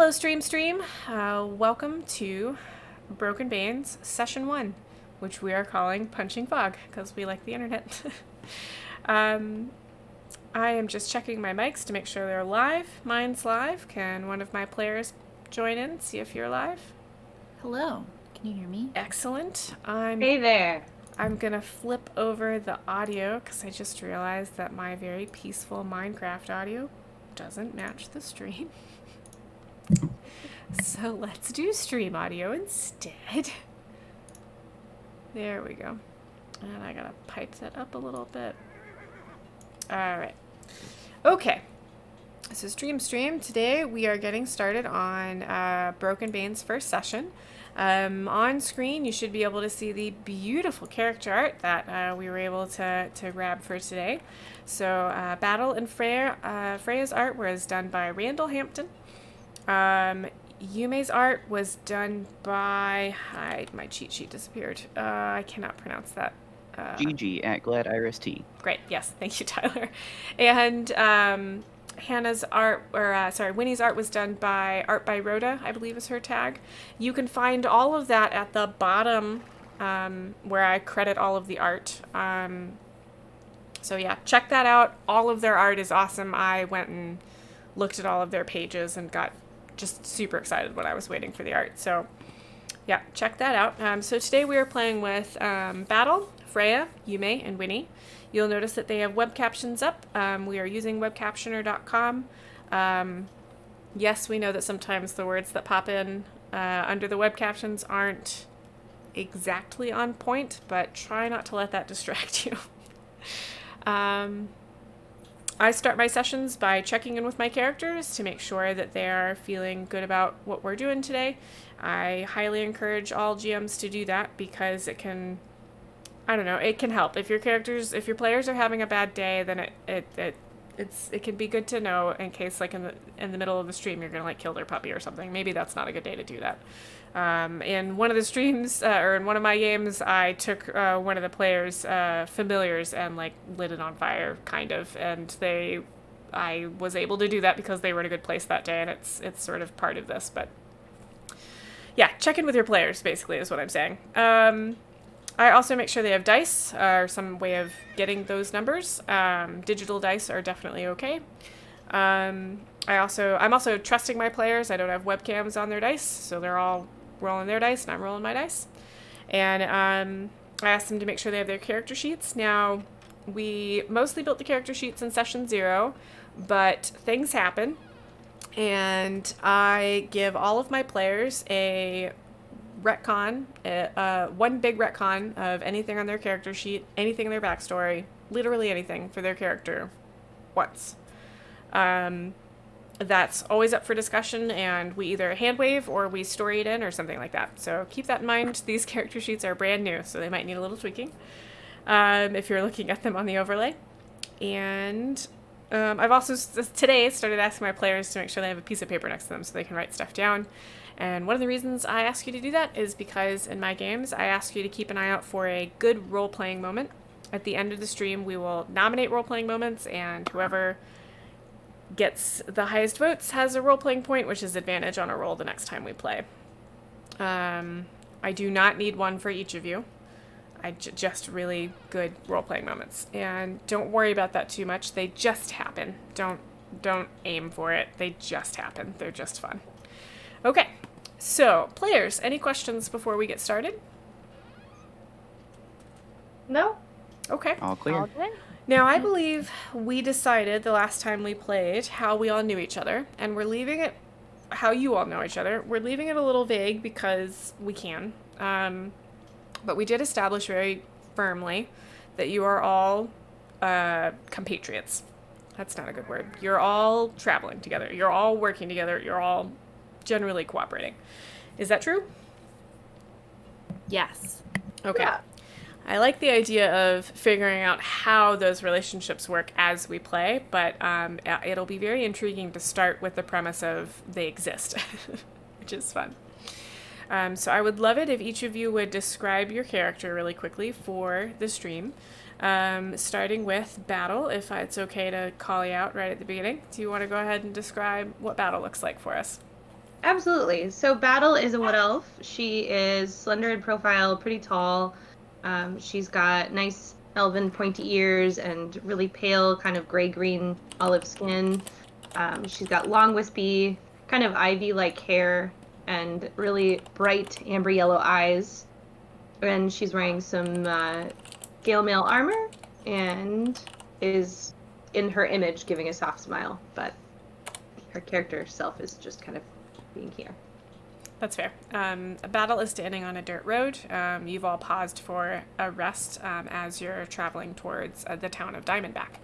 Hello, Stream. Welcome to Broken Banes Session 1, which we are calling Punching Fog, because we like the internet. um, I am just checking my mics to make sure they're live. Mine's live. Can one of my players join in, see if you're live? Hello. Can you hear me? Excellent. Hey there. I'm going to flip over the audio, because I just realized that my very peaceful Minecraft audio doesn't match the stream. So let's do stream audio instead. There we go. And I gotta pipe that up a little bit. Alright. Okay. So stream. Today we are getting started on Broken Bane's first session. On screen you should be able to see the beautiful character art that we were able to grab for today. So Battle and Freya's art was done by Randall Hampton. Yume's art was done by... my cheat sheet disappeared. I cannot pronounce that. GG at Glad Iris T. Great, yes, thank you, Tyler. And Hannah's art, Winnie's art was done by Art by Rhoda, I believe is her tag. You can find all of that at the bottom where I credit all of the art. So yeah, check that out. All of their art is awesome. I went and looked at all of their pages and got just super excited when I was waiting for the art. So yeah, check that out. So today we are playing with Battle, Freya, Yume, and Winnie. You'll notice that they have web captions up. We are using webcaptioner.com. Yes, we know that sometimes the words that pop in under the web captions aren't exactly on point, but try not to let that distract you. I start my sessions by checking in with my characters to make sure that they are feeling good about what we're doing today. I highly encourage all GMs to do that because it can, it can help. If your players are having a bad day, then it can be good to know in case, like, in the middle of the stream you're gonna like kill their puppy or something. Maybe that's not a good day to do that. In one of the streams, or in one of my games, I took one of the players' familiars and like lit it on fire, kind of, and I was able to do that because they were in a good place that day, and it's sort of part of this. But yeah, check in with your players, basically, is what I'm saying. I also make sure they have dice, or some way of getting those numbers. Digital dice are definitely okay. I'm also trusting my players. I don't have webcams on their dice, so they're all rolling their dice, and I'm rolling my dice. And I asked them to make sure they have their character sheets. Now, we mostly built the character sheets in session 0, but things happen, and I give all of my players a retcon, one big retcon of anything on their character sheet, anything in their backstory, literally anything for their character once. That's always up for discussion, and we either hand wave or we story it in or something like that. So keep that in mind. These character sheets are brand new, so they might need a little tweaking if you're looking at them on the overlay. And I've also today started asking my players to make sure they have a piece of paper next to them so they can write stuff down. And one of the reasons I ask you to do that is because in my games, I ask you to keep an eye out for a good role-playing moment. At the end of the stream, we will nominate role-playing moments, and whoever gets the highest votes has a role-playing point, which is advantage on a roll the next time we play. I do not need one for each of you. Just really good role-playing moments. And don't worry about that too much. They just happen. Don't aim for it. They just happen. They're just fun. Okay, so players, any questions before we get started? No? Okay. All clear. All good? Now, I believe we decided the last time we played how we all knew each other, and we're leaving it how you all know each other. We're leaving it a little vague because we can. But we did establish very firmly that you are all compatriots. That's not a good word. You're all traveling together. You're all working together. You're all generally cooperating. Is that true? Yes. Okay. Yeah. I like the idea of figuring out how those relationships work as we play, but it'll be very intriguing to start with the premise of they exist, which is fun. So I would love it if each of you would describe your character really quickly for the stream. Starting with Battle, if it's okay to call you out right at the beginning. Do you want to go ahead and describe what Battle looks like for us? Absolutely. So Battle is a wood elf. She is slender in profile, pretty tall. She's got nice elven pointy ears and really pale, kind of gray-green olive skin. She's got long, wispy, kind of ivy-like hair and really bright amber yellow eyes. And she's wearing some scale mail armor and is in her image giving a soft smile, but her character self is just kind of being here. That's fair. A battle is standing on a dirt road. You've all paused for a rest as you're traveling towards the town of Diamondback.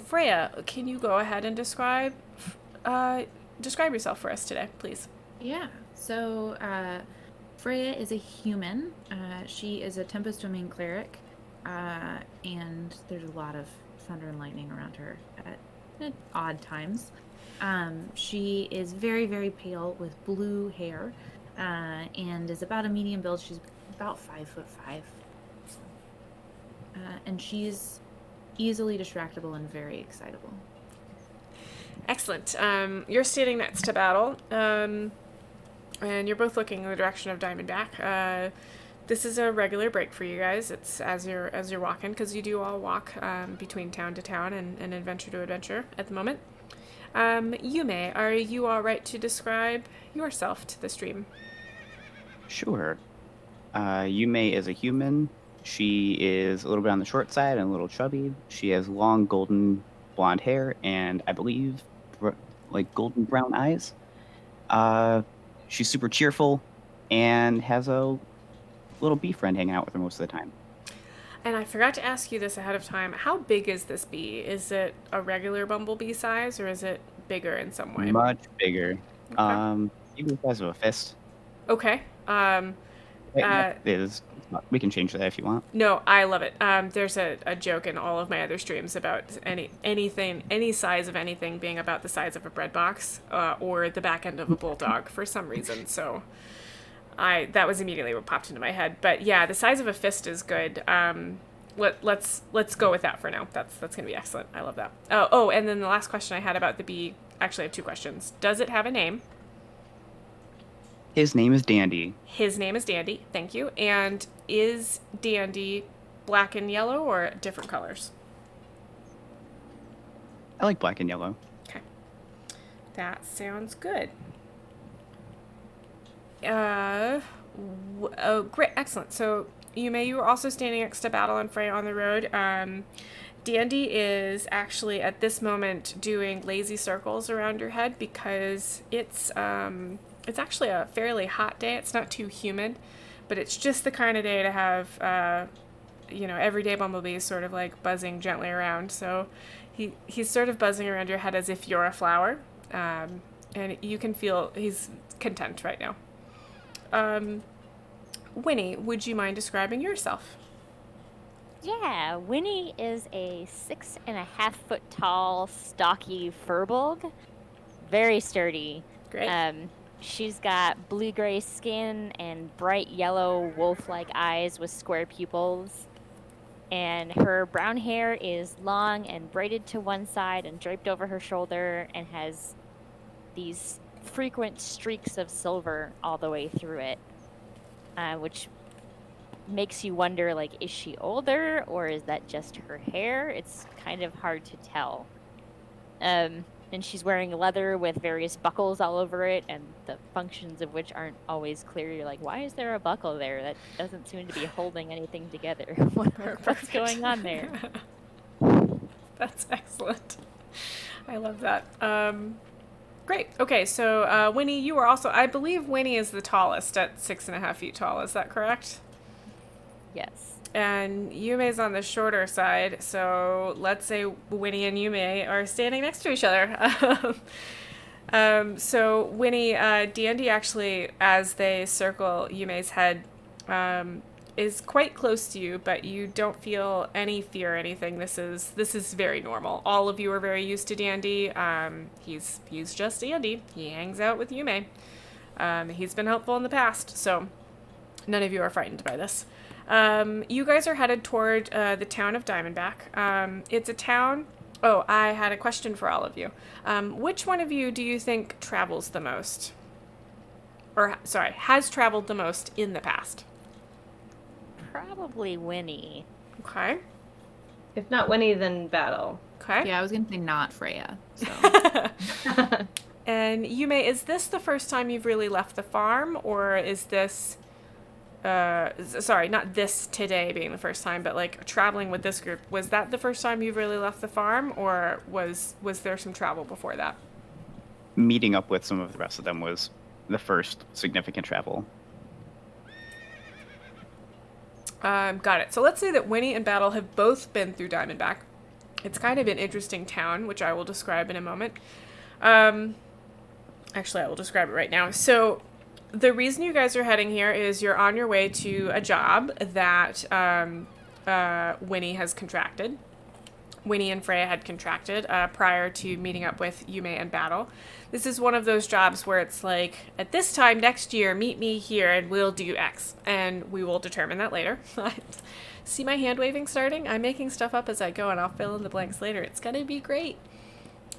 Freya, can you go ahead and describe yourself for us today, please? Yeah. So Freya is a human. She is a Tempest Domain cleric, and there's a lot of thunder and lightning around her at odd times. She is very, very pale with blue hair, and is about a medium build. She's about 5'5", and she's easily distractible and very excitable. Excellent. You're standing next to Battle, and you're both looking in the direction of Diamondback. This is a regular break for you guys. It's as you're walking, because you do all walk between town to town and adventure to adventure at the moment. Yume, are you all right to describe yourself to the stream? Sure. Yume is a human. She is a little bit on the short side and a little chubby. She has long golden blonde hair and I believe like golden brown eyes. She's super cheerful and has a little bee friend hanging out with her most of the time. And I forgot to ask you this ahead of time. How big is this bee? Is it a regular bumblebee size, or is it bigger in some way? Much bigger. Okay. Even the size of a fist. Okay. It is. We can change that if you want. No, I love it. There's a joke in all of my other streams about any size of anything being about the size of a bread box or the back end of a bulldog for some reason. So that was immediately what popped into my head. But yeah, the size of a fist is good. Let's go with that for now. That's gonna be excellent. I love that. Oh, and then the last question I had about the bee. Actually, I have two questions. Does it have a name? His name is Dandy. His name is Dandy. Thank you. And is Dandy black and yellow or different colors? I like black and yellow. Okay. That sounds good. Great. Excellent. So, Yume, you were also standing next to Battle and Freya on the road. Dandy is actually at this moment doing lazy circles around your head because it's actually a fairly hot day. It's not too humid, but it's just the kind of day to have, everyday bumblebees sort of like buzzing gently around. So he's sort of buzzing around your head as if you're a flower, and you can feel he's content right now. Winnie, would you mind describing yourself? Yeah, Winnie is a 6.5 foot tall, stocky furbolg. Very sturdy. Great. She's got blue-gray skin and bright yellow wolf-like eyes with square pupils. And her brown hair is long and braided to one side and draped over her shoulder and has these frequent streaks of silver all the way through it, which makes you wonder, like, is she older or is that just her hair? It's kind of hard to tell. And she's wearing leather with various buckles all over it, and the functions of which aren't always clear. You're like, why is there a buckle there? That doesn't seem to be holding anything together. What's going on there? That's excellent. I love that. Great. Okay, so Winnie, you are also, I believe Winnie is the tallest at 6.5 feet tall. Is that correct? Yes. And Yume's on the shorter side, so let's say Winnie and Yume are standing next to each other. So Winnie, Dandy actually, as they circle Yume's head, is quite close to you, but you don't feel any fear or anything. This is very normal. All of you are very used to Dandy. He's just Dandy. He hangs out with Yume. He's been helpful in the past, so none of you are frightened by this. You guys are headed toward the town of Diamondback. It's a town... Oh, I had a question for all of you. Which one of you do you think travels the most? or sorry, has traveled the most in the past? Probably Winnie. Okay. If not Winnie, then Battle. Okay. Yeah, I was gonna say not Freya. So And Yume, is this the first time you've really left the farm, or is this, sorry, not this today being the first time, but like traveling with this group, was that the first time you've really left the farm, or was there some travel before that? Meeting up with some of the rest of them was the first significant travel. Got it. So let's say that Winnie and Battle have both been through Diamondback. It's kind of an interesting town, which I will describe in a moment. Actually, I will describe it right now. So the reason you guys are heading here is you're on your way to a job that Winnie has contracted. Winnie and Freya had contracted prior to meeting up with Yume and Battle. This is one of those jobs where it's like, at this time next year, meet me here and we'll do X. And we will determine that later. See my hand waving starting? I'm making stuff up as I go and I'll fill in the blanks later. It's going to be great.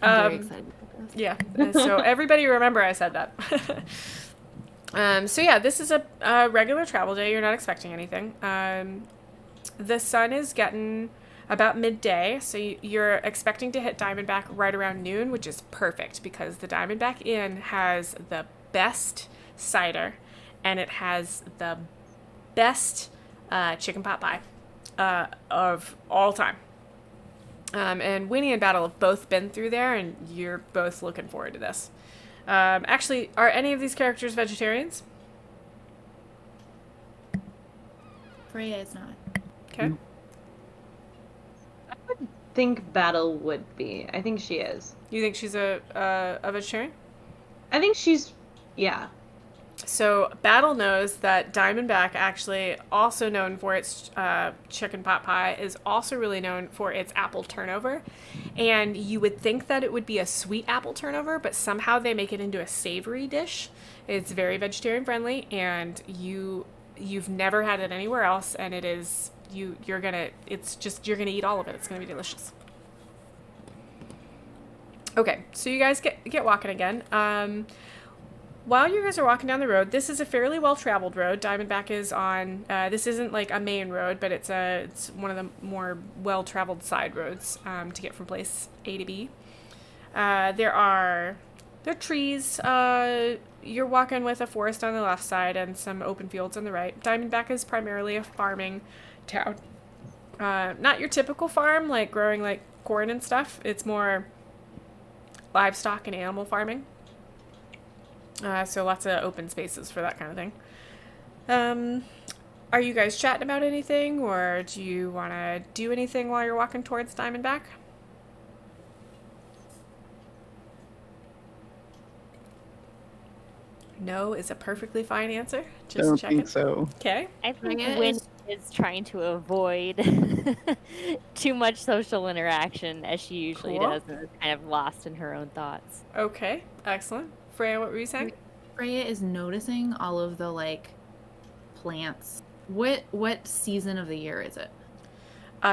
I'm very excited about this. Yeah. So everybody remember I said that. So yeah, this is a regular travel day. You're not expecting anything. The sun is getting about midday, so you're expecting to hit Diamondback right around noon, which is perfect because the Diamondback Inn has the best cider and it has the best chicken pot pie of all time. And Winnie and Battle have both been through there, and you're both looking forward to this. Actually, are any of these characters vegetarians? Freya is not. Okay. Think Battle would be. I think she is. You think she's a vegetarian? I think she's, yeah. So Battle knows that Diamondback, actually also known for its chicken pot pie, is also really known for its apple turnover. And you would think that it would be a sweet apple turnover, but somehow they make it into a savory dish. It's very vegetarian friendly, and you've never had it anywhere else, and it is you're gonna eat all of it. It's gonna be delicious. Okay, so you guys get walking again. While you guys are walking down the road, this is a fairly well-traveled road. Diamondback is on, this isn't like a main road, but it's one of the more well-traveled side roads to get from place A to B. There are trees. You're walking with a forest on the left side and some open fields on the right. Diamondback is primarily a farming town. Not your typical farm, like growing like corn and stuff. It's more livestock and animal farming. So lots of open spaces for that kind of thing. Are you guys chatting about anything, or do you want to do anything while you're walking towards Diamondback? No is a perfectly fine answer. Just Don't checking. think so. Okay. I think Freya Winnie is trying to avoid too much social interaction, as she usually Cool. does, and is kind of lost in her own thoughts. Okay. Excellent. Freya, what were you saying? Freya is noticing all of the like plants. What season of the year is it?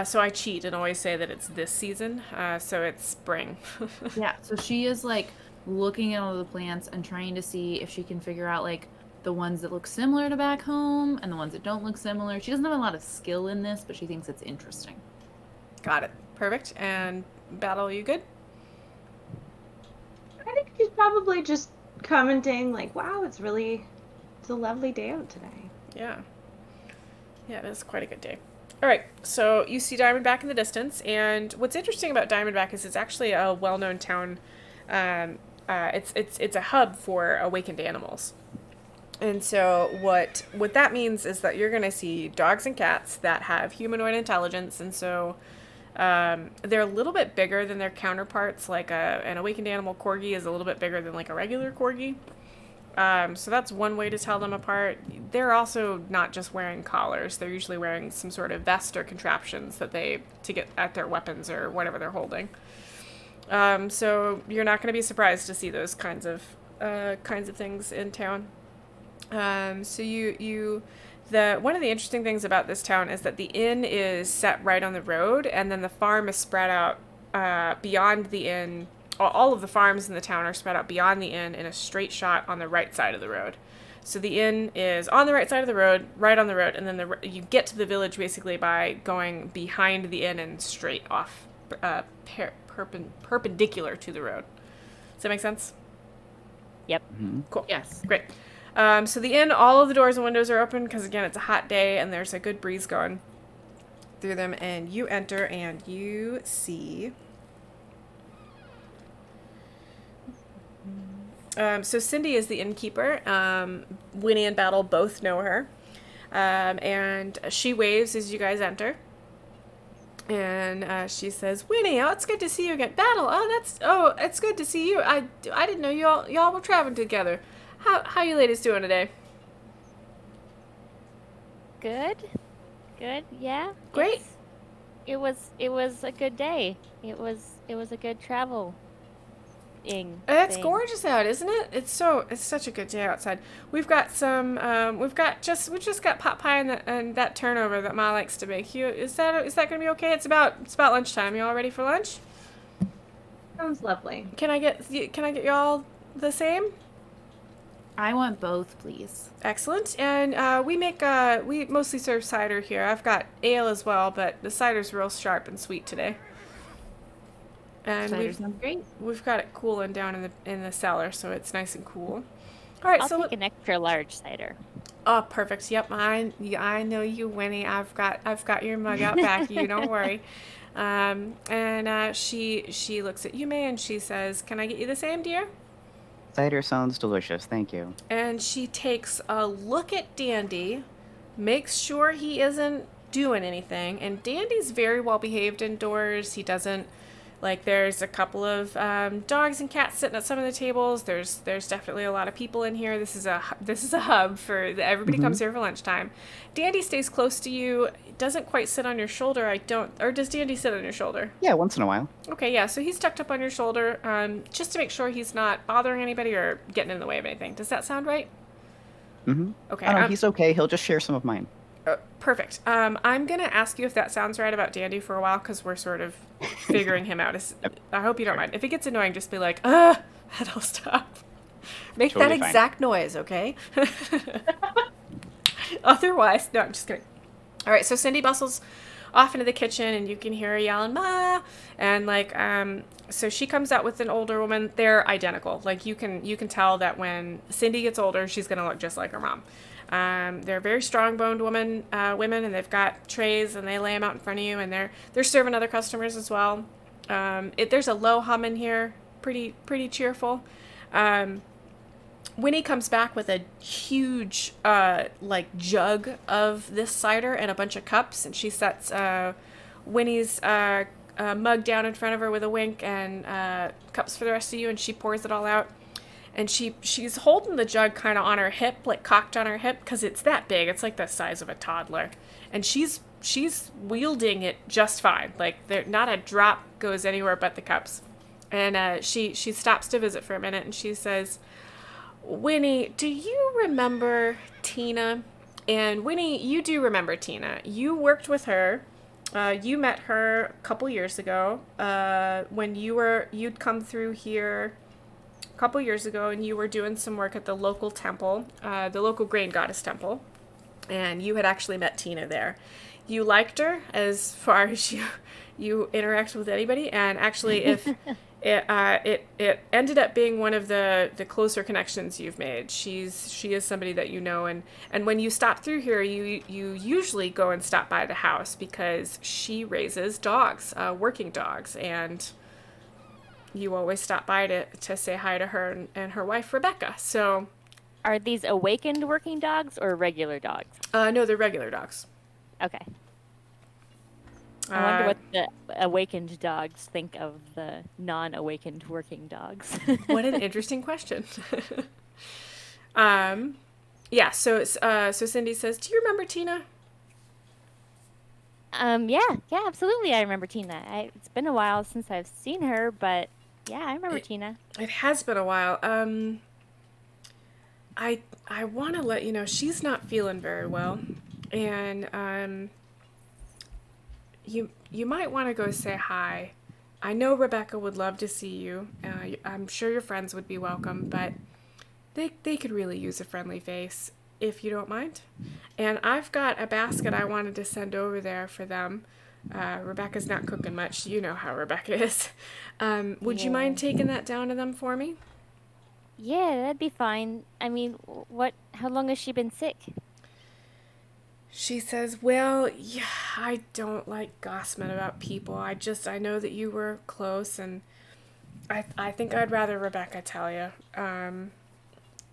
So I cheat and always say that it's this season. So it's spring. Yeah, so she is like looking at all the plants and trying to see if she can figure out like the ones that look similar to back home and the ones that don't look similar. She doesn't have a lot of skill in this, but she thinks it's interesting. Got it. Perfect. And Battle, you good? I think she's probably just commenting like, wow, it's a lovely day out today. Yeah. Yeah, it is quite a good day. All right, so you see Diamondback in the distance, and what's interesting about Diamondback is it's actually a well-known town. It's a hub for awakened animals. And so what that means is that you're going to see dogs and cats that have humanoid intelligence, and so they're a little bit bigger than their counterparts. Like an awakened animal corgi is a little bit bigger than like a regular corgi. So that's one way to tell them apart. They're also not just wearing collars. They're usually wearing some sort of vest or contraptions to get at their weapons or whatever they're holding. So you're not going to be surprised to see those kinds of things in town. So one of the interesting things about this town is that the inn is set right on the road, and then the farm is spread out beyond the inn. All of the farms in the town are spread out beyond the inn in a straight shot on the right side of the road. So the inn is on the right side of the road, right on the road, and then you get to the village basically by going behind the inn and straight off, perpendicular to the road. Does that make sense? Yep. Cool. Yes. Great. So the inn, all of the doors and windows are open because, again, it's a hot day and there's a good breeze going through them. And you enter and you see... so Cindy is the innkeeper. Winnie and Battle both know her. And she waves as you guys enter. And she says, "Winnie, oh, it's good to see you again. Battle, it's good to see you. I didn't know y'all were traveling together. How you ladies doing today?" Good. Yeah. Great. It was a good day. It was a good travel. It's gorgeous out, isn't it? It's such a good day outside. We've got some we just got pot pie and that turnover that Ma likes to make. Is that gonna be okay? It's about lunchtime. You all ready for lunch? Sounds lovely. Can I get y'all the same? I want both, please. Excellent. And we mostly serve cider here. I've got ale as well, but the cider's real sharp and sweet today. And Cider sounds great. we've got it cooling down in the cellar, so it's nice and cool. All right, I'll so take an extra large cider. oh, perfect. Yep, I know you, Winnie. I've got your mug out back. You don't worry. And she looks at Yume and she says, "Can I get you the same, dear?" Cider sounds delicious. Thank you. And she takes a look at Dandy, makes sure he isn't doing anything. And Dandy's very well behaved indoors. He doesn't, like, there's a couple of dogs and cats sitting at some of the tables. There's definitely a lot of people in here. This is a hub for everybody comes here for lunchtime. Dandy stays close to you. Doesn't quite sit on your shoulder. Or does Dandy sit on your shoulder? Yeah, once in a while. Okay, yeah. So he's tucked up on your shoulder, just to make sure he's not bothering anybody or getting in the way of anything. Does that sound right? Mm-hmm. Okay. Oh, no, he's okay. He'll just share some of mine. Perfect. I'm going to ask you if that sounds right about Dandy for a while, because we're sort of figuring him out. I hope you don't mind. If it gets annoying, just be like, and I'll stop. Make Totally that fine. exact noise, okay? Otherwise, no, I'm just kidding. All right, so Cindy bustles off into the kitchen, and you can hear her yelling, "Ma!" And, like, so she comes out with an older woman. They're identical. Like, you can tell that when Cindy gets older, she's going to look just like her mom. They're very strong-boned women, and they've got trays, and they lay them out in front of you, and they're serving other customers as well. There's a low hum in here, pretty cheerful. Winnie comes back with a huge, jug of this cider and a bunch of cups, and she sets Winnie's mug down in front of her with a wink and cups for the rest of you, and she pours it all out. And she's holding the jug kind of on her hip, like cocked on her hip, because it's that big. It's like the size of a toddler. And she's wielding it just fine. Like, not a drop goes anywhere but the cups. And she stops to visit for a minute, and she says, "Winnie, do you remember Tina?" And Winnie, you do remember Tina. You worked with her. You met her a couple years ago when you'd come through here couple years ago, and you were doing some work at the local temple, the local grain goddess temple, and you had actually met Tina there. You liked her as far as you interact with anybody, and actually, if it ended up being one of the closer connections you've made. She is somebody that you know, and when you stop through here, you usually go and stop by the house because she raises dogs, working dogs, and you always stop by to say hi to her and her wife, Rebecca. So, Are these awakened working dogs or regular dogs? no, they're regular dogs. Okay. I wonder what the awakened dogs think of the non-awakened working dogs. What an interesting question. Yeah, so Cindy says, "Do you remember Tina?" Yeah, absolutely. I remember Tina. It's been a while since I've seen her, but yeah, I remember Tina. It has been a while. I want to let you know she's not feeling very well, and you might want to go say hi. I know Rebecca would love to see you. I'm sure your friends would be welcome, but they could really use a friendly face, if you don't mind. And I've got a basket I wanted to send over there for them. Rebecca's not cooking much. You know how Rebecca is. Would you mind taking that down to them for me? Yeah, that'd be fine. I mean, how long has she been sick? She says, well, yeah, I don't like gossiping about people. I know that you were close, and I think I'd rather Rebecca tell you.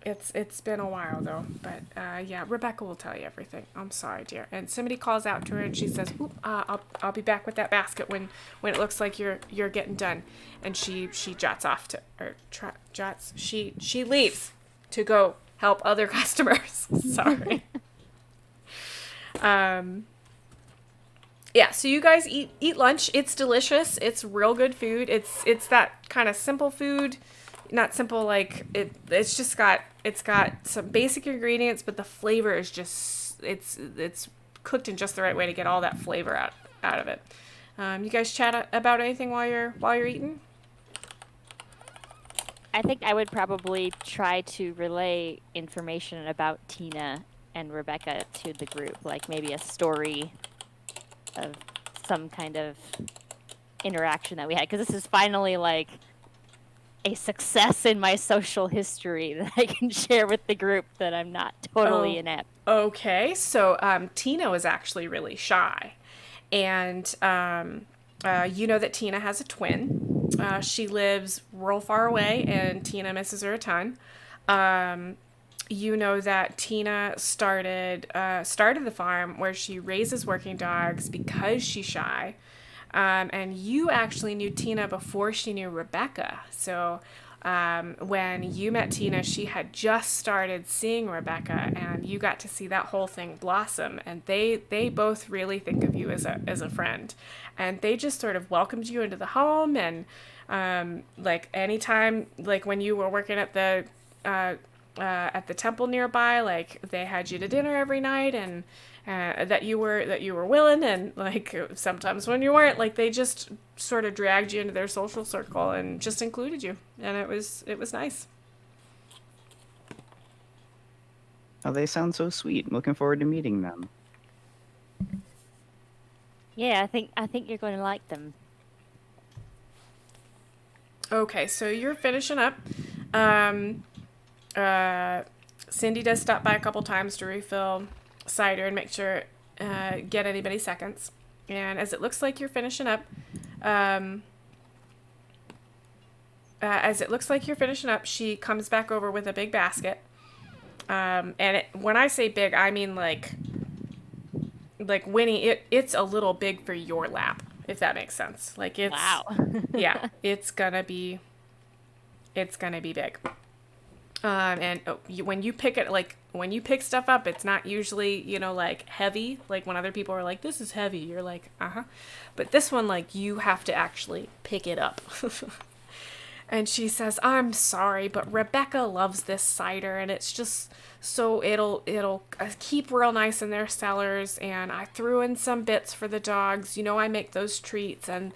It's been a while, though, but yeah, Rebecca will tell you everything. I'm sorry, dear. And somebody calls out to her, and she says, oop, I'll be back with that basket when it looks like you're getting done. And she jots off she leaves to go help other customers. Sorry. Yeah, so you guys eat lunch. It's delicious. It's real good food. It's that kind of simple food. Not simple like it's got some basic ingredients, but the flavor is just it's cooked in just the right way to get all that flavor out of it. You guys chat about anything while you're eating? I think I would probably try to relay information about Tina and Rebecca to the group, like maybe a story of some kind of interaction that we had, because this is finally like a success in my social history that I can share with the group that I'm not totally inept. Okay, so Tina was actually really shy, and you know that Tina has a twin. She lives real far away, and Tina misses her a ton. You know that Tina started the farm where she raises working dogs because she's shy. And you actually knew Tina before she knew Rebecca. So when you met Tina, she had just started seeing Rebecca, and you got to see that whole thing blossom. And they both really think of you as a friend. And they just sort of welcomed you into the home. And like anytime, like when you were working at the temple nearby, like they had you to dinner every night, and that you were willing, and like sometimes when you weren't, like they just sort of dragged you into their social circle and just included you, and it was nice. Oh, they sound so sweet. I'm looking forward to meeting them. Yeah, I think you're going to like them. Okay, so you're finishing up. Cindy does stop by a couple times to refill cider and make sure get anybody seconds. And as it looks like you're finishing up, she comes back over with a big basket. And when I say big, I mean like Winnie, it's a little big for your lap, if that makes sense. Like it's Wow. yeah, it's gonna be big. And when you pick stuff up, it's not usually, like heavy. Like when other people are like, this is heavy, you're like, uh-huh. But this one, like, you have to actually pick it up. And she says, I'm sorry, but Rebecca loves this cider, and it's just so it'll keep real nice in their cellars. And I threw in some bits for the dogs. I make those treats, and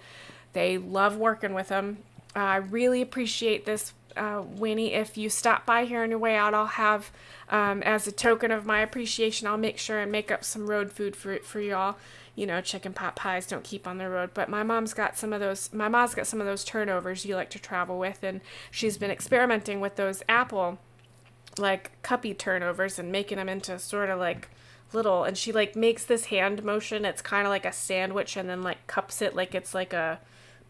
they love working with them. I really appreciate this, Winnie. If you stop by here on your way out, I'll have, as a token of my appreciation, I'll make sure and make up some road food for y'all. Chicken pot pies don't keep on the road, but my mom's got some of those turnovers you like to travel with, and she's been experimenting with those apple, like, cuppy turnovers and making them into sort of like little, and she like makes this hand motion. It's kind of like a sandwich, and then like cups it like it's like a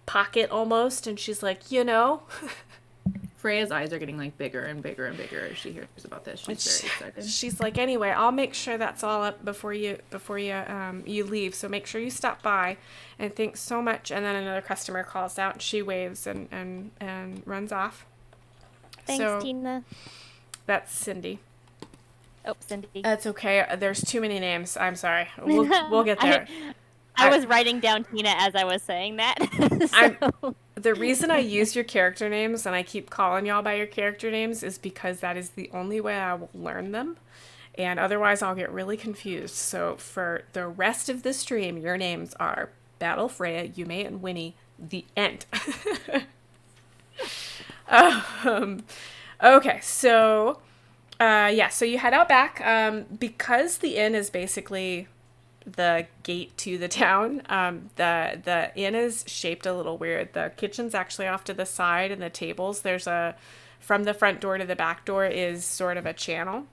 pocket almost, and she's like, Freya's eyes are getting like bigger and bigger and bigger as she hears about this. She's very excited. She's like, anyway, I'll make sure that's all up before you leave. So make sure you stop by, and thanks so much. And then another customer calls out, and she waves and runs off. Thanks, Tina. That's Cindy. Oh, Cindy. That's okay. There's too many names. I'm sorry. We'll get there. I was writing down Tina as I was saying that. The reason I use your character names and I keep calling y'all by your character names is because that is the only way I will learn them. And otherwise I'll get really confused. So for the rest of the stream, your names are Battle, Freya, Yume, and Winnie. The end. Okay, so so you head out back because the inn is basically the gate to the town. The inn is shaped a little weird. The kitchen's actually off to the side, and the tables, from the front door to the back door is sort of a channel.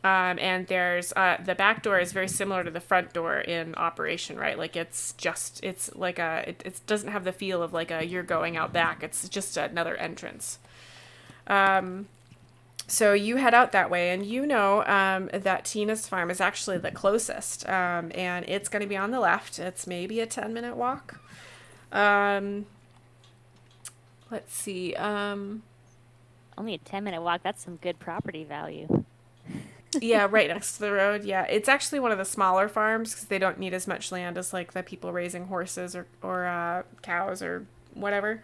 And there's the back door is very similar to the front door in operation, right? Like it doesn't have the feel of like you're going out back. It's just another entrance. So you head out that way, and that Tina's farm is actually the closest, and it's going to be on the left. It's maybe a 10-minute walk. Let's see. Only a 10-minute walk. That's some good property value. Yeah, right next to the road. Yeah, it's actually one of the smaller farms because they don't need as much land as like the people raising horses or cows or whatever.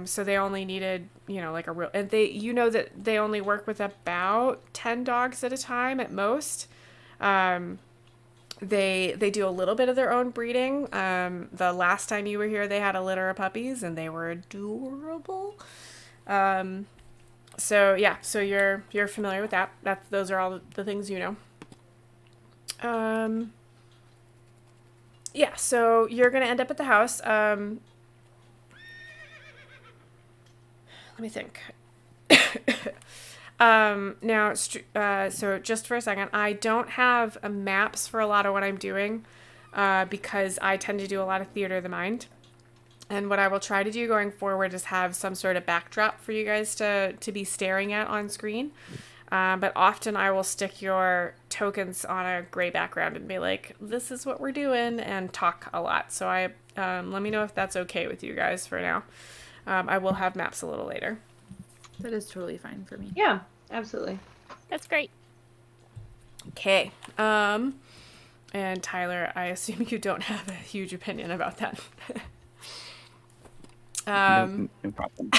So they only needed, like a real, and that they only work with about 10 dogs at a time at most. They do a little bit of their own breeding. The last time you were here, they had a litter of puppies and they were adorable. So you're familiar with that. Those are all the things you know. So you're gonna end up at the house. Let me think. So just for a second, I don't have maps for a lot of what I'm doing because I tend to do a lot of theater of the mind. And what I will try to do going forward is have some sort of backdrop for you guys to be staring at on screen. But often I will stick your tokens on a gray background and be like, this is what we're doing, and talk a lot. So let me know if that's okay with you guys for now. I will have maps a little later. That is totally fine for me. Yeah, absolutely. That's great. Okay. And Tyler, I assume you don't have a huge opinion about that. No problem.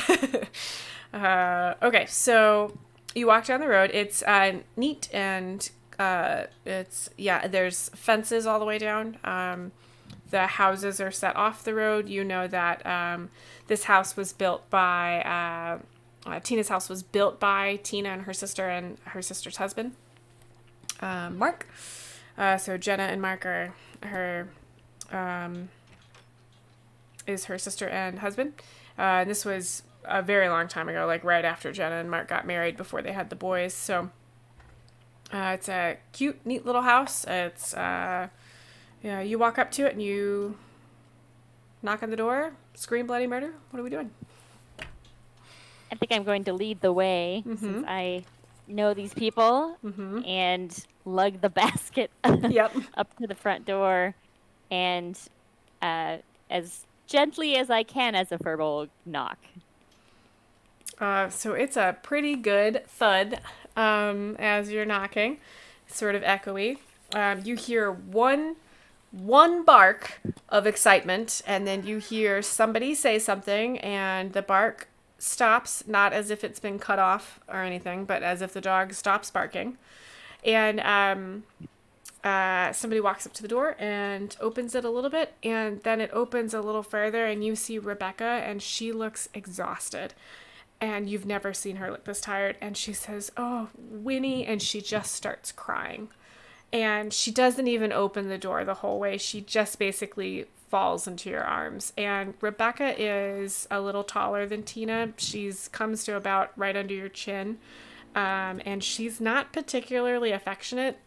Okay, so you walk down the road. It's neat, and there's fences all the way down. The houses are set off the road. You know that this house was built by Tina's house was built by Tina and her sister's husband, Mark. So Jenna and Mark are her is her sister and husband. This was a very long time ago, like right after Jenna and Mark got married, before they had the boys. So it's a cute, neat little house. It's you walk up to it and you knock on the door, scream bloody murder. What are we doing? I think I'm going to lead the way since I know these people and lug the basket up to the front door and as gently as I can as a verbal knock. So it's a pretty good thud as you're knocking, sort of echoey. You hear one bark of excitement, and then you hear somebody say something, and the bark stops, not as if it's been cut off or anything, but as if the dog stops barking. And somebody walks up to the door and opens it a little bit, and then it opens a little further, and you see Rebecca, and she looks exhausted. And you've never seen her look this tired. And she says, "Oh, Winnie," and she just starts crying. And she doesn't even open the door the whole way. She just basically falls into your arms. And Rebecca is a little taller than Tina. Comes to about right under your chin. And she's not particularly affectionate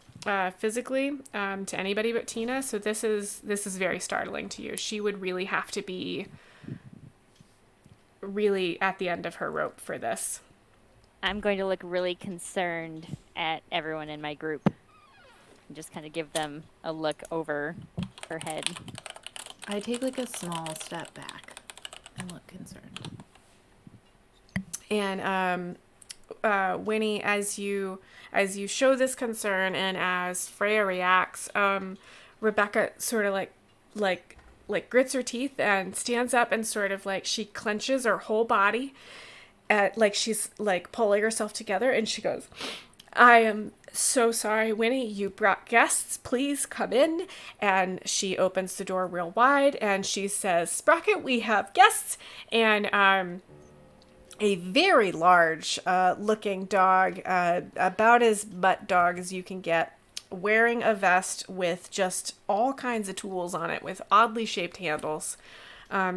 physically to anybody but Tina. So this is very startling to you. She would really have to be really at the end of her rope for this. I'm going to look really concerned at everyone in my group and just kind of give them a look over her head. I take like a small step back and look concerned. And Winnie, as you show this concern and as Freya reacts, Rebecca sort of like grits her teeth and stands up and sort of like she clenches her whole body like she's like pulling herself together, and she goes, "I am so sorry, Winnie. You brought guests. Please come in." And she opens the door real wide and she says, "Sprocket, we have guests." And a very large looking dog, about as butt dog as you can get, wearing a vest with just all kinds of tools on it with oddly shaped handles.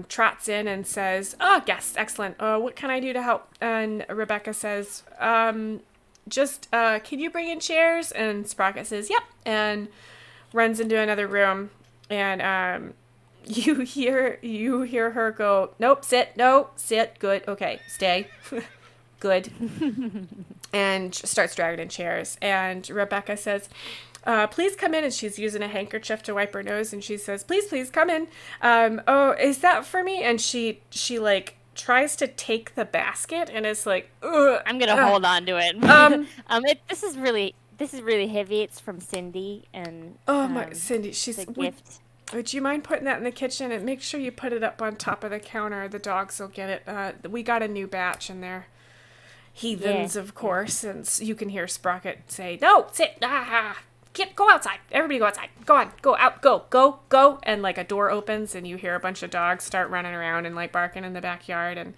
Trots in and says, "Oh, guest, excellent. What can I do to help?" And Rebecca says, can you bring in chairs?" And Sprocket says, "Yep," and runs into another room. And you hear her go, "Nope, sit, no, sit, good, okay, stay, good," and starts dragging in chairs. And Rebecca says, "Please come in," and she's using a handkerchief to wipe her nose, and she says, "Please come in. Oh, is that for me?" And she like tries to take the basket, and it's like, ugh, I'm gonna hold on to it. This is really heavy. It's from Cindy, and oh my, Cindy, she's a gift. Would you mind putting that in the kitchen, and make sure you put it up on top of the counter? The dogs will get it. We got a new batch in there. Heathens, of course, and you can hear Sprocket say, "No, sit, go outside. Everybody go outside. Go on, go out, go." And like a door opens, and you hear a bunch of dogs start running around and like barking in the backyard, and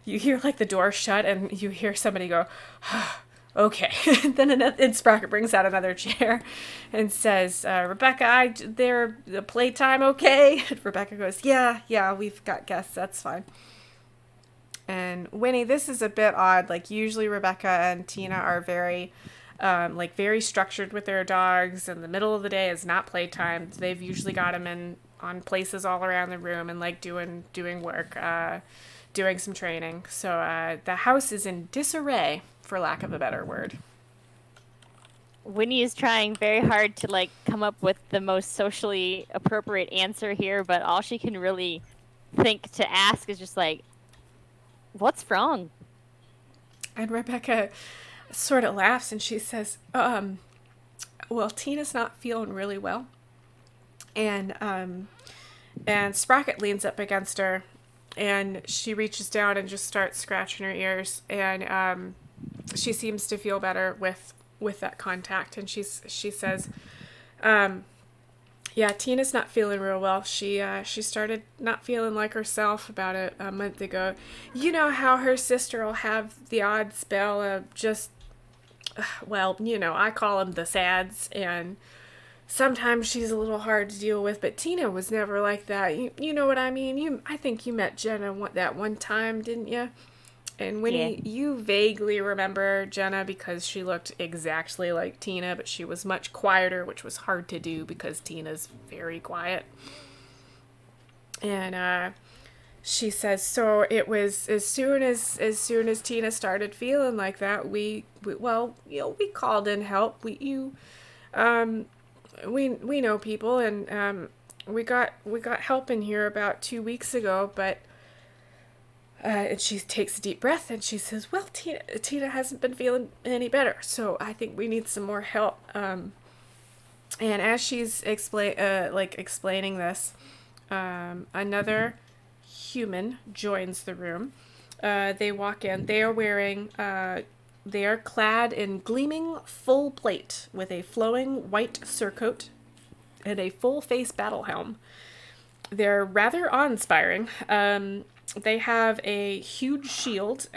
you hear like the door shut, and you hear somebody go, "Okay." And Sprocket brings out another chair and says, "Rebecca, the playtime okay?" And Rebecca goes, yeah, we've got guests, that's fine." And Winnie, this is a bit odd. Like usually Rebecca and Tina are very structured with their dogs, and the middle of the day is not playtime. They've usually got them on places all around the room and like doing work, doing some training. So the house is in disarray, for lack of a better word. Winnie is trying very hard to like come up with the most socially appropriate answer here, but all she can really think to ask is just like, "What's wrong?" And Rebecca sort of laughs, and she says, "Well, Tina's not feeling really well." And Sprocket leans up against her, and she reaches down and just starts scratching her ears, and she seems to feel better with that contact. And she says, "Yeah, Tina's not feeling real well. She started not feeling like herself about a month ago. You know how her sister will have the odd spell of just, well, I call them the sads, and sometimes she's a little hard to deal with, but Tina was never like that. You know what I mean? I think you met Jenna that one time, didn't you?" And Winnie, you vaguely remember Jenna because she looked exactly like Tina, but she was much quieter, which was hard to do because Tina's very quiet. And she says, "So it was as soon as Tina started feeling like that, we called in help. We know people, and we got help in here about 2 weeks ago, but." And she takes a deep breath, and she says, "Well, Tina hasn't been feeling any better, so I think we need some more help." And as she's explaining this, another human joins the room. They walk in. They are clad in gleaming full plate with a flowing white surcoat and a full face battle helm. They're rather awe-inspiring. They have a huge shield.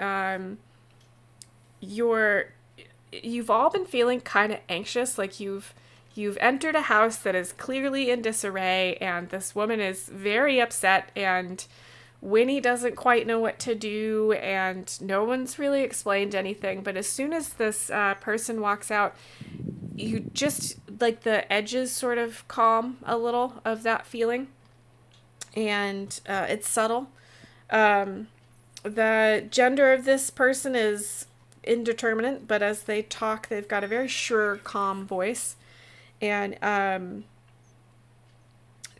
You've all been feeling kind of anxious, like you've entered a house that is clearly in disarray, and this woman is very upset, and Winnie doesn't quite know what to do, and no one's really explained anything. But as soon as this person walks out, you just, like, the edges sort of calm a little of that feeling, and it's subtle. The gender of this person is indeterminate, but as they talk, they've got a very sure, calm voice. And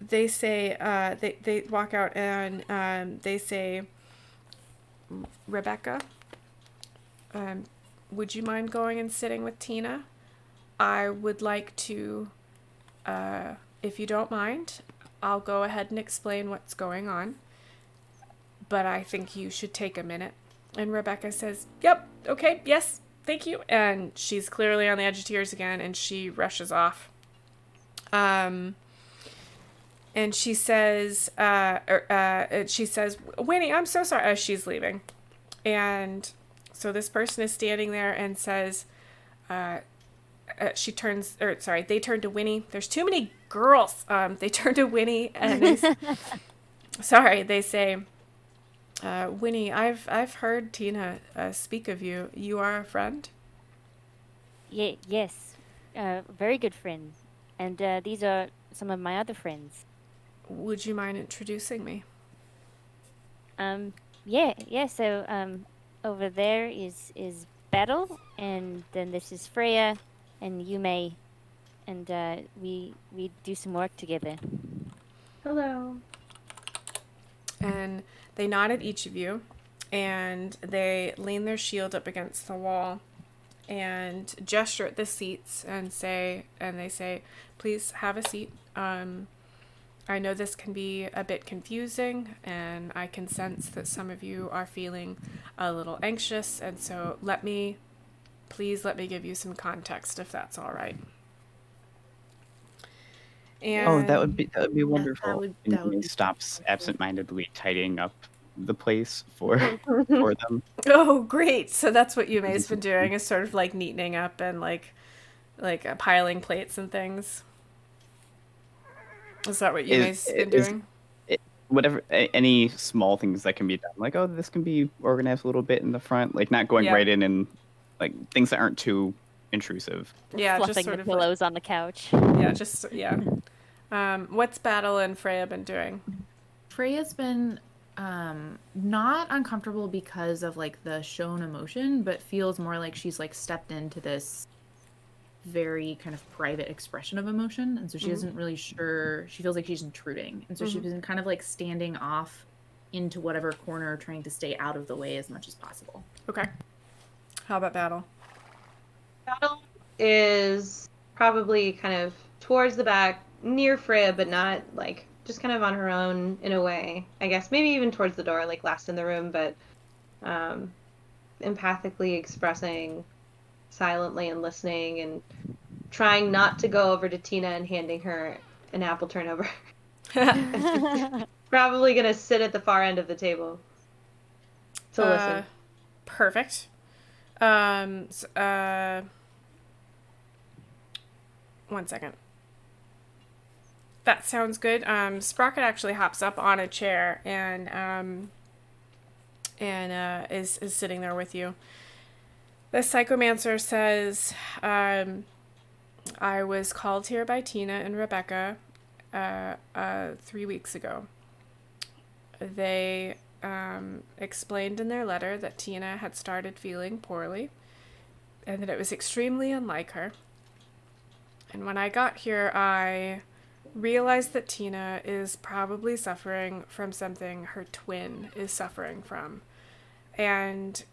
they say, they walk out, and they say, "Rebecca, would you mind going and sitting with Tina? I would like to, if you don't mind, I'll go ahead and explain what's going on. But I think you should take a minute." And Rebecca says, "Yep, okay, yes, thank you." And she's clearly on the edge of tears again, and she rushes off. And she says, "Winnie, I'm so sorry," as she's leaving. And so this person is standing there and says, they turn to Winnie. There's too many girls. They turn to Winnie and they say, Winnie, I've heard Tina speak of you. You are a friend? Yes, very good friends. And these are some of my other friends. Would you mind introducing me? Yeah. So, over there is Battle, and then this is Freya, and Yume, and we do some work together. Hello. And they nod at each of you, and they lean their shield up against the wall and gesture at the seats and they say, please have a seat. I know this can be a bit confusing, and I can sense that some of you are feeling a little anxious, and so please let me give you some context, if that's all right. And that would be wonderful. that would And be stops wonderful. absentmindedly tidying up the place for them. Oh, great. So that's what Yume's been doing, is sort of like neatening up and like piling plates and things. Is that what Yume's been doing? Whatever, any small things that can be done, like, oh, this can be organized a little bit in the front, like not going Yeah. right in and like things that aren't too intrusive. Yeah, Fluffing just sort the of pillows on the couch. What's Battle and Freya been doing? Freya's been not uncomfortable because of like the shown emotion, but feels more like she's like stepped into this very kind of private expression of emotion, and so she isn't really sure. She feels like she's intruding, and so she's been kind of like standing off into whatever corner, trying to stay out of the way as much as possible. Okay. How about Battle? Battle is probably kind of towards the back, near Freya, but not like just kind of on her own in a way. I guess maybe even towards the door, like last in the room, but empathically expressing silently and listening and trying not to go over to Tina and handing her an apple turnover. Probably gonna sit at the far end of the table to listen. Perfect. One second. That sounds good. Sprocket actually hops up on a chair and is sitting there with you. The Psychomancer says, I was called here by Tina and Rebecca 3 weeks ago. They explained in their letter that Tina had started feeling poorly and that it was extremely unlike her. And when I got here, I realized that Tina is probably suffering from something her twin is suffering from. And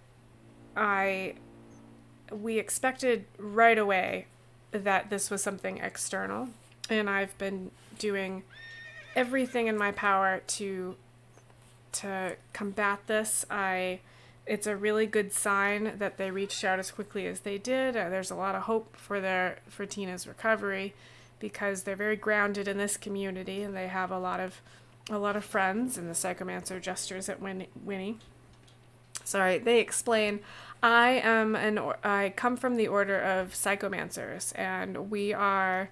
we expected right away that this was something external, and I've been doing everything in my power to combat this. It's a really good sign that they reached out as quickly as they did. There's a lot of hope for Tina's recovery, because they're very grounded in this community and they have a lot of friends. And the Psychomancer gestures at Winnie. Sorry, they explain, I come from the Order of Psychomancers, and we are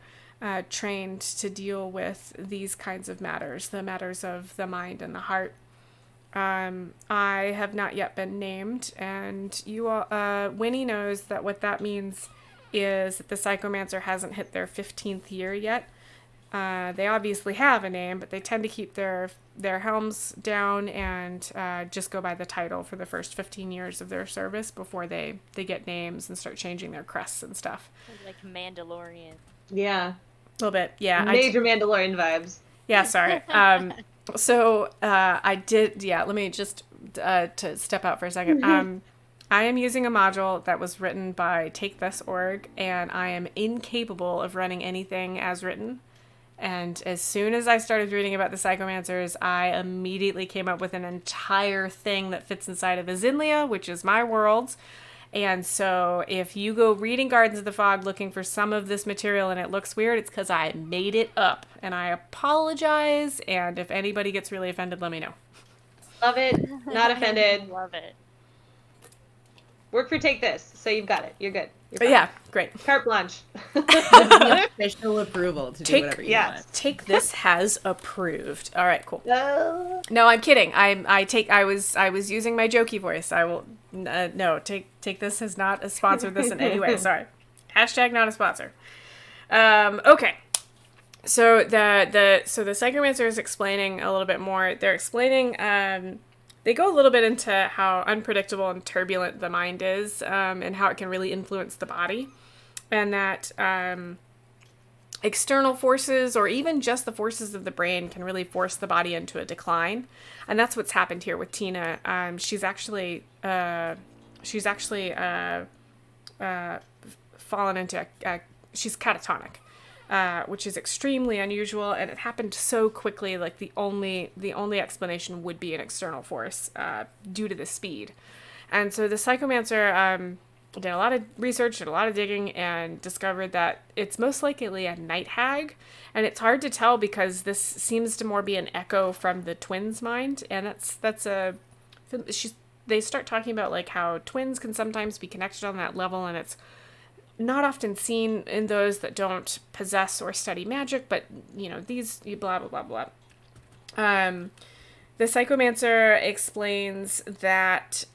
trained to deal with these kinds of matters, the matters of the mind and the heart. I have not yet been named, and you all, Winnie knows that what that means is that the Psychomancer hasn't hit their 15th year yet. They obviously have a name, but they tend to keep their helms down and just go by the title for the first 15 years of their service before they get names and start changing their crests and stuff. Like Mandalorian. Yeah. A little bit, yeah. Major Mandalorian vibes. Yeah, sorry. So I did, let me just to step out for a second. I am using a module that was written by Take This Org, and I am incapable of running anything as written. And as soon as I started reading about the Psychomancers, I immediately came up with an entire thing that fits inside of Azinlia, which is my world. And so if you go reading Gardens of the Fog looking for some of this material and it looks weird, it's because I made it up. And I apologize. And if anybody gets really offended, let me know. Love it. Not offended. Love it. Work for take this. So you've got it. You're good. You're But fine. yeah, great. Carte blanche. The official approval to do Take- whatever you yes. want. Take this has approved. All right, cool. Oh. No, I'm kidding. I was using my jokey voice. I will no, take this has not sponsored this in any way. Sorry. Hashtag not a sponsor. Okay. So the psychomancer is explaining a little bit more. They're explaining they go a little bit into how unpredictable and turbulent the mind is, and how it can really influence the body, and that external forces or even just the forces of the brain can really force the body into a decline. And that's what's happened here with Tina. She's actually fallen into she's catatonic, which is extremely unusual, and it happened so quickly. Like the only explanation would be an external force due to the speed. And so the psychomancer did a lot of research, did a lot of digging, and discovered that it's most likely a night hag. And it's hard to tell because this seems to more be an echo from the twins' mind, and they start talking about like how twins can sometimes be connected on that level, and it's not often seen in those that don't possess or study magic, but these blah blah blah blah. The psychomancer explains that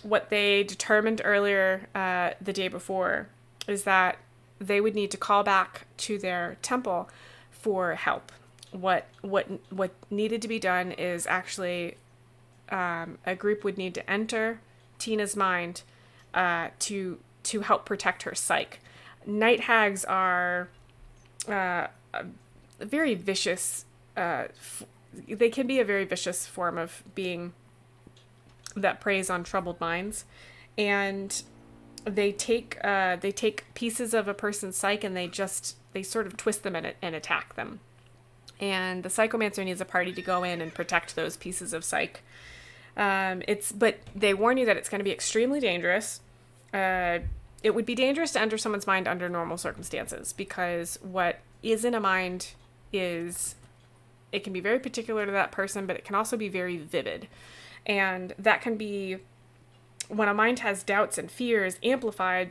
what they determined earlier the day before is that they would need to call back to their temple for help. What needed to be done is actually a group would need to enter Tina's mind to help protect her psyche. Night hags are a very vicious. They can be a very vicious form of being that preys on troubled minds, and they take pieces of a person's psyche and they sort of twist them and attack them. And the psychomancer needs a party to go in and protect those pieces of psyche. But they warn you that it's going to be extremely dangerous. It would be dangerous to enter someone's mind under normal circumstances, because what is in a mind it can be very particular to that person, but it can also be very vivid. And that can be, when a mind has doubts and fears amplified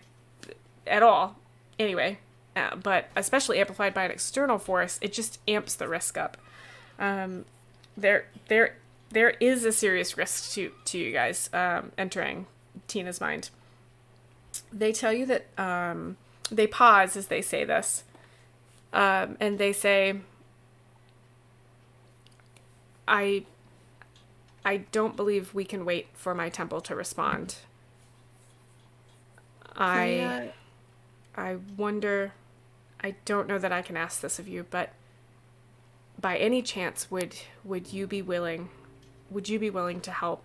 at all, anyway, but especially amplified by an external force, it just amps the risk up. There is a serious risk to you guys entering Tina's mind. They tell you that they pause as they say this, and they say, I don't believe we can wait for my temple to respond. I wonder, I don't know that I can ask this of you, but by any chance would you be willing to help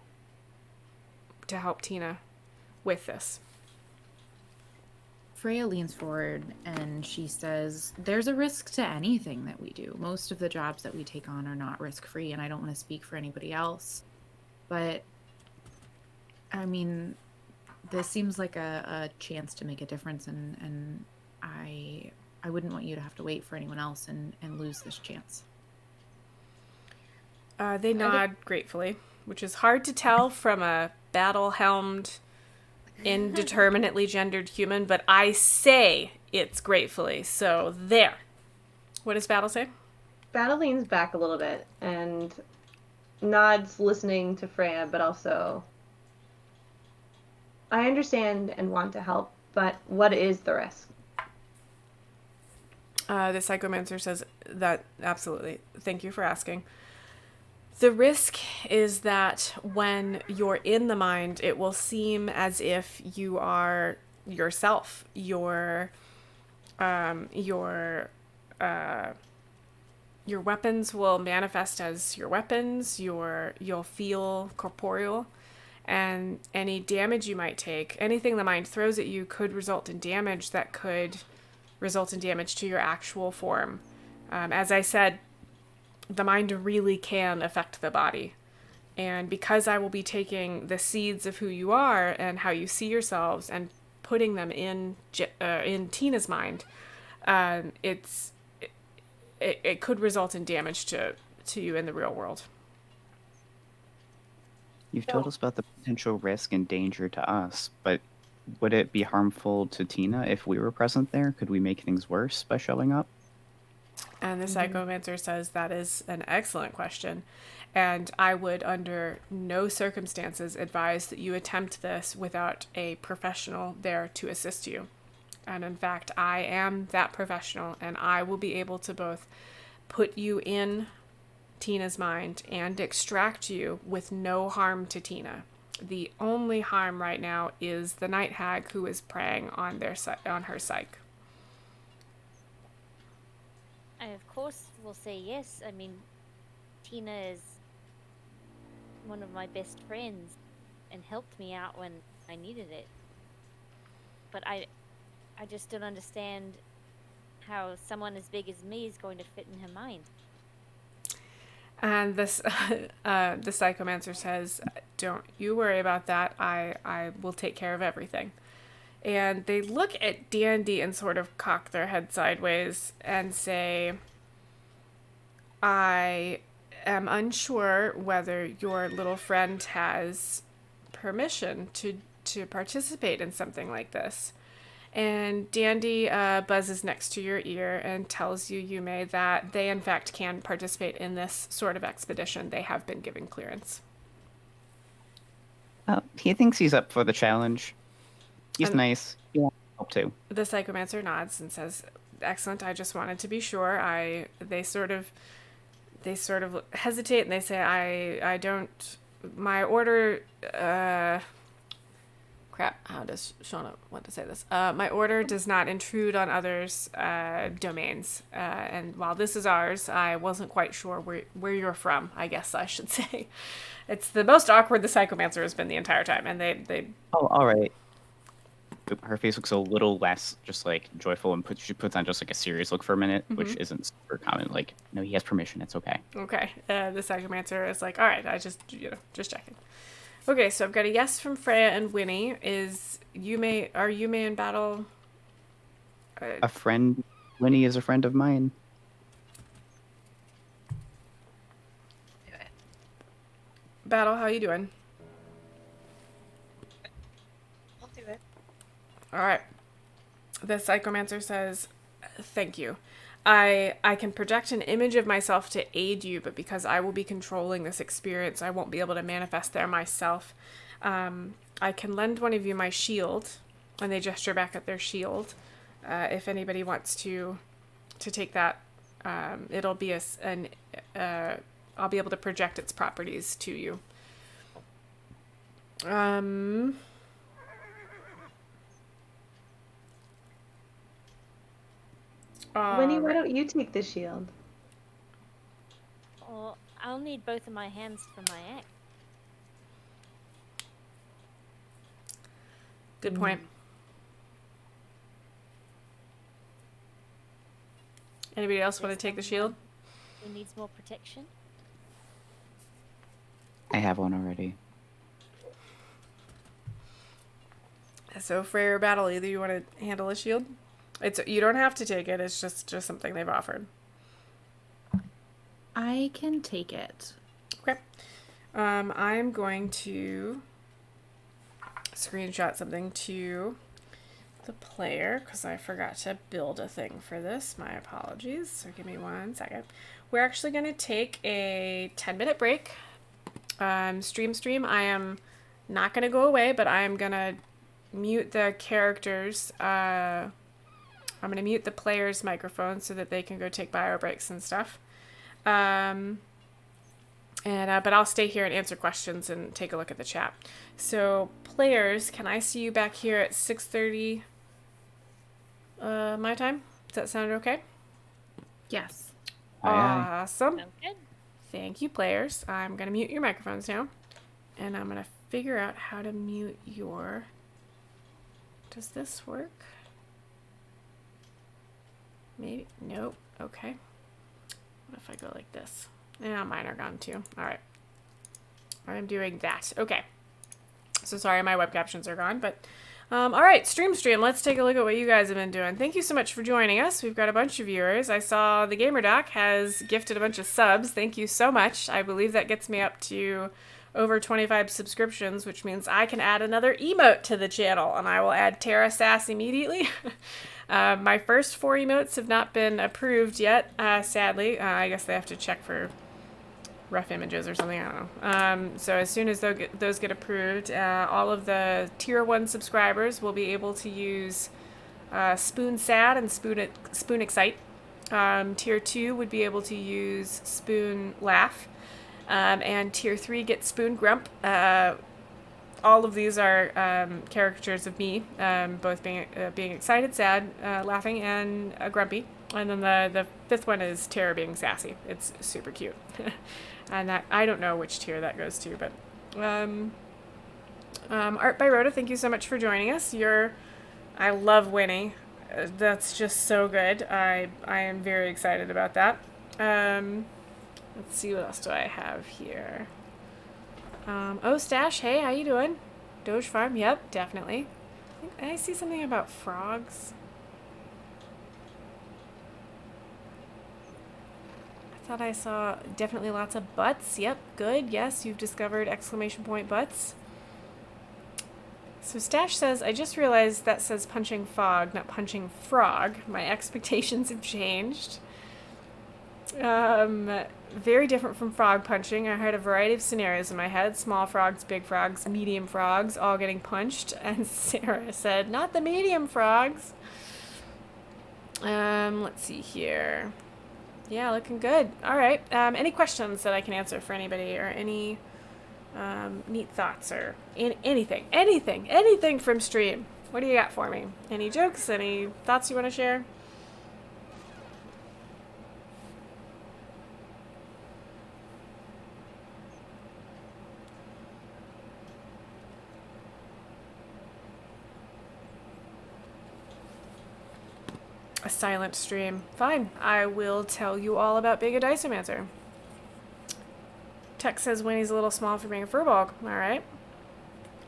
Tina with this? Freya leans forward and she says, there's a risk to anything that we do. Most of the jobs that we take on are not risk-free, and I don't want to speak for anybody else. But, I mean, this seems like a chance to make a difference, and I wouldn't want you to have to wait for anyone else and lose this chance. They nod gratefully, which is hard to tell from a battle-helmed, indeterminately gendered human, but I say it's gratefully. So there. What does Battle say? Battle leans back a little bit and nods, listening to Freya, but also, I understand and want to help, but what is the risk? The psychomancer says that absolutely. Thank you for asking. The risk is that when you're in the mind, it will seem as if you are yourself. Your weapons will manifest as your weapons. You'll feel corporeal, and any damage you might take, anything the mind throws at you, could result in damage that could result in damage to your actual form. As I said, the mind really can affect the body. And because I will be taking the seeds of who you are and how you see yourselves and putting them in Tina's mind, it could result in damage to you in the real world. You've told us about the potential risk and danger to us, but would it be harmful to Tina if we were present there? Could we make things worse by showing up? And the psychomancer says that is an excellent question. And I would, under no circumstances, advise that you attempt this without a professional there to assist you. And in fact, I am that professional, and I will be able to both put you in Tina's mind and extract you with no harm to Tina. The only harm right now is the night hag who is preying on her psyche. I, of course, will say yes. I mean, Tina is one of my best friends and helped me out when I needed it. But I just don't understand how someone as big as me is going to fit in her mind. And this, the psychomancer says, "Don't you worry about that. I will take care of everything." And they look at Dandy and sort of cock their head sideways and say, "I am unsure whether your little friend has permission to participate in something like this." And Dandy buzzes next to your ear and tells you, Yume, that they in fact can participate in this sort of expedition. They have been given clearance. He thinks he's up for the challenge. He's And- nice. He wants help too. The psychomancer nods and says, "Excellent. I just wanted to be sure." They sort of hesitate and they say, I don't. My order. Crap. How does Shauna want to say this? My order does not intrude on others' domains. And while this is ours, I wasn't quite sure where you're from. I guess I should say. It's the most awkward the psychomancer has been the entire time, and they. Oh, all right. Her face looks a little less just like joyful, and she puts on just like a serious look for a minute, which isn't super common. Like, no, he has permission. It's okay. Okay. The psychomancer is like, all right, I just checking. Okay, so I've got a yes from Freya and Winnie. Are Yume in battle? A friend. Winnie is a friend of mine. Battle, how you doing? I'll do it. All right. The psychomancer says, "Thank you. I can project an image of myself to aid you, but because I will be controlling this experience, I won't be able to manifest there myself. I can lend one of you my shield," and they gesture back at their shield. If anybody wants to take that, it'll be I'll be able to project its properties to you. Winnie, why don't you take the shield? Or I'll need both of my hands for my act. Good point. Anybody else want to take the shield? Who needs more protection? I have one already. So for your battle, either you want to handle a shield. You don't have to take it. It's just something they've offered. I can take it. Okay. I'm going to screenshot something to the player because I forgot to build a thing for this. My apologies. So give me 1 second. We're actually going to take a 10-minute break. Stream. I am not going to go away, but I am going to mute the characters. I'm going to mute the players' microphones so that they can go take bio breaks and stuff. But I'll stay here and answer questions and take a look at the chat. So, players, can I see you back here at 6:30 my time? Does that sound okay? Yes. Aye, aye. Awesome. Sounds good. Thank you, players. I'm going to mute your microphones now. And I'm going to figure out how to mute your... Does this work? Maybe. Nope. Okay. What if I go like this? Yeah, mine are gone too. All right. I'm doing that. Okay. So sorry, my web captions are gone, but all right, stream. Let's take a look at what you guys have been doing. Thank you so much for joining us. We've got a bunch of viewers. I saw the Gamer Doc has gifted a bunch of subs. Thank you so much. I believe that gets me up to over 25 subscriptions, which means I can add another emote to the channel, and I will add Terra Sass immediately. My first 4 emotes have not been approved yet, sadly. I guess they have to check for rough images or something, I don't know. So as soon as those get approved, all of the tier 1 subscribers will be able to use Spoon Sad and Spoon Excite. Tier 2 would be able to use Spoon Laugh. And tier 3 gets Spoon Grump. All of these are caricatures of me, both being excited, sad, laughing, and grumpy. And then the 5th one is Terra being sassy. It's super cute. And that, I don't know which tier that goes to, but Art by Rhoda, thank you so much for joining us. I love Winnie. That's just so good. I am very excited about that. Let's see, what else do I have here? Oh, Stash, hey, how you doing? Doge Farm, yep, definitely. I see something about frogs. I thought I saw definitely lots of butts. Yep, good. Yes, you've discovered exclamation point butts. So Stash says, I just realized that says punching fog, not punching frog. My expectations have changed. Very different from frog punching. I had a variety of scenarios in my head. Small frogs, big frogs, medium frogs, all getting punched. And Sarah said, not the medium frogs. Let's see here. Yeah, looking good. All right. Any questions that I can answer for anybody, or any neat thoughts, or anything from stream? What do you got for me? Any jokes? Any thoughts you want to share? A silent stream. Fine. I will tell you all about Big Diceomancer. Tech says Winnie's a little small for being a furball. Alright.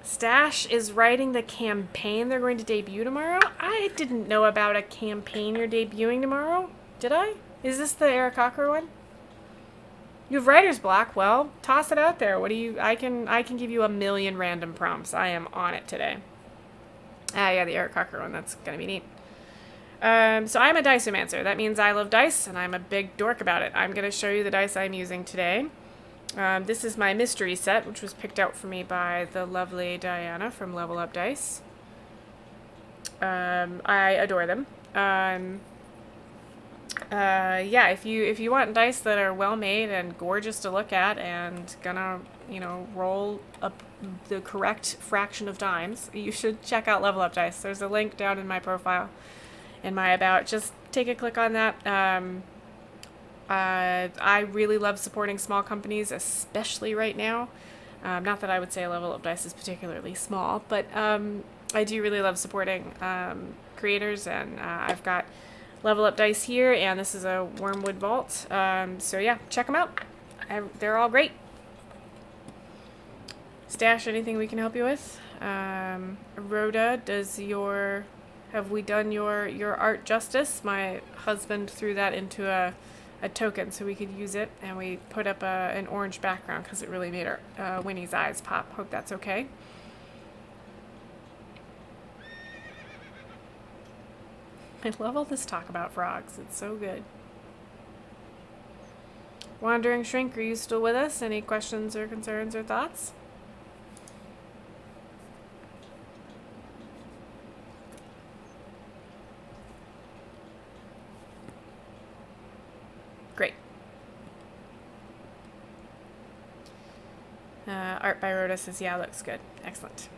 Stash is writing the campaign they're going to debut tomorrow. I didn't know about a campaign you're debuting tomorrow. Did I? Is this the Eric Cocker one? You have writer's block. Well, toss it out there. What do you... I can give you a million random prompts. I am on it today. Yeah, the Eric Cocker one. That's gonna be neat. So I'm a Diceomancer. That means I love dice, and I'm a big dork about it. I'm going to show you the dice I'm using today. This is my mystery set, which was picked out for me by the lovely Diana from Level Up Dice. I adore them. Yeah, if you want dice that are well made and gorgeous to look at and gonna, roll up the correct fraction of dimes, you should check out Level Up Dice. There's a link down in my profile. In my about, just take a click on that. I really love supporting small companies, especially right now. Not that I would say Level Up Dice is particularly small, but I do really love supporting creators, and I've got Level Up Dice here, and this is a Wormwood Vault. So yeah, check them out. They're all great. Stash, anything we can help you with? Rhoda, have we done your art justice? My husband threw that into a token so we could use it, and we put up an orange background because it really made our Winnie's eyes pop. Hope that's okay. I love all this talk about frogs. It's so good. Wandering Shrink, are you still with us? Any questions or concerns or thoughts? Great. Art by Rhoda says, yeah, looks good. Excellent.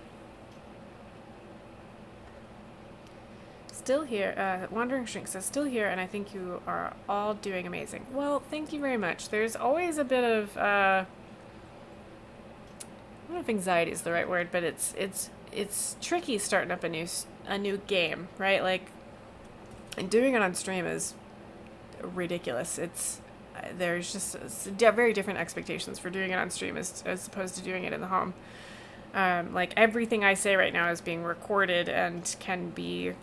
Still here. Wandering Shrink says, still here, and I think you are all doing amazing. Well, thank you very much. There's always a bit of, I don't know if anxiety is the right word, but it's tricky starting up a new game, right? Like, and doing it on stream is ridiculous. There's just very different expectations for doing it on stream as opposed to doing it in the home. Like, everything I say right now is being recorded and can be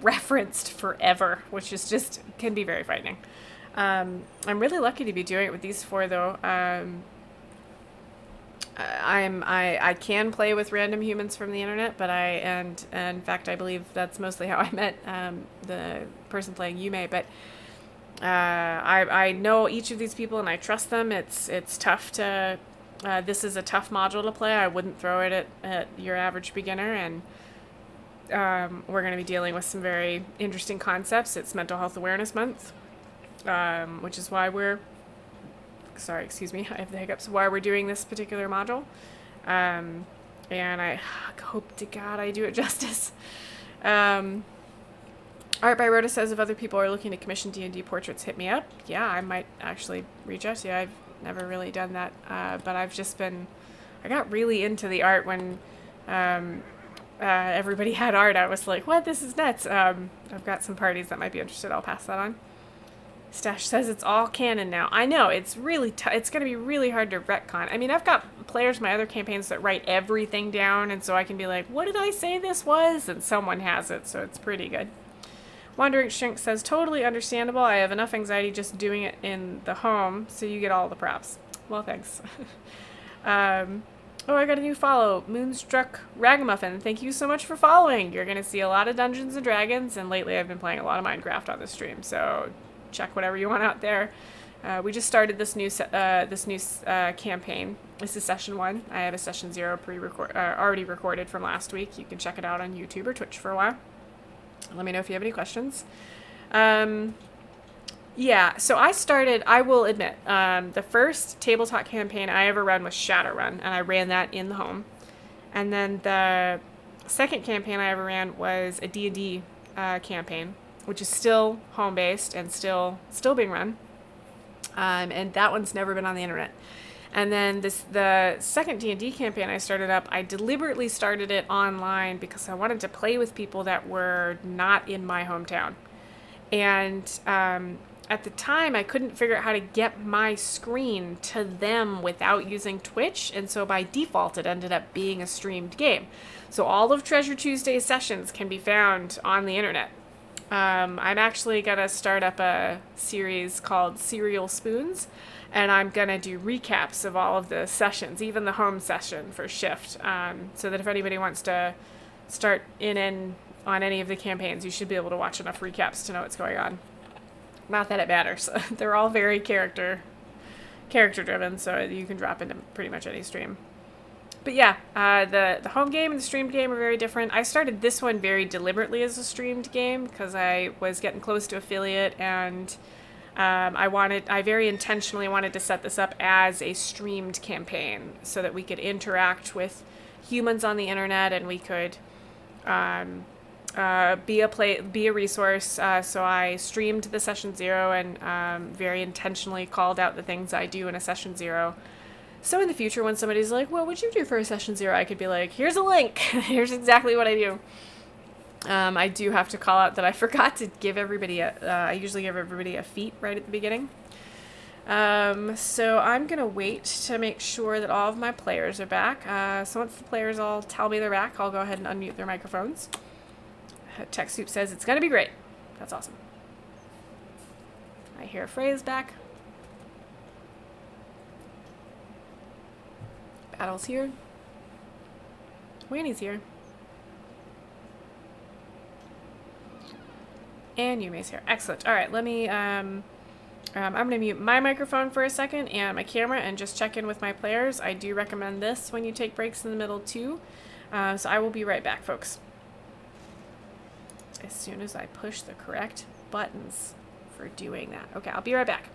referenced forever, which is just can be very frightening. I'm really lucky to be doing it with these four, though. I can play with random humans from the internet, but and in fact I believe that's mostly how I met the person playing Yume. But I know each of these people and I trust them. It's tough to this is a tough module to play. I wouldn't throw it at your average beginner, and we're going to be dealing with some very interesting concepts. It's Mental Health Awareness Month, which is why sorry, excuse me, I have the hiccups, why we're doing this particular module. And I hope to God I do it justice. Art by Rhoda says if other people are looking to commission D&D portraits, hit me up. Yeah, I might actually reach out to you. I've never really done that, but I got really into the art when everybody had art. I was like, what? This is nuts. I've got some parties that might be interested. I'll pass that on. Stash says it's all canon now. I know, it's really it's going to be really hard to retcon. I mean, I've got players in my other campaigns that write everything down, and so I can be like, what did I say this was? And someone has it, so it's pretty good. Wandering Shrink says, totally understandable. I have enough anxiety just doing it in the home, so you get all the props. Well, thanks. Oh, I got a new follow. Moonstruck Ragamuffin. Thank you so much for following. You're going to see a lot of Dungeons & Dragons, and lately I've been playing a lot of Minecraft on the stream, so check whatever you want out there. We just started this new campaign. This is session 1. I have a session 0 already recorded from last week. You can check it out on YouTube or Twitch for a while. Let me know if you have any questions. Yeah, so I will admit, the first tabletop campaign I ever ran was Shadowrun, and I ran that in the home. And then the second campaign I ever ran was a D&D campaign, which is still home-based and still being run. And that one's never been on the internet. And then the second D&D campaign I started up, I deliberately started it online because I wanted to play with people that were not in my hometown. And at the time, I couldn't figure out how to get my screen to them without using Twitch, and so by default, it ended up being a streamed game. So all of Treasure Tuesday sessions can be found on the internet. I'm actually going to start up a series called Serial Spoons, and I'm going to do recaps of all of the sessions, even the home session for Shift, so that if anybody wants to start in on any of the campaigns, you should be able to watch enough recaps to know what's going on. Not that it matters. They're all very character driven, so you can drop into pretty much any stream. But yeah, the home game and the streamed game are very different. I started this one very deliberately as a streamed game because I was getting close to affiliate, and I very intentionally wanted to set this up as a streamed campaign so that we could interact with humans on the internet, and we could be a resource. So I streamed the session 0 and very intentionally called out the things I do in a session 0. So in the future, when somebody's like, what would you do for a session 0? I could be like, here's a link. Here's exactly what I do. I do have to call out that I forgot to give everybody I usually give everybody a feat right at the beginning. So I'm going to wait to make sure that all of my players are back. So once the players all tell me they're back, I'll go ahead and unmute their microphones. TechSoup says it's going to be great. That's awesome. I hear Freya's back. Battle's here. Winnie's here. And Yume's here. Excellent. All right, let me, I'm going to mute my microphone for a second and my camera and just check in with my players. I do recommend this when you take breaks in the middle too. So I will be right back, folks. As soon as I push the correct buttons for doing that. Okay, I'll be right back.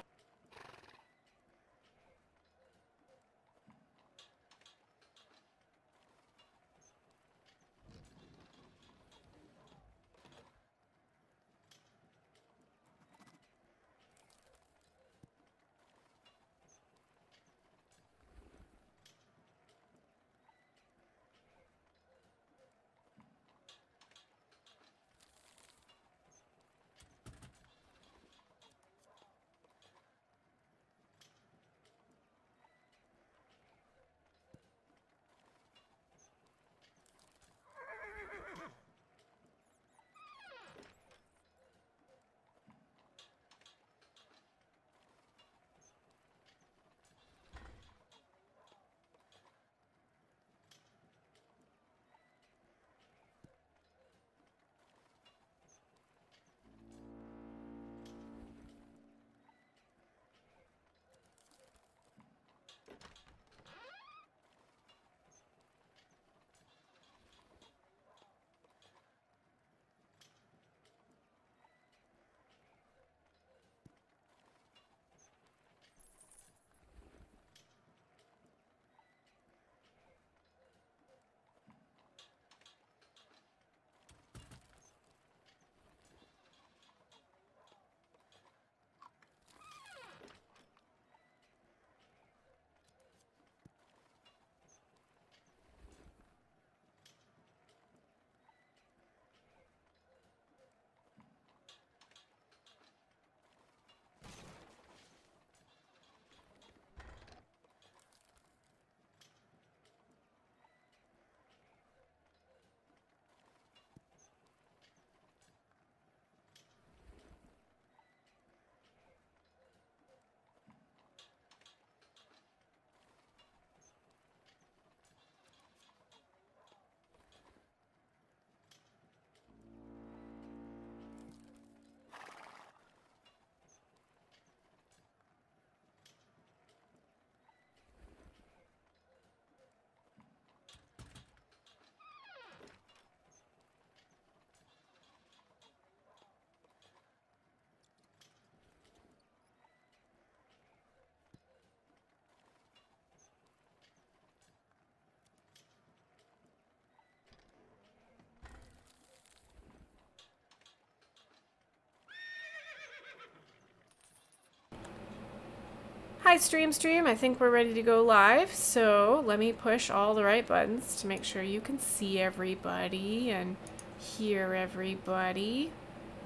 Hi, Stream. I think we're ready to go live. So let me push all the right buttons to make sure you can see everybody and hear everybody.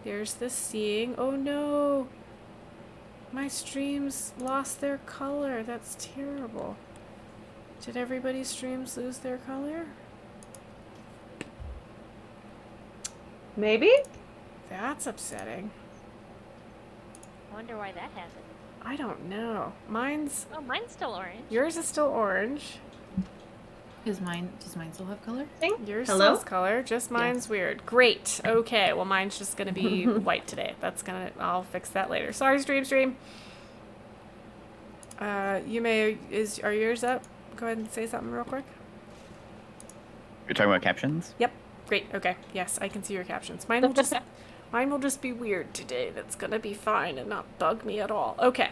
There's the seeing. Oh no! My streams lost their color. That's terrible. Did everybody's streams lose their color? Maybe? That's upsetting. I wonder why that happened. I don't know. Oh, mine's still orange. Yours is still orange. Does mine still have color? Yours Hello? still has color. Just mine's weird. Great. Okay. Well, mine's just gonna be white today. I'll fix that later. Sorry, stream. Are yours up? Go ahead and say something real quick. You're talking about captions? Yep. Great. Okay. Yes, I can see your captions. Mine will just be weird today. That's gonna be fine and not bug me at all. Okay.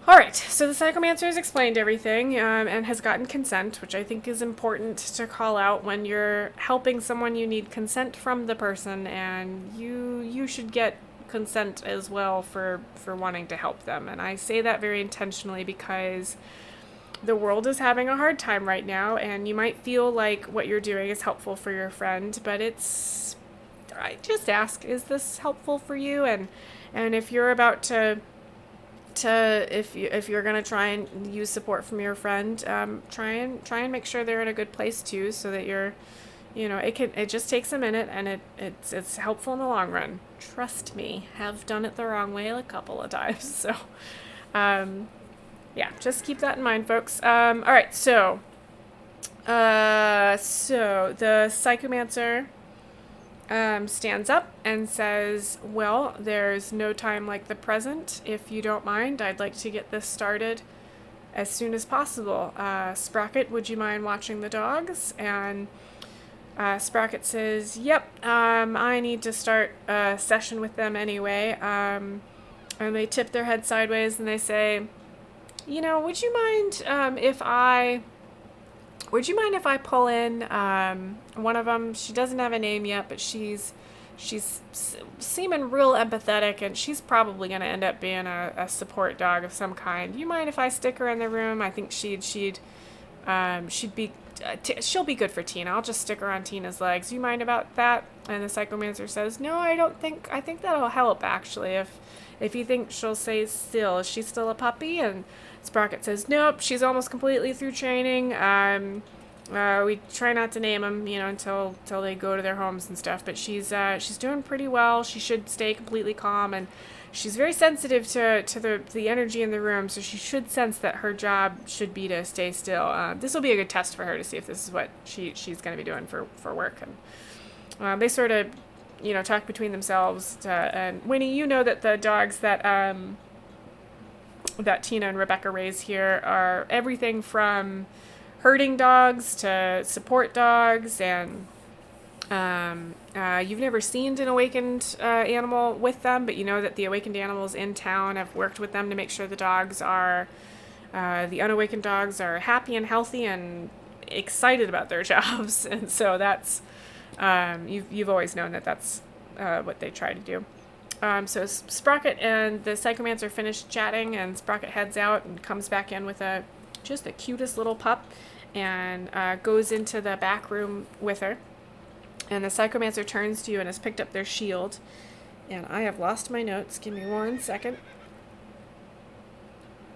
All right. So the psychomancer has explained everything and has gotten consent, which I think is important to call out when you're helping someone. You need consent from the person, and you should get consent as well for wanting to help them. And I say that very intentionally because the world is having a hard time right now, and you might feel like what you're doing is helpful for your friend, but I just ask, is this helpful for you? And if you're about to if you're gonna try and use support from your friend, try and make sure they're in a good place too, so that you're, it just takes a minute, and it's helpful in the long run. Trust me, have done it the wrong way a couple of times. So, yeah, just keep that in mind, folks. All right, so the psychomancer stands up and says, well, there's no time like the present. If you don't mind, I'd like to get this started as soon as possible. Sprocket, would you mind watching the dogs? And Sprocket says, yep, I need to start a session with them anyway. And they tip their head sideways and they say, would you mind if I pull in one of them? She doesn't have a name yet, but she's seeming real empathetic, and she's probably going to end up being a support dog of some kind. You mind if I stick her in the room? I think she'll be good for Tina. I'll just stick her on Tina's legs. You mind about that? And the psychomancer says, no, I think that'll help, actually. If you think she'll stay still. Is she still a puppy? And Sprocket says, nope, she's almost completely through training. We try not to name them, until they go to their homes and stuff. But she's doing pretty well. She should stay completely calm, and she's very sensitive to the energy in the room. So she should sense that her job should be to stay still. This will be a good test for her to see if this is what she's going to be doing for work. And they sort of, talk between themselves. And Winnie, that the dogs that Tina and Rebecca raise here are everything from herding dogs to support dogs, and you've never seen an awakened animal with them, but you know that the awakened animals in town have worked with them to make sure the unawakened dogs are happy and healthy and excited about their jobs. And so that's you've always known that that's what they try to do. So Sprocket and the psychomancer finish chatting, and Sprocket heads out and comes back in with just the cutest little pup, and goes into the back room with her. And the psychomancer turns to you and has picked up their shield. And I have lost my notes. Give me 1 second.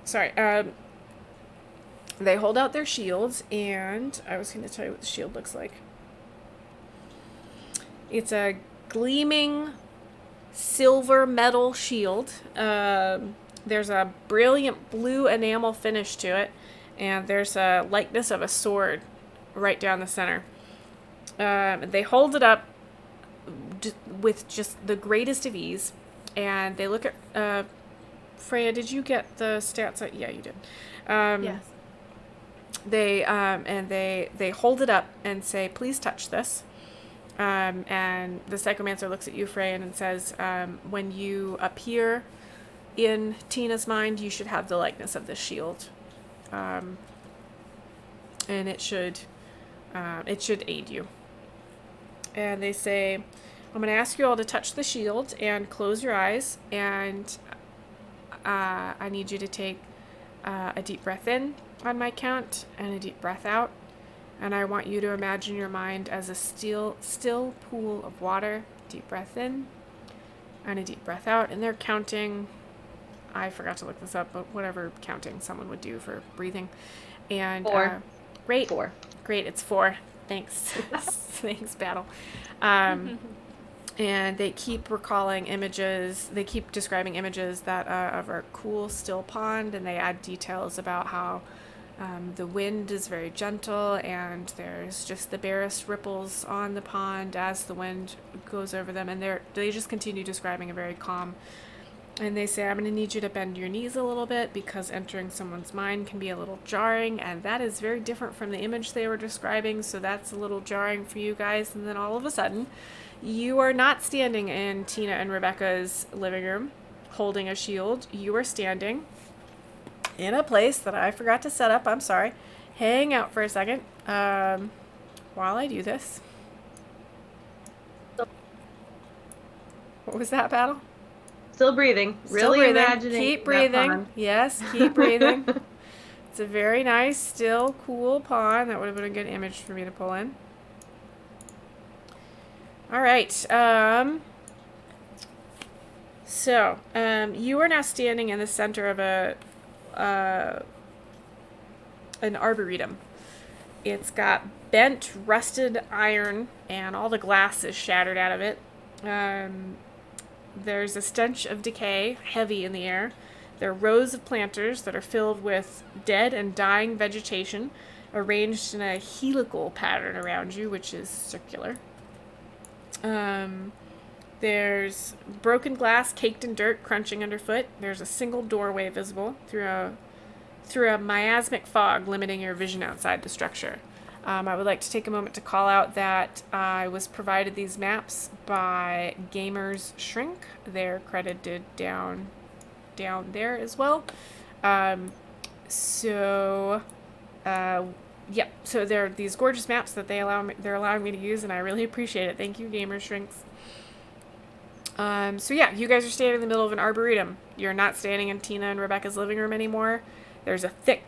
Sorry. They hold out their shields, and I was going to tell you what the shield looks like. It's a gleaming silver metal shield. There's a brilliant blue enamel finish to it, and there's a likeness of a sword right down the center. They hold it up with just the greatest of ease, and they look at Freya. Did you get the stats? Yeah, you did. Yes. They hold it up and say, "Please touch this." And the psychomancer looks at you, Freya, and says, when you appear in Tina's mind, you should have the likeness of this shield. And it should aid you. And they say, I'm going to ask you all to touch the shield and close your eyes. And I need you to take a deep breath in on my count and a deep breath out. And I want you to imagine your mind as a still pool of water. Deep breath in and a deep breath out. And they're counting, I forgot to look this up, but whatever counting someone would do for breathing. And 4. Great. 4. Great, it's 4. Thanks. Thanks, Battle. And they keep recalling images. They keep describing images that of a cool, still pond, and they add details about how the wind is very gentle, and there's just the barest ripples on the pond as the wind goes over them. And they just continue describing a very calm. And they say, I'm going to need you to bend your knees a little bit because entering someone's mind can be a little jarring, and that is very different from the image they were describing, so that's a little jarring for you guys. And then all of a sudden, you are not standing in Tina and Rebecca's living room holding a shield. You are standing in a place that I forgot to set up. I'm sorry. Hang out for a second while I do this. What was that, Battle? Still breathing. Still Really breathing. imagining. Keep that breathing. pond. Yes, keep breathing. It's a very nice, still, cool pond. That would have been a good image for me to pull in. All right. So, you are now standing in the center of an arboretum. It's got bent, rusted iron, and all the glass is shattered out of it. There's a stench of decay, heavy in the air. There are rows of planters that are filled with dead and dying vegetation, arranged in a helical pattern around you, which is circular. There's broken glass caked in dirt, crunching underfoot. There's a single doorway visible through a miasmic fog, limiting your vision outside the structure. I would like to take a moment to call out that I was provided these maps by Gamers Shrink. They're credited down there as well. So they're these gorgeous maps that they're allowing me to use, and I really appreciate it. Thank you, Gamers Shrinks. You guys are standing in the middle of an arboretum. You're not standing in Tina and Rebecca's living room anymore. There's a thick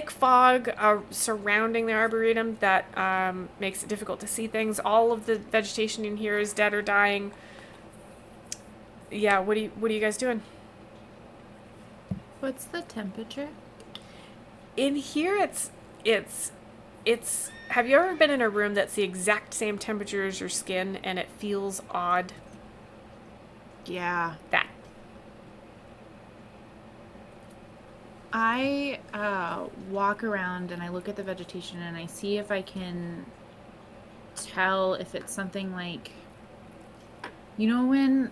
fog surrounding the arboretum that makes it difficult to see things. All of the vegetation in here is dead or dying. Yeah, what are you guys doing? What's the temperature? In here, it's. Have you ever been in a room that's the exact same temperature as your skin and it feels odd? Yeah. That. I walk around and I look at the vegetation and I see if I can tell if it's something like, when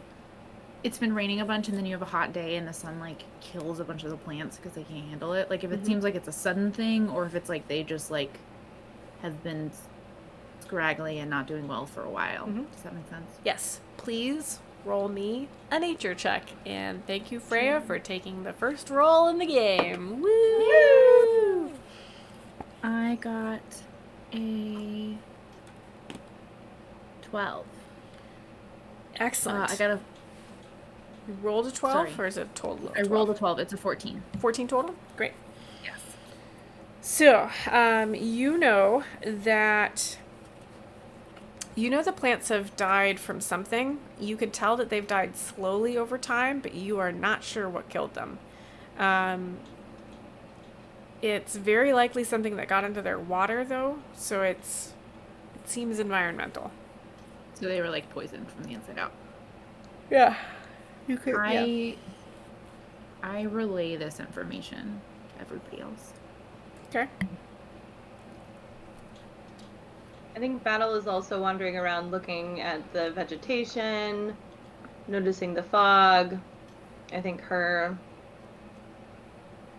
it's been raining a bunch and then you have a hot day and the sun like kills a bunch of the plants because they can't handle it. Like if it seems like it's a sudden thing, or if it's like they just like have been scraggly and not doing well for a while. Does that make sense? Yes. Please roll me a nature check. And thank you, Freya, for taking the first roll in the game. Woo! I got a 12. Excellent. I rolled a 12, Sorry. or is it a total of 12? I rolled a 12. It's a 14. 14 total? Great. Yes. So, the plants have died from something. You could tell that they've died slowly over time, but you are not sure what killed them. It's very likely something that got into their water, though, so it seems environmental. So they were like poisoned from the inside out. Yeah. You could, I relay this information to everybody else. Okay. I think Battle is also wandering around looking at the vegetation, noticing the fog. I think her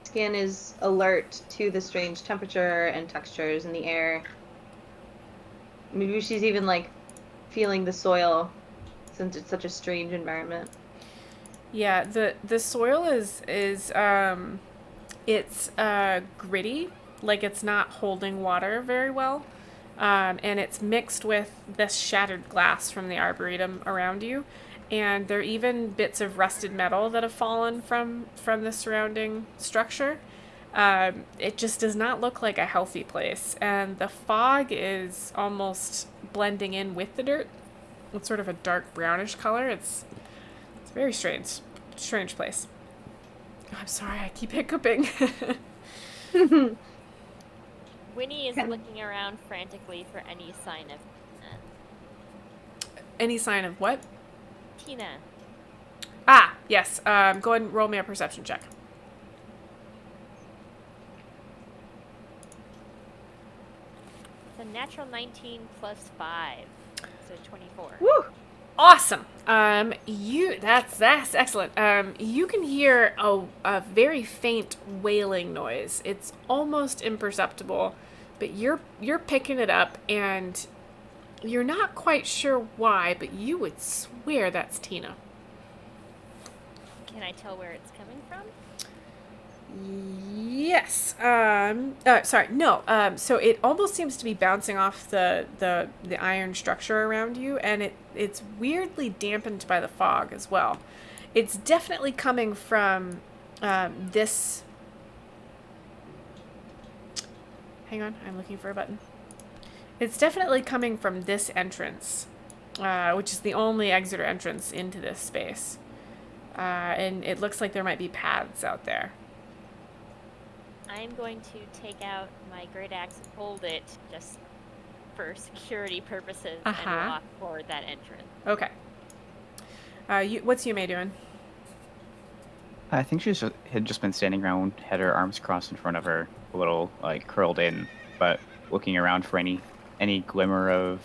skin is alert to the strange temperature and textures in the air. Maybe she's even like feeling the soil since it's such a strange environment. Yeah, the soil is gritty, like it's not holding water very well. and it's mixed with this shattered glass from the arboretum around you. And there are even bits of rusted metal that have fallen from the surrounding structure. It just does not look like a healthy place. And the fog is almost blending in with the dirt. It's sort of a dark brownish color. It's a very strange place. Oh, I'm sorry, I keep hiccuping. Winnie is looking around frantically for any sign of Any sign of what? Tina. Ah, yes. Go ahead and roll me a perception check. It's a natural 19 plus 5, so 24. Woo! Awesome. That's excellent. You can hear a very faint wailing noise. It's almost imperceptible, but you're picking it up, and you're not quite sure why, but you would swear that's Tina. Can I tell where it's coming from? Yes. Sorry. No. So it almost seems to be bouncing off the iron structure around you, and it's weirdly dampened by the fog as well. It's definitely coming from this. Hang on, I'm looking for a button. It's definitely coming from this entrance, which is the only exit or entrance into this space. And it looks like there might be paths out there. I'm going to take out my great axe and hold it just for security purposes and walk toward that entrance. Okay. What's Yume doing? I think she had just been standing around, had her arms crossed in front of her, a little like curled in, but looking around for any glimmer of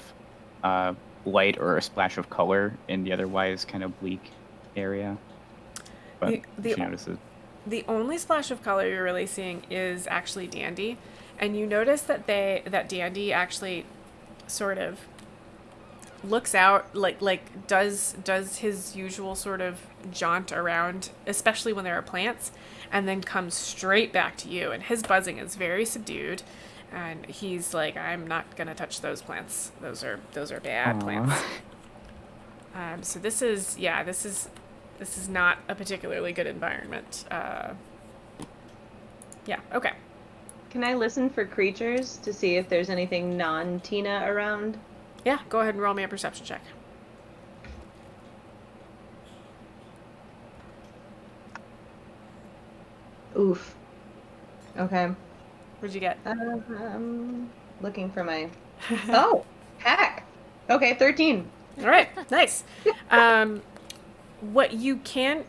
light or a splash of color in the otherwise kind of bleak area. But she notices. The only splash of color you're really seeing is actually Dandy, and you notice that Dandy actually sort of looks out, like does his usual sort of jaunt around, especially when there are plants, and then comes straight back to you. And his buzzing is very subdued, and he's like, "I'm not gonna touch those plants. Those are bad plants." So this is not a particularly good environment. Yeah. Okay. Can I listen for creatures to see if there's anything non-Tina around? Yeah, go ahead and roll me a perception check. Oof. Okay. What'd you get? Looking for my... Oh, heck. Okay, 13. All right, nice. What you can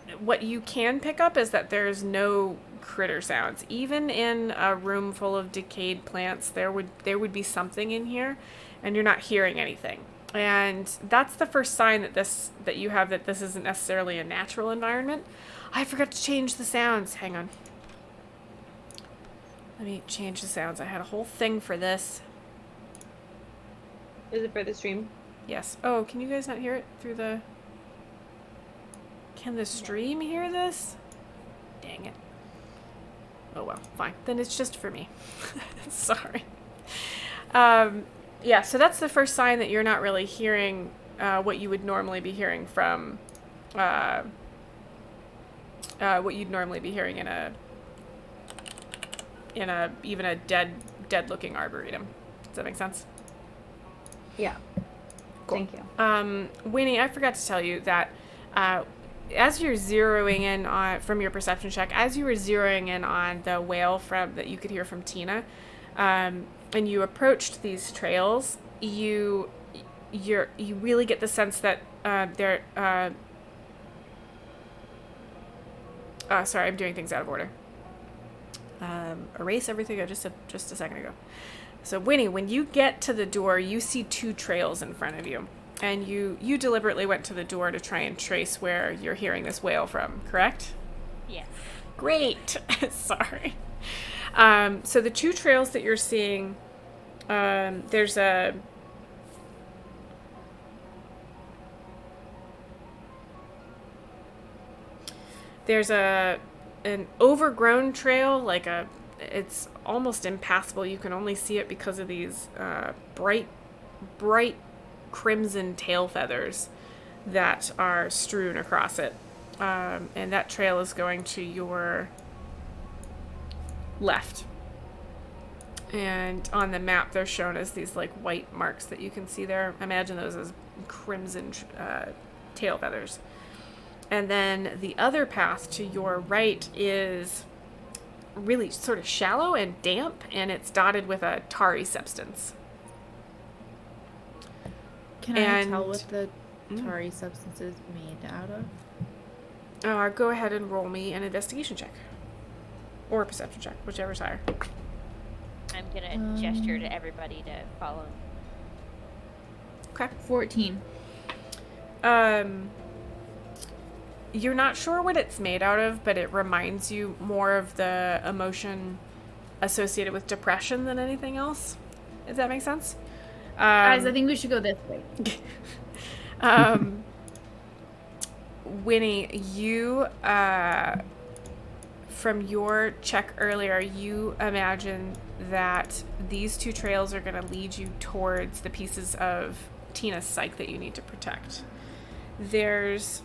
pick up is that there's no critter sounds. Even in a room full of decayed plants, there would be something in here, and you're not hearing anything. And that's the first sign that this isn't necessarily a natural environment. I forgot to change the sounds. Hang on. Let me change the sounds. I had a whole thing for this. Is it for the stream? Yes. Oh, can you guys not hear it through the... Can the stream hear this? Dang it. Oh well, fine. Then it's just for me. Sorry. Yeah, so that's the first sign that you're not really hearing what you would normally be hearing from... what you'd normally be hearing in a even a dead looking arboretum. Does that make sense? Yeah. Cool. Thank you. Winnie, I forgot to tell you that as you're zeroing in on, from your perception check, as you were zeroing in on the wail that you could hear from Tina, and you approached these trails, you really get the sense that they're sorry, I'm doing things out of order. Erase everything I just said just a second ago. So Winnie, when you get to the door, you see two trails in front of you. And you deliberately went to the door to try and trace where you're hearing this wail from, correct? Yes. Great. Sorry. So the two trails that you're seeing, there's an overgrown trail, like it's almost impassable. You can only see it because of these bright crimson tail feathers that are strewn across it. And that trail is going to your left. And on the map, they're shown as these like white marks that you can see there. Imagine those as crimson tail feathers. And then the other path to your right is really sort of shallow and damp, and it's dotted with a tarry substance. Can I tell what the tarry substance is made out of? Go ahead and roll me an investigation check. Or a perception check, whichever's higher. I'm gonna gesture to everybody to follow. Okay. 14. You're not sure what it's made out of, but it reminds you more of the emotion associated with depression than anything else, if that makes sense. Guys, I think we should go this way. Winnie, you, from your check earlier, you imagine that these two trails are going to lead you towards the pieces of Tina's psyche that you need to protect. There's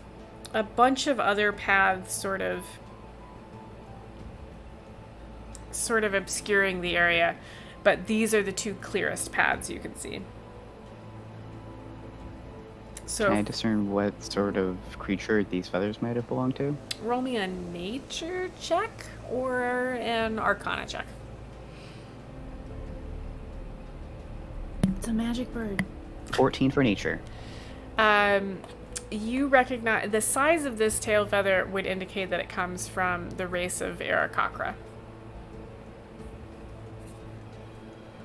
a bunch of other paths sort of obscuring the area, but these are the two clearest paths you can see. So Can I discern what sort of creature these feathers might have belonged to? roll me a nature check or an arcana check. It's a magic bird. 14 for nature. You recognize the size of this tail feather would indicate that it comes from the race of Aarakocra.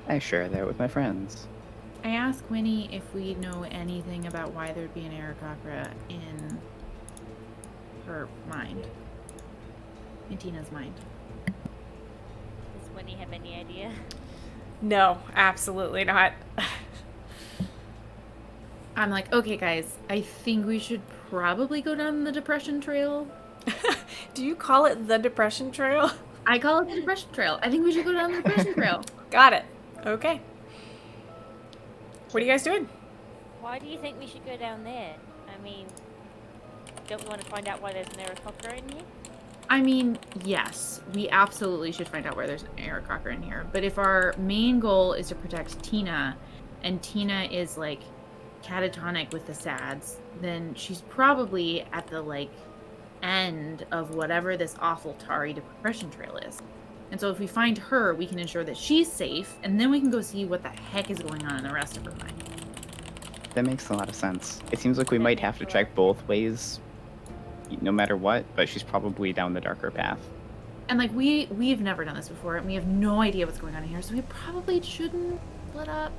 I share that with my friends. I asked Winnie if we know anything about why there'd be an Aarakocra in her mind. In Tina's mind. Does Winnie have any idea? No, absolutely not. I'm like, okay, guys, I think we should probably go down the Depression Trail. Do you call it the Depression Trail? I call it the Depression Trail. I think we should go down the Depression Trail. Got it. Okay. What are you guys doing? Why do you think we should go down there? I mean, don't we want to find out why there's an Aarakocra in here? I mean, yes, we absolutely should find out where there's an Aarakocra in here. But if our main goal is to protect Tina, and Tina is like catatonic with the SADS, then she's probably at the like end of whatever this awful Tari Depression Trail is. And so if we find her, we can ensure that she's safe, and then we can go see what the heck is going on in the rest of her mind. That makes a lot of sense. It seems like we might have to check both ways, no matter what, but she's probably down the darker path. And like we've never done this before, and we have no idea what's going on in here, so we probably shouldn't split up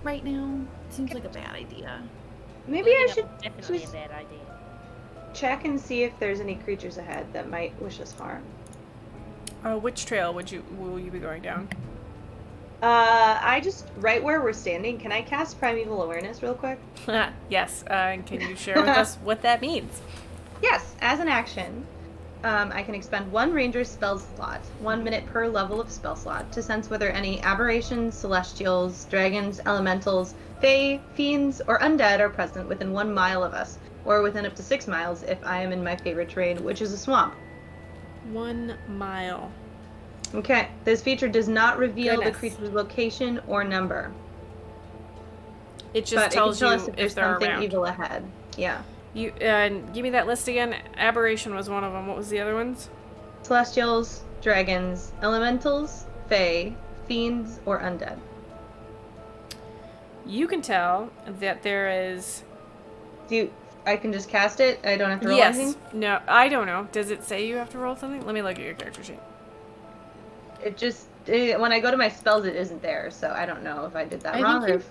right now. Seems like a bad idea. Maybe I Splitting should up is definitely just a bad idea. check and see if there's any creatures ahead that might wish us harm. Which trail will you be going down? I just, right where we're standing, can I cast Primeval Awareness real quick? Yes. And can you share with us what that means? Yes, as an action, I can expend one ranger spell slot, 1 minute per level of spell slot, to sense whether any aberrations, celestials, dragons, elementals, fae, fiends, or undead are present within 1 mile of us, or within up to 6 miles if I am in my favorite terrain, which is a swamp. 1 mile. Okay, this feature does not reveal Goodness. the creature's location or number, It just but tells it can tell you us if there's they're something around. evil ahead. Yeah. You give me that list again. Aberration was one of them. What was the other ones? Celestials, dragons, elementals, fae, fiends, or undead. You can tell that there is. I can just cast it? I don't have to roll Yes. anything? No, I don't know. Does it say you have to roll something? Let me look at your character sheet. It just, when I go to my spells, it isn't there, so I don't know if I did that I wrong think or you- if...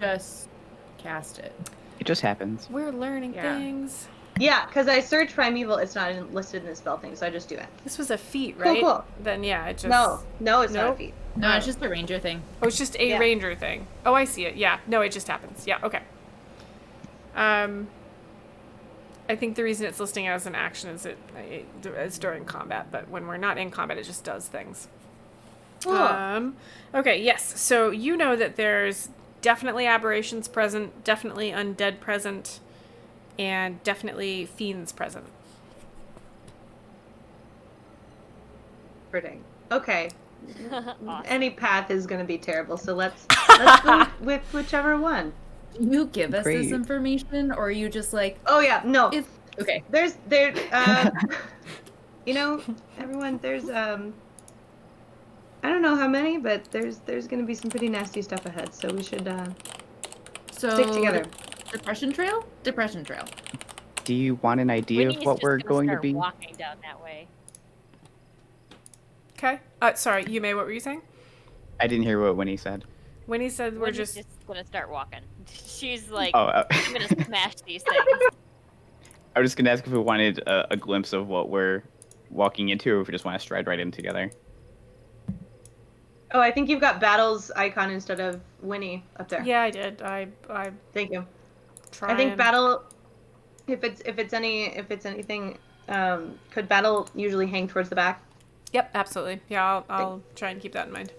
Just cast it. It just happens. We're learning Yeah. things. Yeah, because I search Primeval, it's not listed in the spell thing, so I just do it. This was a feat, Cool, right? cool. Then yeah, it just. No, it's not a Nope. feat. No, it's just the ranger thing. Oh, it's just a Yeah. ranger thing. Oh, I see it. Yeah. No, it just happens. Yeah. Okay. I think the reason it's listing as an action is it's during combat, but when we're not in combat, it just does things. Cool. Okay, yes. So you know that there's definitely aberrations present, definitely undead present, and definitely fiends present. Pretty. Okay. Awesome. Any path is going to be terrible, so let's go with whichever one. Can you give us this Great. information, or are you just like, Oh yeah, no. it's okay? You know, everyone, there's I don't know how many, but there's going to be some pretty nasty stuff ahead, so we should So stick together. Depression Trail? Depression Trail. Do you want an idea Winnie's of what just we're gonna going to start be? walking down that way. Okay. Sorry, Yume, what were you saying? I didn't hear what Winnie said. Winnie said we're Winnie's just... gonna start walking. She's like, Oh, I'm gonna smash these things. I was just gonna ask if we wanted a glimpse of what we're walking into, or if we just want to stride right in together. Oh, I think you've got Battle's icon instead of Winnie up there. Yeah, I did. I Thank you. try I think and... Battle, if it's anything, could Battle usually hang towards the back? Yep, absolutely. Yeah, I'll try and keep that in mind.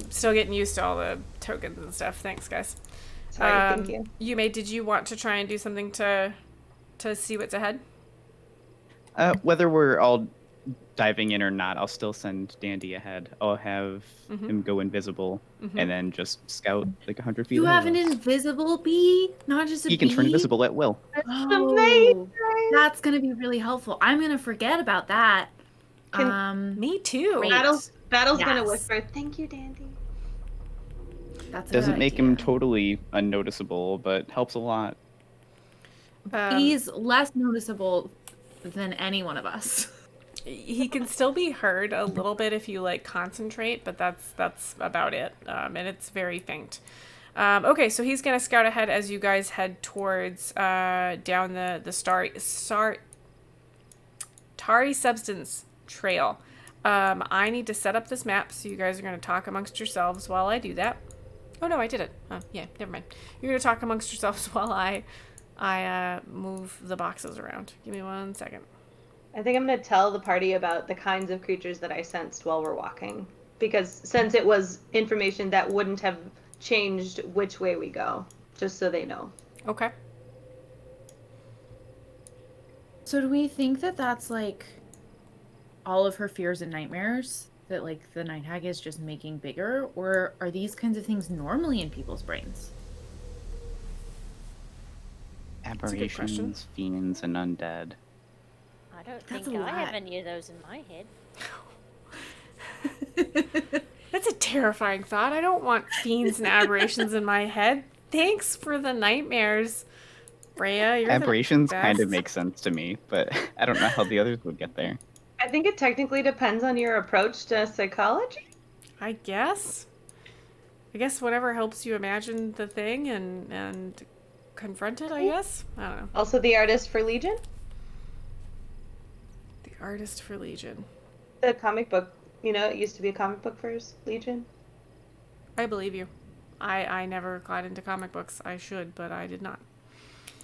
Still getting used to all the tokens and stuff. Thanks, guys. Sorry, thank you. Yume, did you want to try and do something to see what's ahead? Whether we're all diving in or not, I'll still send Dandy ahead. I'll have him go invisible and then just scout like 100 feet. You ahead have of an us. invisible bee, not just a He bee. can turn invisible at will. Oh, Amazing. that's gonna be really helpful. I'm gonna forget about that. Me too. Great. Battle's gonna Yes. whisper, "Thank you, Dandy." That's a Doesn't good make him idea. totally unnoticeable, but helps a lot. He's less noticeable than any one of us. He can still be heard a little bit if you like concentrate, but that's about it. And it's very faint. Okay, so he's gonna scout ahead as you guys head towards down the Tari Substance Trail. I need to set up this map, so you guys are gonna talk amongst yourselves while I do that. Oh no, I did it. Yeah, never mind. You're gonna talk amongst yourselves while I move the boxes around. Give me 1 second. I think I'm gonna tell the party about the kinds of creatures that I sensed while we're walking, because since it was information that wouldn't have changed which way we go, just so they know. Okay. So do we think that that's like all of her fears and nightmares that like the night hag is just making bigger, or are these kinds of things normally in people's brains? a good question. Aberrations, fiends, and undead. I don't That's think a I have lot. any of those in my head. That's a terrifying thought. I don't want fiends and aberrations in my head. Thanks for the nightmares, Freya. You're Aberrations the kind of best. make sense to me, but I don't know how the others would get there. I think it technically depends on your approach to psychology. I guess whatever helps you imagine the thing and confront it, I guess. I don't know. Also, the artist for Legion, The artist for Legion. the comic book. You know, it used to be a comic book for Legion. I believe you. I never got into comic books. I should, but I did not.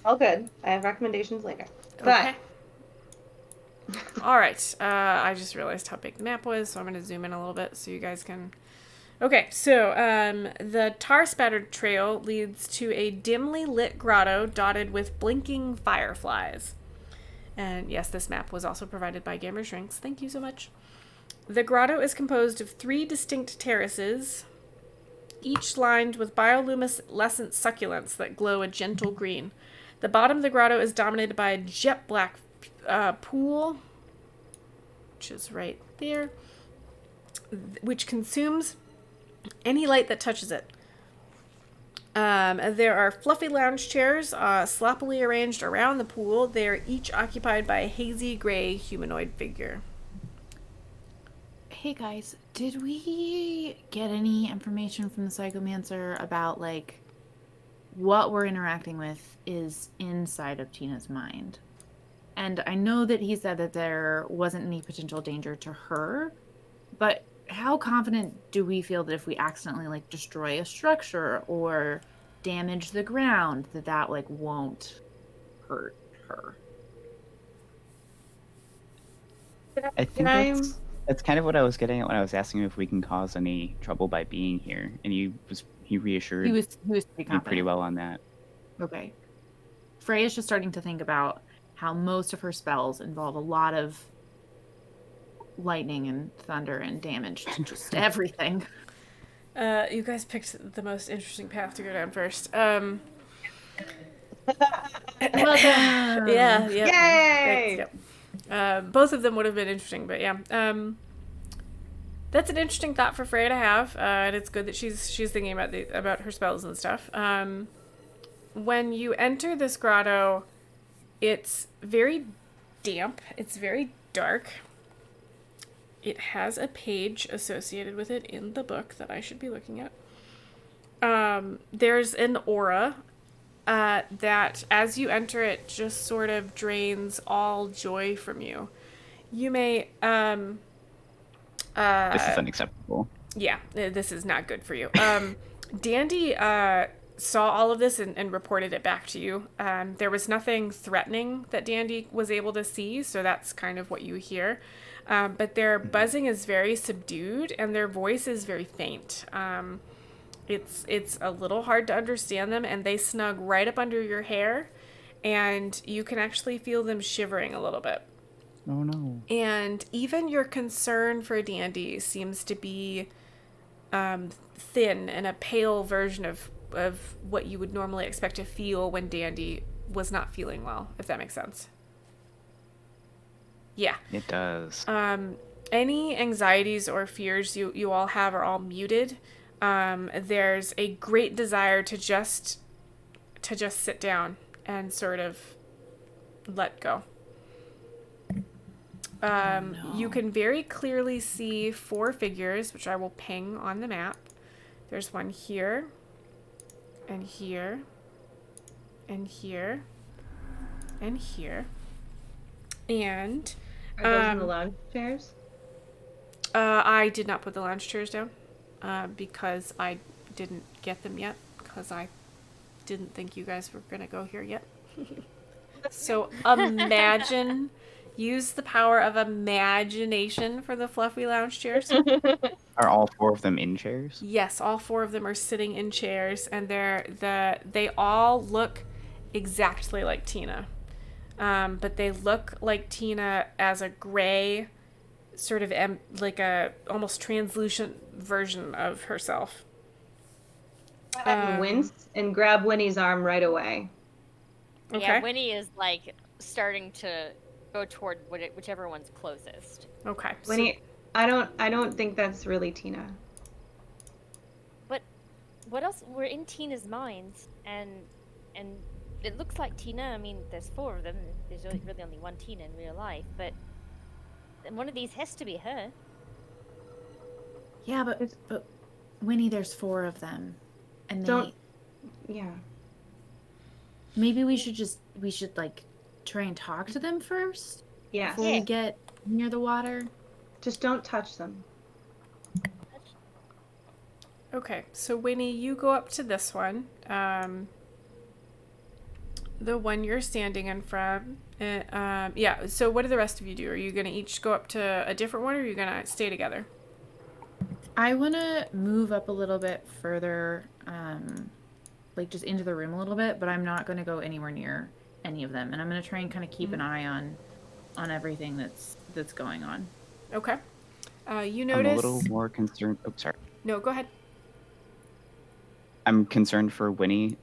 All good. I have recommendations later. Okay. All right. I just realized how big the map was, so I'm going to zoom in a little bit so you guys can... Okay, so the tar-spattered trail leads to a dimly lit grotto dotted with blinking fireflies. And yes, this map was also provided by Gamer Shrinks. Thank you so much. The grotto is composed of 3 distinct terraces, each lined with bioluminescent succulents that glow a gentle green. The bottom of the grotto is dominated by a jet black pool, which is right there, which consumes any light that touches it. There are fluffy lounge chairs sloppily arranged around the pool. They are each occupied by a hazy gray humanoid figure. Hey guys, did we get any information from the Psychomancer about like what we're interacting with is inside of Tina's mind? And I know that he said that there wasn't any potential danger to her, but how confident do we feel that if we accidentally like destroy a structure or damage the ground that like won't hurt her? I think Can I that's... That's kind of what I was getting at when I was asking him if we can cause any trouble by being here, and he reassured He was pretty me confident. pretty well on that. Okay. Freya's just starting to think about how most of her spells involve a lot of lightning and thunder and damage to just everything. You guys picked the most interesting path to go down first. Welcome. Yeah. Yay! Yep. Both of them would have been interesting, but yeah. That's an interesting thought for Freya to have, and it's good that she's thinking about her spells and stuff. When you enter this grotto, it's very damp. It's very dark. It has a page associated with it in the book that I should be looking at. There's an aura that, as you enter it, just sort of drains all joy from you. You may... This is unacceptable. Yeah, this is not good for you. Dandy saw all of this and reported it back to you. There was nothing threatening that Dandy was able to see, so that's kind of what you hear. But their buzzing is very subdued, and their voice is very faint. It's a little hard to understand them, and they snug right up under your hair, and you can actually feel them shivering a little bit. Oh no. And even your concern for Dandy seems to be thin and a pale version of what you would normally expect to feel when Dandy was not feeling well, if that makes sense. Yeah. It does. Any anxieties or fears you all have are all muted. There's a great desire to just sit down and sort of let go. You can very clearly see 4 figures, which I will ping on the map. There's one here, and here, and here, and here. And Are those in the lounge chairs? I did not put the lounge chairs down because I didn't get them yet, because I didn't think you guys were going to go here yet. So imagine... Use the power of imagination for the fluffy lounge chairs. Are all 4 of them in chairs? Yes, all 4 of them are sitting in chairs, and they all look exactly like Tina. But they look like Tina as a gray, sort of like a almost translucent version of herself. Wince and grab Winnie's arm right away. Okay. Yeah, Winnie is like starting to go toward whichever one's closest. Okay. Winnie, I don't think that's really Tina. But what else? We're in Tina's minds, and it looks like Tina. I mean, there's 4 of them. There's really only one Tina in real life, but one of these has to be her. Yeah, but Winnie, there's 4 of them, and Yeah. maybe we should like try and talk to them first Yes. before we get near the water. Just don't touch them. Okay, so Winnie, you go up to this one. The one you're standing in front. Yeah, so what do the rest of you do? Are you going to each go up to a different one, or are you going to stay together? I want to move up a little bit further, like just into the room a little bit, but I'm not going to go anywhere near any of them, and I'm going to try and kind of keep an eye on everything that's going on. Okay. You notice... I'm a little more concerned. Oh, sorry. No, go ahead. I'm concerned for Winnie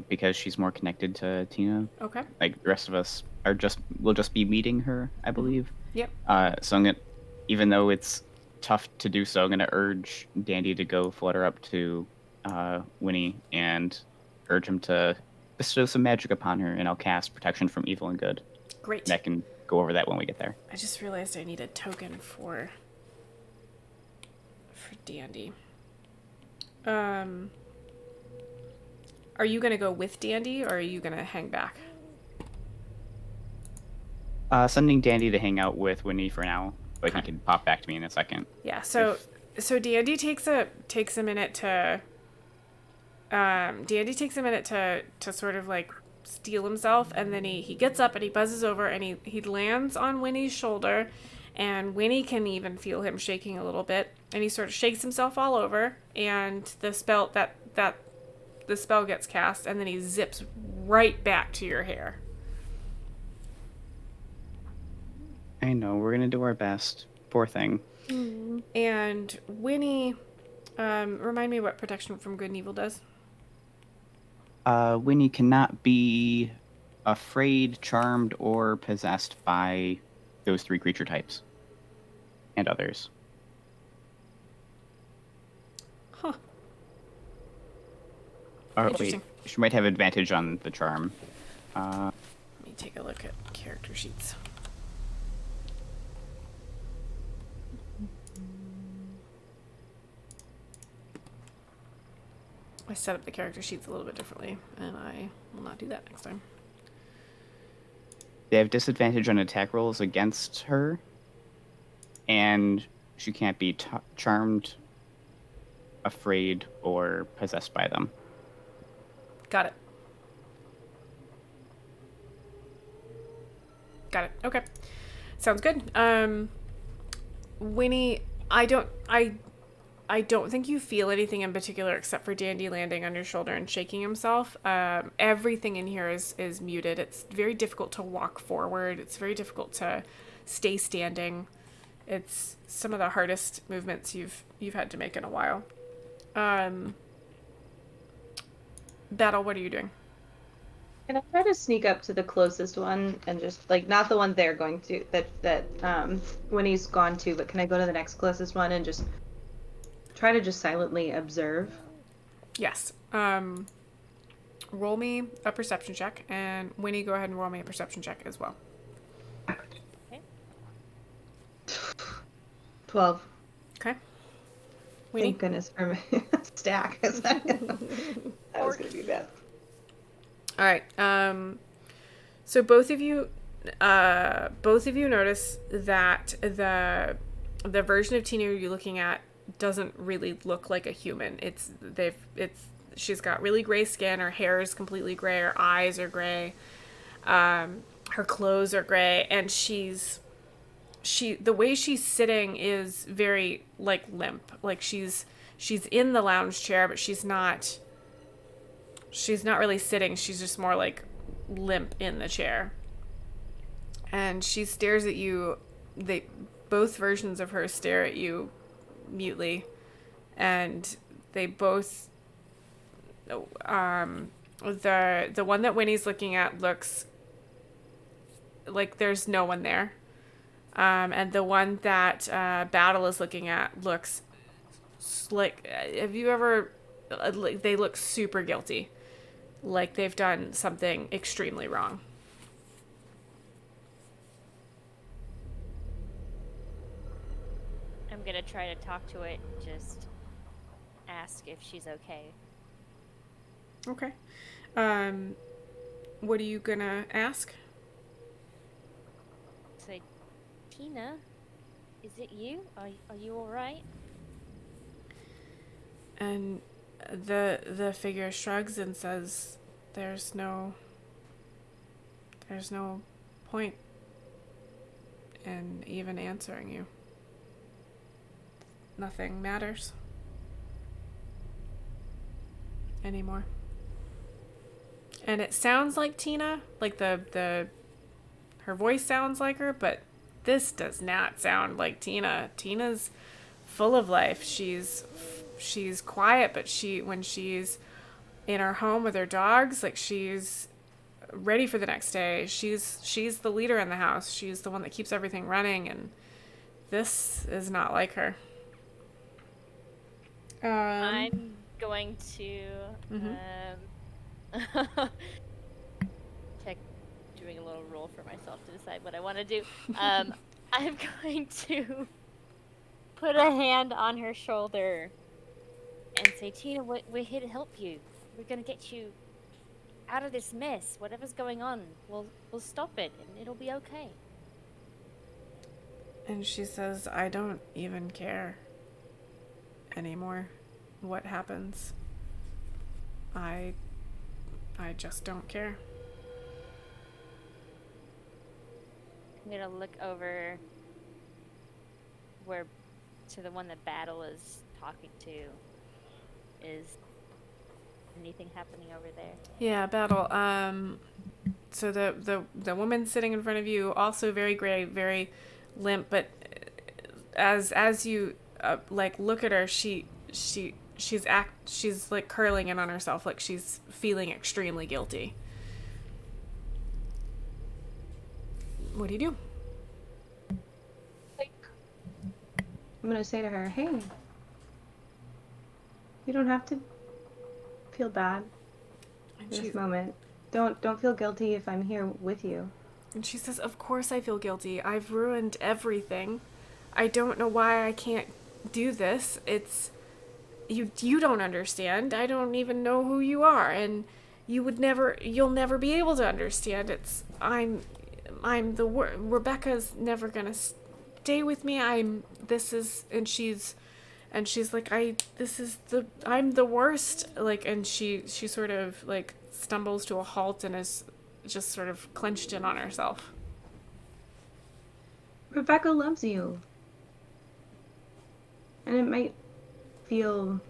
because she's more connected to Tina. Okay. Like the rest of us will just be meeting her, I believe. Yep. So I'm gonna, even though it's tough to do so, I'm gonna urge Dandy to go flutter up to Winnie and urge him to bestow some magic upon her, and I'll cast protection from evil and good. Great. And I can go over that when we get there. I just realized I need a token for Dandy. Are you gonna go with Dandy, or are you gonna hang back? Sending Dandy to hang out with Winnie for now, but he can pop back to me in a second. Yeah. So Dandy takes a minute to. Dandy takes a minute to sort of like steel himself, and then he gets up and he buzzes over and he lands on Winnie's shoulder, And Winnie can even feel him shaking a little bit, and he sort of shakes himself all over, and the spell the spell gets cast, and then he zips right back to your hair. I know, we're gonna do our best. Poor thing. And Winnie, remind me what protection from good and evil does. Winnie cannot be afraid, charmed, or possessed by those 3 creature types. And others. Huh. Wait, Interesting. she might have advantage on the charm. Let me take a look at character sheets. I set up the character sheets a little bit differently, and I will not do that next time. They have disadvantage on attack rolls against her, and she can't be charmed, afraid, or possessed by them. Got it. Got it. Okay. Sounds good. Winnie, I don't think you feel anything in particular except for Dandy landing on your shoulder and shaking himself. Everything in here is muted. It's very difficult to walk forward. It's very difficult to stay standing. It's some of the hardest movements you've had to make in a while. Battle, what are you doing? Can I try to sneak up to the closest one and just like not the one they're going to that Winnie's gone to, but can I go to the next closest one and just try to just silently observe? Yes. Roll me a perception check, and Winnie, go ahead and roll me a perception check as well. 12. Okay. Winnie? Thank goodness for my stack. That was gonna be bad. All right. So both of you notice that the version of Tina you're looking at doesn't really look like a human. She's got really gray skin. Her hair is completely gray. Her eyes are gray. Her clothes are gray, and the way she's sitting is very like limp. Like she's in the lounge chair, but she's not really sitting. She's just more like limp in the chair. And she stares at you. Both versions of her stare at you mutely, and they both the one that Winnie's looking at looks like there's no one there. And the one that Battle is looking at looks like, have you ever, they look super guilty. Like they've done something extremely wrong. I'm gonna try to talk to it, just ask if she's okay. Okay. What are you gonna ask? Say, Tina, is it you? Are you alright? And the figure shrugs and says, there's no point in even answering you. Nothing matters anymore. And it sounds like Tina, like her voice sounds like her, but this does not sound like Tina. Tina's full of life. She's quiet, but when she's in her home with her dogs, like she's ready for the next day. She's the leader in the house. She's the one that keeps everything running, and this is not like her. I'm going to check, doing a little roll for myself to decide what I want to do. I'm going to put a hand on her shoulder and say, Tina, we're here to help you. We're gonna get you out of this mess. Whatever's going on, we'll stop it, and it'll be okay. And she says, I don't even care anymore what happens. I just don't care. I'm gonna look over where to the one that Battle is talking to. Is anything happening over there? Yeah, Battle. So the woman sitting in front of you, also very gray, very limp, but as you like look at her, she's like curling in on herself, like she's feeling extremely guilty. What do you do? Like, I'm gonna say to her, "Hey, you don't have to feel bad And in she, this moment. Don't feel guilty if I'm here with you." and she says, "Of course I feel guilty. I've ruined everything. I don't know why I can't do this. It's you don't understand. I don't even know who you are, and you'll never be able to understand. I'm the Rebecca's never gonna stay with me. And she's like, I'm the worst, like, and she sort of like stumbles to a halt and is just sort of clenched in on herself. Rebecca loves you. And it might feel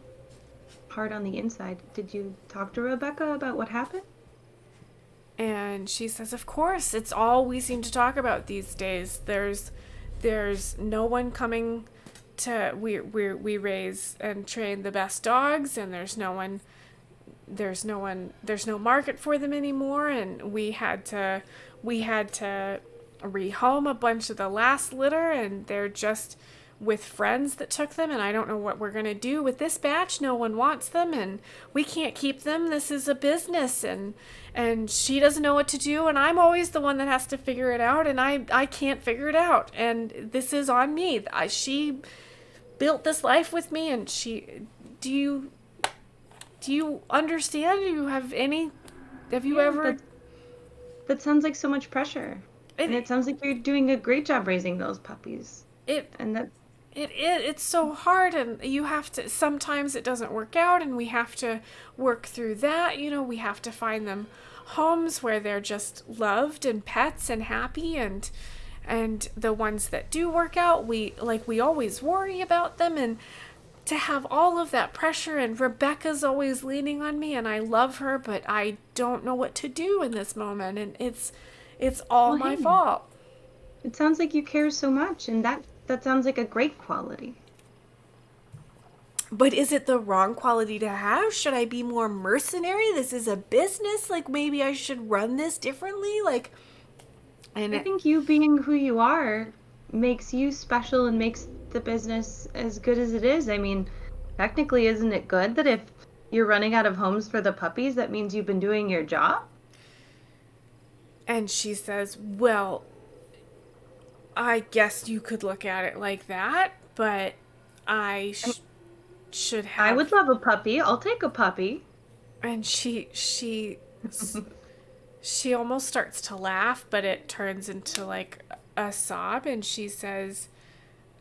hard on the inside. Did you talk to Rebecca about what happened? And she says, of course, it's all we seem to talk about these days. There's no one coming to we raise and train the best dogs, and there's no market for them anymore, and we had to rehome a bunch of the last litter, and they're just with friends that took them, and I don't know what we're going to do with this batch. No one wants them, and we can't keep them. This is a business, and she doesn't know what to do, and I'm always the one that has to figure it out, and I can't figure it out, and this is on me. She built this life with me, and do you understand? Do you have you ever... That sounds like so much pressure. And it sounds like you're doing a great job raising those puppies. It's so hard, and you have to, sometimes it doesn't work out, and we have to work through that. We have to find them homes where they're just loved and pets and happy, and the ones that do work out, we always worry about them, and to have all of that pressure, and Rebecca's always leaning on me, and I love her, but I don't know what to do in this moment, and it's all my fault. It sounds like you care so much, and that sounds like a great quality. But is it the wrong quality to have? Should I be more mercenary? This is a business. Like, maybe I should run this differently. I think you being who you are makes you special and makes the business as good as it is. I mean, technically, isn't it good that if you're running out of homes for the puppies, that means you've been doing your job? And she says, well, I guess you could look at it like that, but I should have... I would love a puppy. I'll take a puppy. And she almost starts to laugh, but it turns into like a sob, and she says,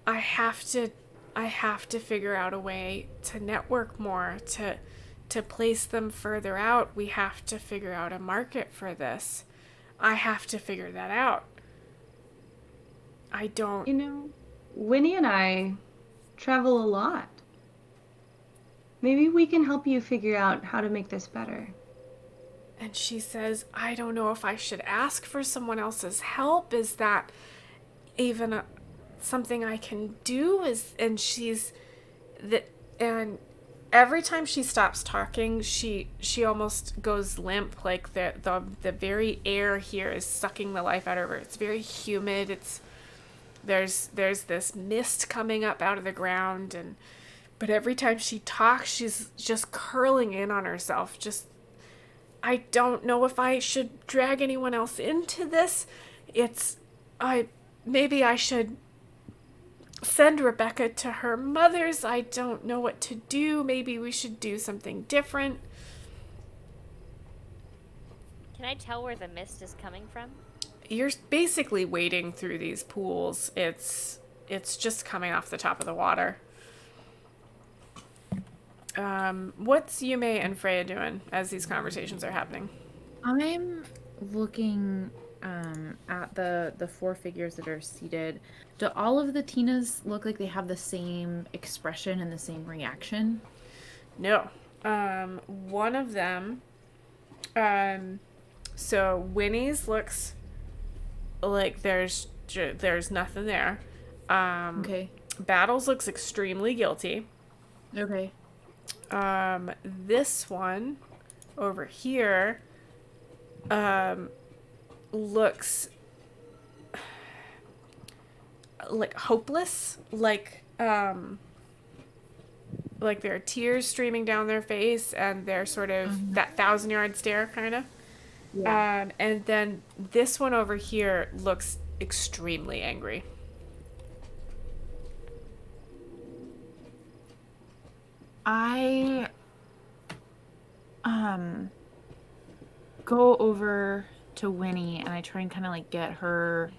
I have to figure out a way to network more, to place them further out. We have to figure out a market for this. I have to figure that out. I don't... Winnie and I travel a lot. Maybe we can help you figure out how to make this better. And she says, I don't know if I should ask for someone else's help. Is that even something I can do? And every time she stops talking, she almost goes limp. Like the very air here is sucking the life out of her. It's very humid. There's this mist coming up out of the ground, but every time she talks, she's just curling in on herself. I don't know if I should drag anyone else into this. Maybe I should send Rebecca to her mother's. I don't know what to do. Maybe we should do something different. Can I tell where the mist is coming from? You're basically wading through these pools. It's just coming off the top of the water. What's Yume and Freya doing as these conversations are happening? I'm looking at the four figures that are seated. Do all of the Tinas look like they have the same expression and the same reaction? No. One of them, so Winnie's looks like there's nothing there. Okay. Battles looks extremely guilty. Okay. This one over here, looks like hopeless, like there are tears streaming down their face, and they're sort of that 1,000-yard stare kind of. Yeah. And then this one over here looks extremely angry. I go over to Winnie and I try and kind of like get her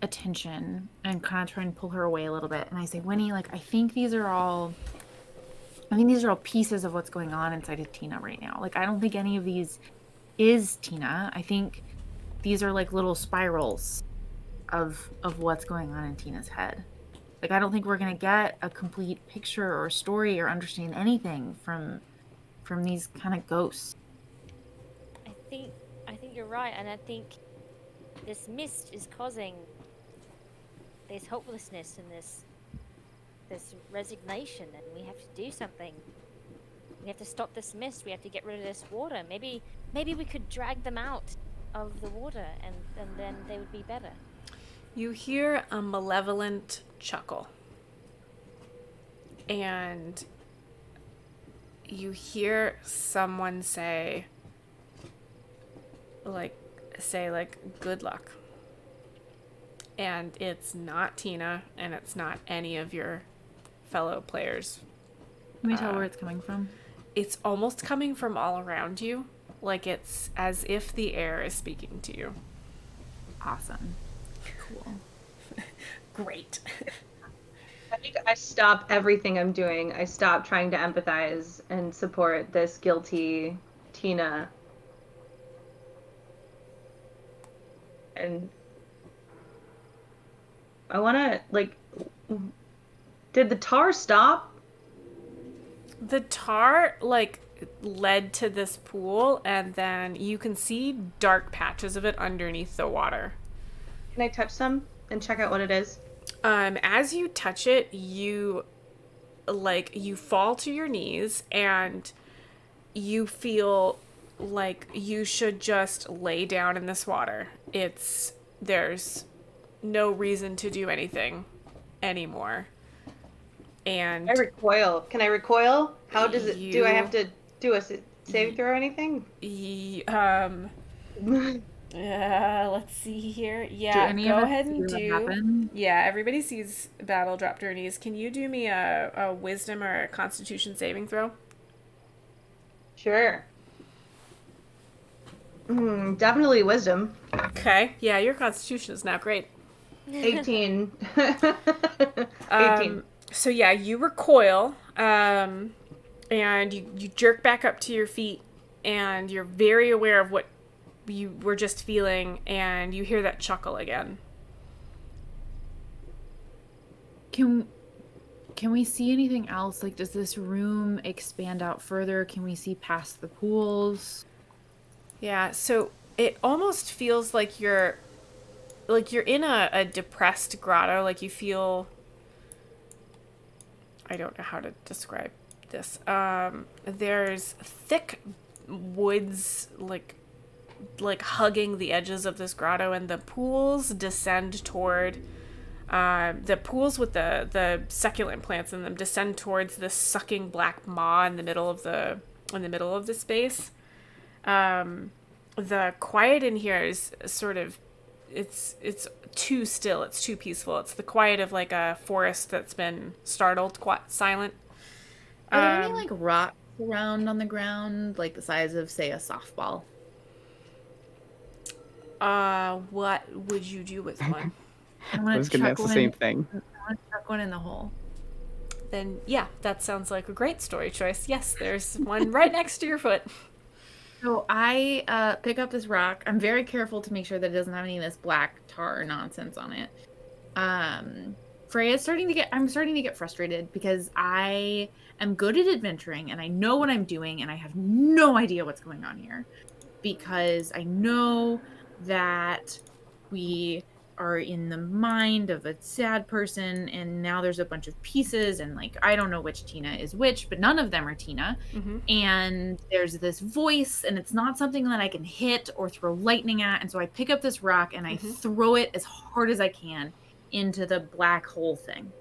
attention and kind of try and pull her away a little bit. And I say, Winnie, like I think these are all pieces of what's going on inside of Tina right now. Like I don't think any of these is Tina. I think these are like little spirals of what's going on in Tina's head. Like I don't think we're gonna get a complete picture or story or understand anything from these kind of ghosts. I think you're right, and I think this mist is causing this hopelessness and this resignation, and we have to do something. We have to stop this mist. We have to get rid of this water. Maybe we could drag them out of the water, and then they would be better. You hear a malevolent chuckle. And you hear someone say, good luck. And it's not Tina, and it's not any of your fellow players. Can we tell where it's coming from? It's almost coming from all around you. Like it's as if the air is speaking to you. Awesome. Cool. Great. I think I stop everything I'm doing. I stop trying to empathize and support this guilty Tina. And I want to, did the tar stop? The tar, led to this pool, and then you can see dark patches of it underneath the water. Can I touch some and check out what it is? As you touch it, you fall to your knees, and you feel like you should just lay down in this water. There's no reason to do anything anymore. And I recoil. Can I recoil? How does it? Do I have to do a save throw or anything? Let's see here. Yeah, go ahead and do. Yeah, everybody sees Battle drop to her knees. Can you do me a wisdom or a constitution saving throw? Sure. Definitely wisdom. Okay. Yeah, your constitution is now great. 18. 18. So yeah, you recoil, and you jerk back up to your feet, and you're very aware of what you were just feeling, and you hear that chuckle again. Can we see anything else? Like, does this room expand out further? Can we see past the pools? Yeah, so it almost feels like you're in a depressed grotto. Like you feel, I don't know how to describe this. There's thick woods like hugging the edges of this grotto, and the pools descend toward the pools with the succulent plants in them descend towards this sucking black maw in the middle of the space. The quiet in here is sort of it's too still, it's too peaceful. It's the quiet of like a forest that's been startled, silent. Are there any like rocks around on the ground, like the size of, say, a softball? What would you do with one? I was gonna ask the same thing. I want to chuck one in the hole. Then yeah, that sounds like a great story choice. Yes, there's one right next to your foot. So I pick up this rock. I'm very careful to make sure that it doesn't have any of this black tar nonsense on it. I'm starting to get frustrated because I am good at adventuring and I know what I'm doing and I have no idea what's going on here. Because I know that we are in the mind of a sad person and now there's a bunch of pieces and like I don't know which Tina is which, but none of them are Tina. Mm-hmm. And there's this voice and it's not something that I can hit or throw lightning at, and so I pick up this rock and I throw it as hard as I can into the black hole thing.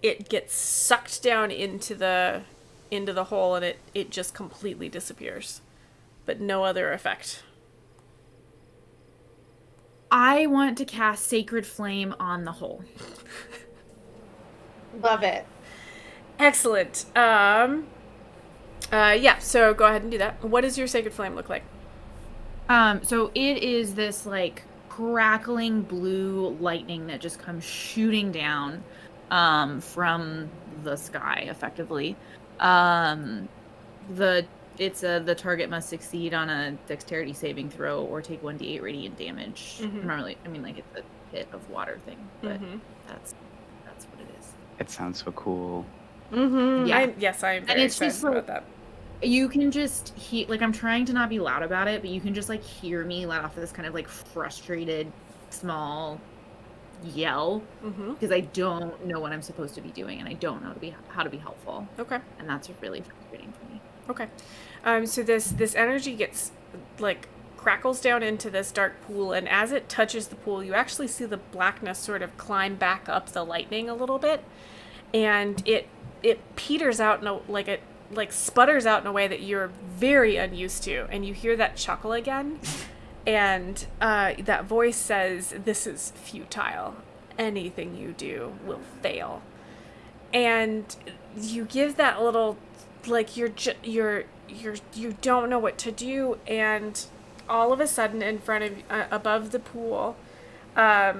It gets sucked down into the hole and it just completely disappears. But no other effect. I want to cast Sacred Flame on the hole. Love it. Excellent. Yeah, so go ahead and do that. What does your Sacred Flame look like? So it is this like crackling blue lightning that just comes shooting down from the sky effectively. The target must succeed on a dexterity saving throw or take 1d8 radiant damage. Normally, I mean, like it's a pit of water thing, but that's what it is. It sounds so cool. Mm-hmm. Yeah. I am very excited about that. You can just like I'm trying to not be loud about it, but you can just like hear me let off this kind of like frustrated small yell because I don't know what I'm supposed to be doing and I don't know how to be helpful. Okay. And that's really frustrating for me. Okay. So this energy gets like crackles down into this dark pool, and as it touches the pool, you actually see the blackness sort of climb back up the lightning a little bit, and it peters out it sputters out in a way that you're very unused to, and you hear that chuckle again, and that voice says, "This is futile. Anything you do will fail." And you give that little like you don't know what to do, and all of a sudden in front of above the pool a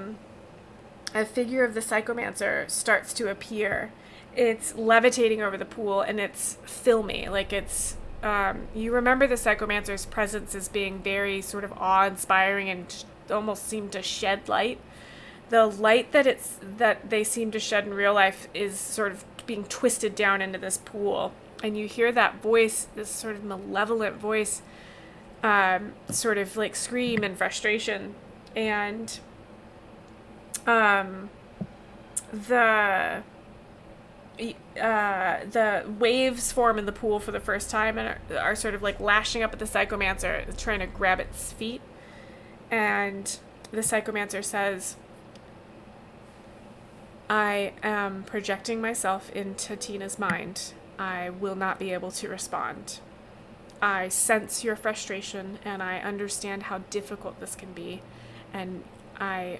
figure of the Psychomancer starts to appear. It's levitating over the pool and it's filmy, like it's you remember the Psychomancer's presence as being very sort of awe-inspiring and almost seemed to shed light. The light that they seem to shed in real life is sort of being twisted down into this pool. And you hear that voice, this sort of malevolent voice, sort of like scream in frustration. And the waves form in the pool for the first time and are sort of like lashing up at the Psychomancer, trying to grab its feet. And the Psychomancer says, "I am projecting myself into Tina's mind. I will not be able to respond. I sense your frustration and I understand how difficult this can be, and I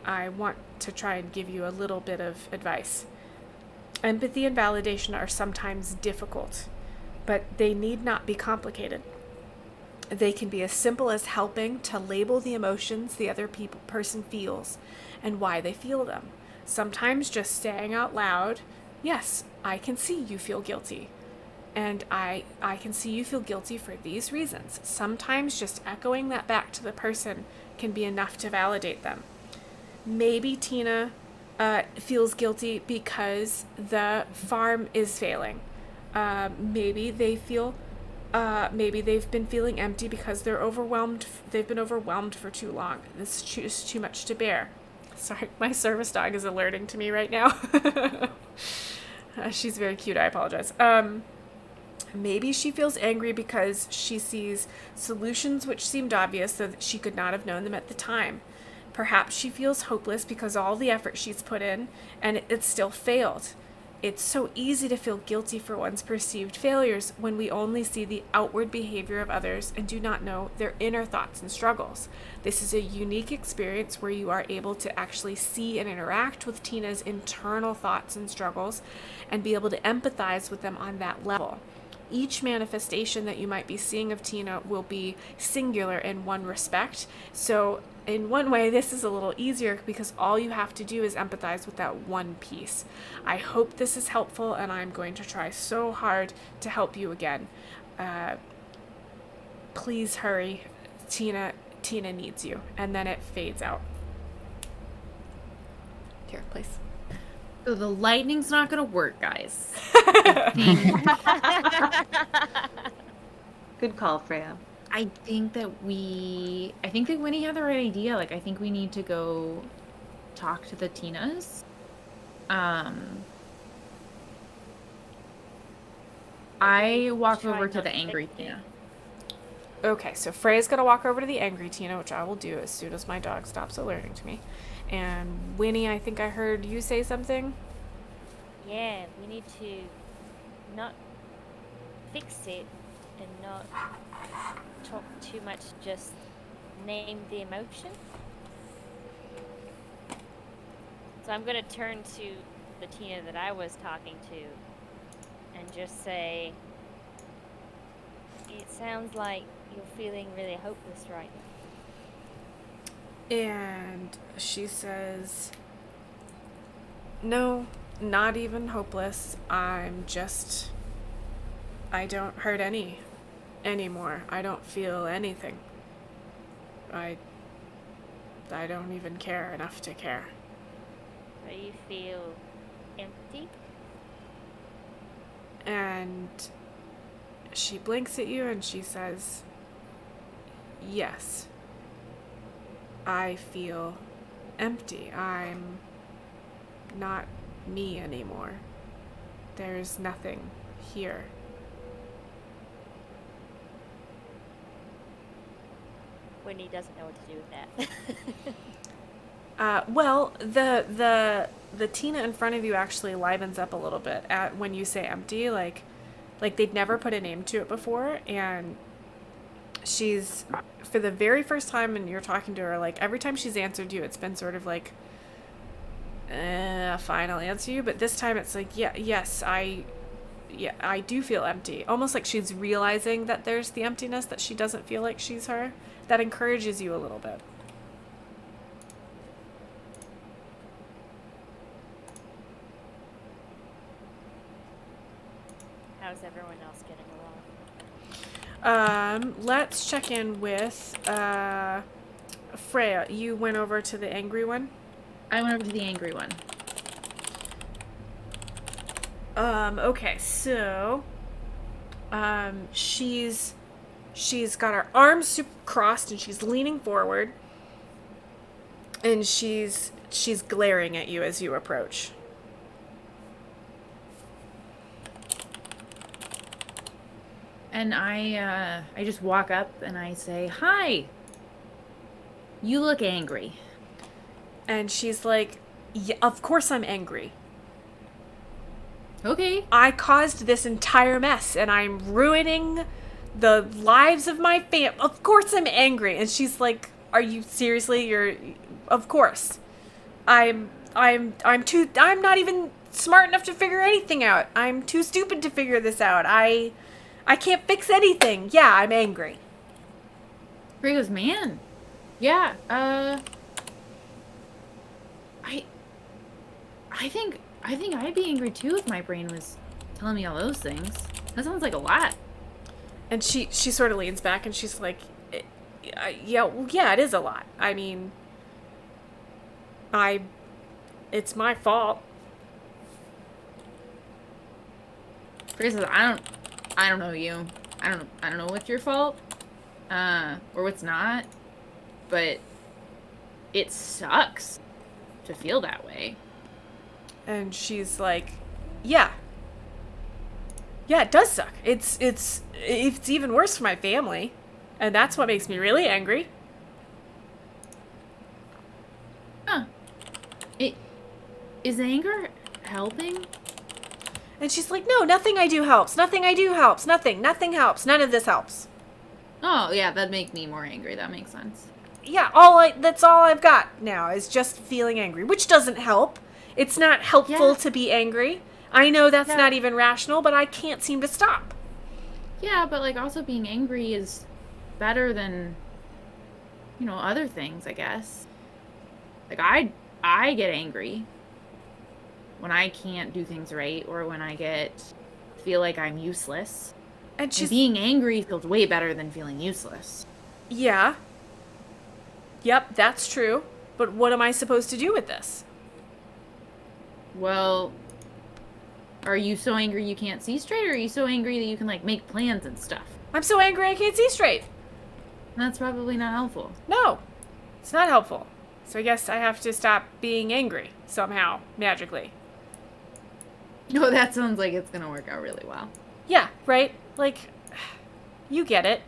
want to try and give you a little bit of advice. Empathy and validation are sometimes difficult, but they need not be complicated. They can be as simple as helping to label the emotions the other person feels and why they feel them. Sometimes just saying out loud, 'Yes, I can see you feel guilty. And I can see you feel guilty for these reasons.' Sometimes just echoing that back to the person can be enough to validate them. Maybe Tina feels guilty because the farm is failing. Maybe they've been feeling empty because they're overwhelmed. They've been overwhelmed for too long. This is just too much to bear." Sorry, my service dog is alerting to me right now. She's very cute. I apologize. Maybe she feels angry because she sees solutions which seemed obvious, so that she could not have known them at the time. Perhaps she feels hopeless because all the effort she's put in and it still failed. It's so easy to feel guilty for one's perceived failures when we only see the outward behavior of others and do not know their inner thoughts and struggles. This is a unique experience where you are able to actually see and interact with Tina's internal thoughts and struggles and be able to empathize with them on that level. Each manifestation that you might be seeing of Tina will be singular in one respect. So in one way, this is a little easier because all you have to do is empathize with that one piece. I hope this is helpful, and I'm going to try so hard to help you again. please hurry. Tina needs you. And then it fades out. Here, please. So the lightning's not gonna work, guys. I Good call, Freya. think that Winnie had the right idea. Like, I think we need to go talk to the Tinas. I walk Try over to not the to angry fix it. Tina. Okay, so Freya's gonna walk over to the angry Tina, which I will do as soon as my dog stops alerting to me. And Winnie, I think I heard you say something. Yeah, we need to not fix it and not talk too much, just name the emotion. So I'm going to turn to the Tina that I was talking to and just say, it sounds like you're feeling really hopeless right now. And she says, no, not even hopeless. I don't hurt anymore. I don't feel anything. I don't even care enough to care. So you feel empty? And she blinks at you and she says, yes. I feel empty. I'm not me anymore. There's nothing here. Winnie doesn't know what to do with that. Well, the Tina in front of you actually livens up a little bit at when you say empty, like they'd never put a name to it before, and she's, for the very first time, and you're talking to her, like every time she's answered you, it's been sort of like, fine, I'll answer you, but this time it's like, yes, I do feel empty. Almost like she's realizing that there's the emptiness, that she doesn't feel like she's her. That encourages you a little bit. How's everyone else getting along? Let's check in with Freya. You went over to the angry one? I went over to the angry one. Okay, so she's got her arms super crossed and she's leaning forward and she's glaring at you as you approach. And I just walk up and I say, "Hi. You look angry." And she's like, yeah, of course I'm angry. Okay. I caused this entire mess and I'm ruining the lives of my fam. Of course I'm angry. And she's like, are you seriously? Of course. I'm not even smart enough to figure anything out. I'm too stupid to figure this out. I can't fix anything. Yeah, I'm angry. Ray goes, "Man. Yeah, I think I'd be angry too if my brain was telling me all those things. That sounds like a lot." And she sort of leans back and she's like, yeah, it is a lot. I mean, it's my fault. Ray says, I don't know you. I don't know what's your fault, or what's not, but it sucks to feel that way. And she's like, yeah, it does suck. It's even worse for my family, and that's what makes me really angry. Huh. Is anger helping? And she's like, no, nothing I do helps. Nothing I do helps. Nothing helps. None of this helps. Oh, yeah, that'd make me more angry. That makes sense. Yeah, that's all I've got now is just feeling angry, which doesn't help. It's not helpful to be angry. I know that's not even rational, but I can't seem to stop. Yeah, but like also being angry is better than, other things, I guess. Like I get angry when I can't do things right or when I feel like I'm useless. And she's being angry feels way better than feeling useless. Yeah. Yep, that's true. But what am I supposed to do with this? Well, are you so angry you can't see straight, or are you so angry that you can, like, make plans and stuff? I'm so angry I can't see straight. That's probably not helpful. No, it's not helpful. So I guess I have to stop being angry somehow, magically. No, that sounds like it's gonna work out really well. Yeah, right? Like, you get it.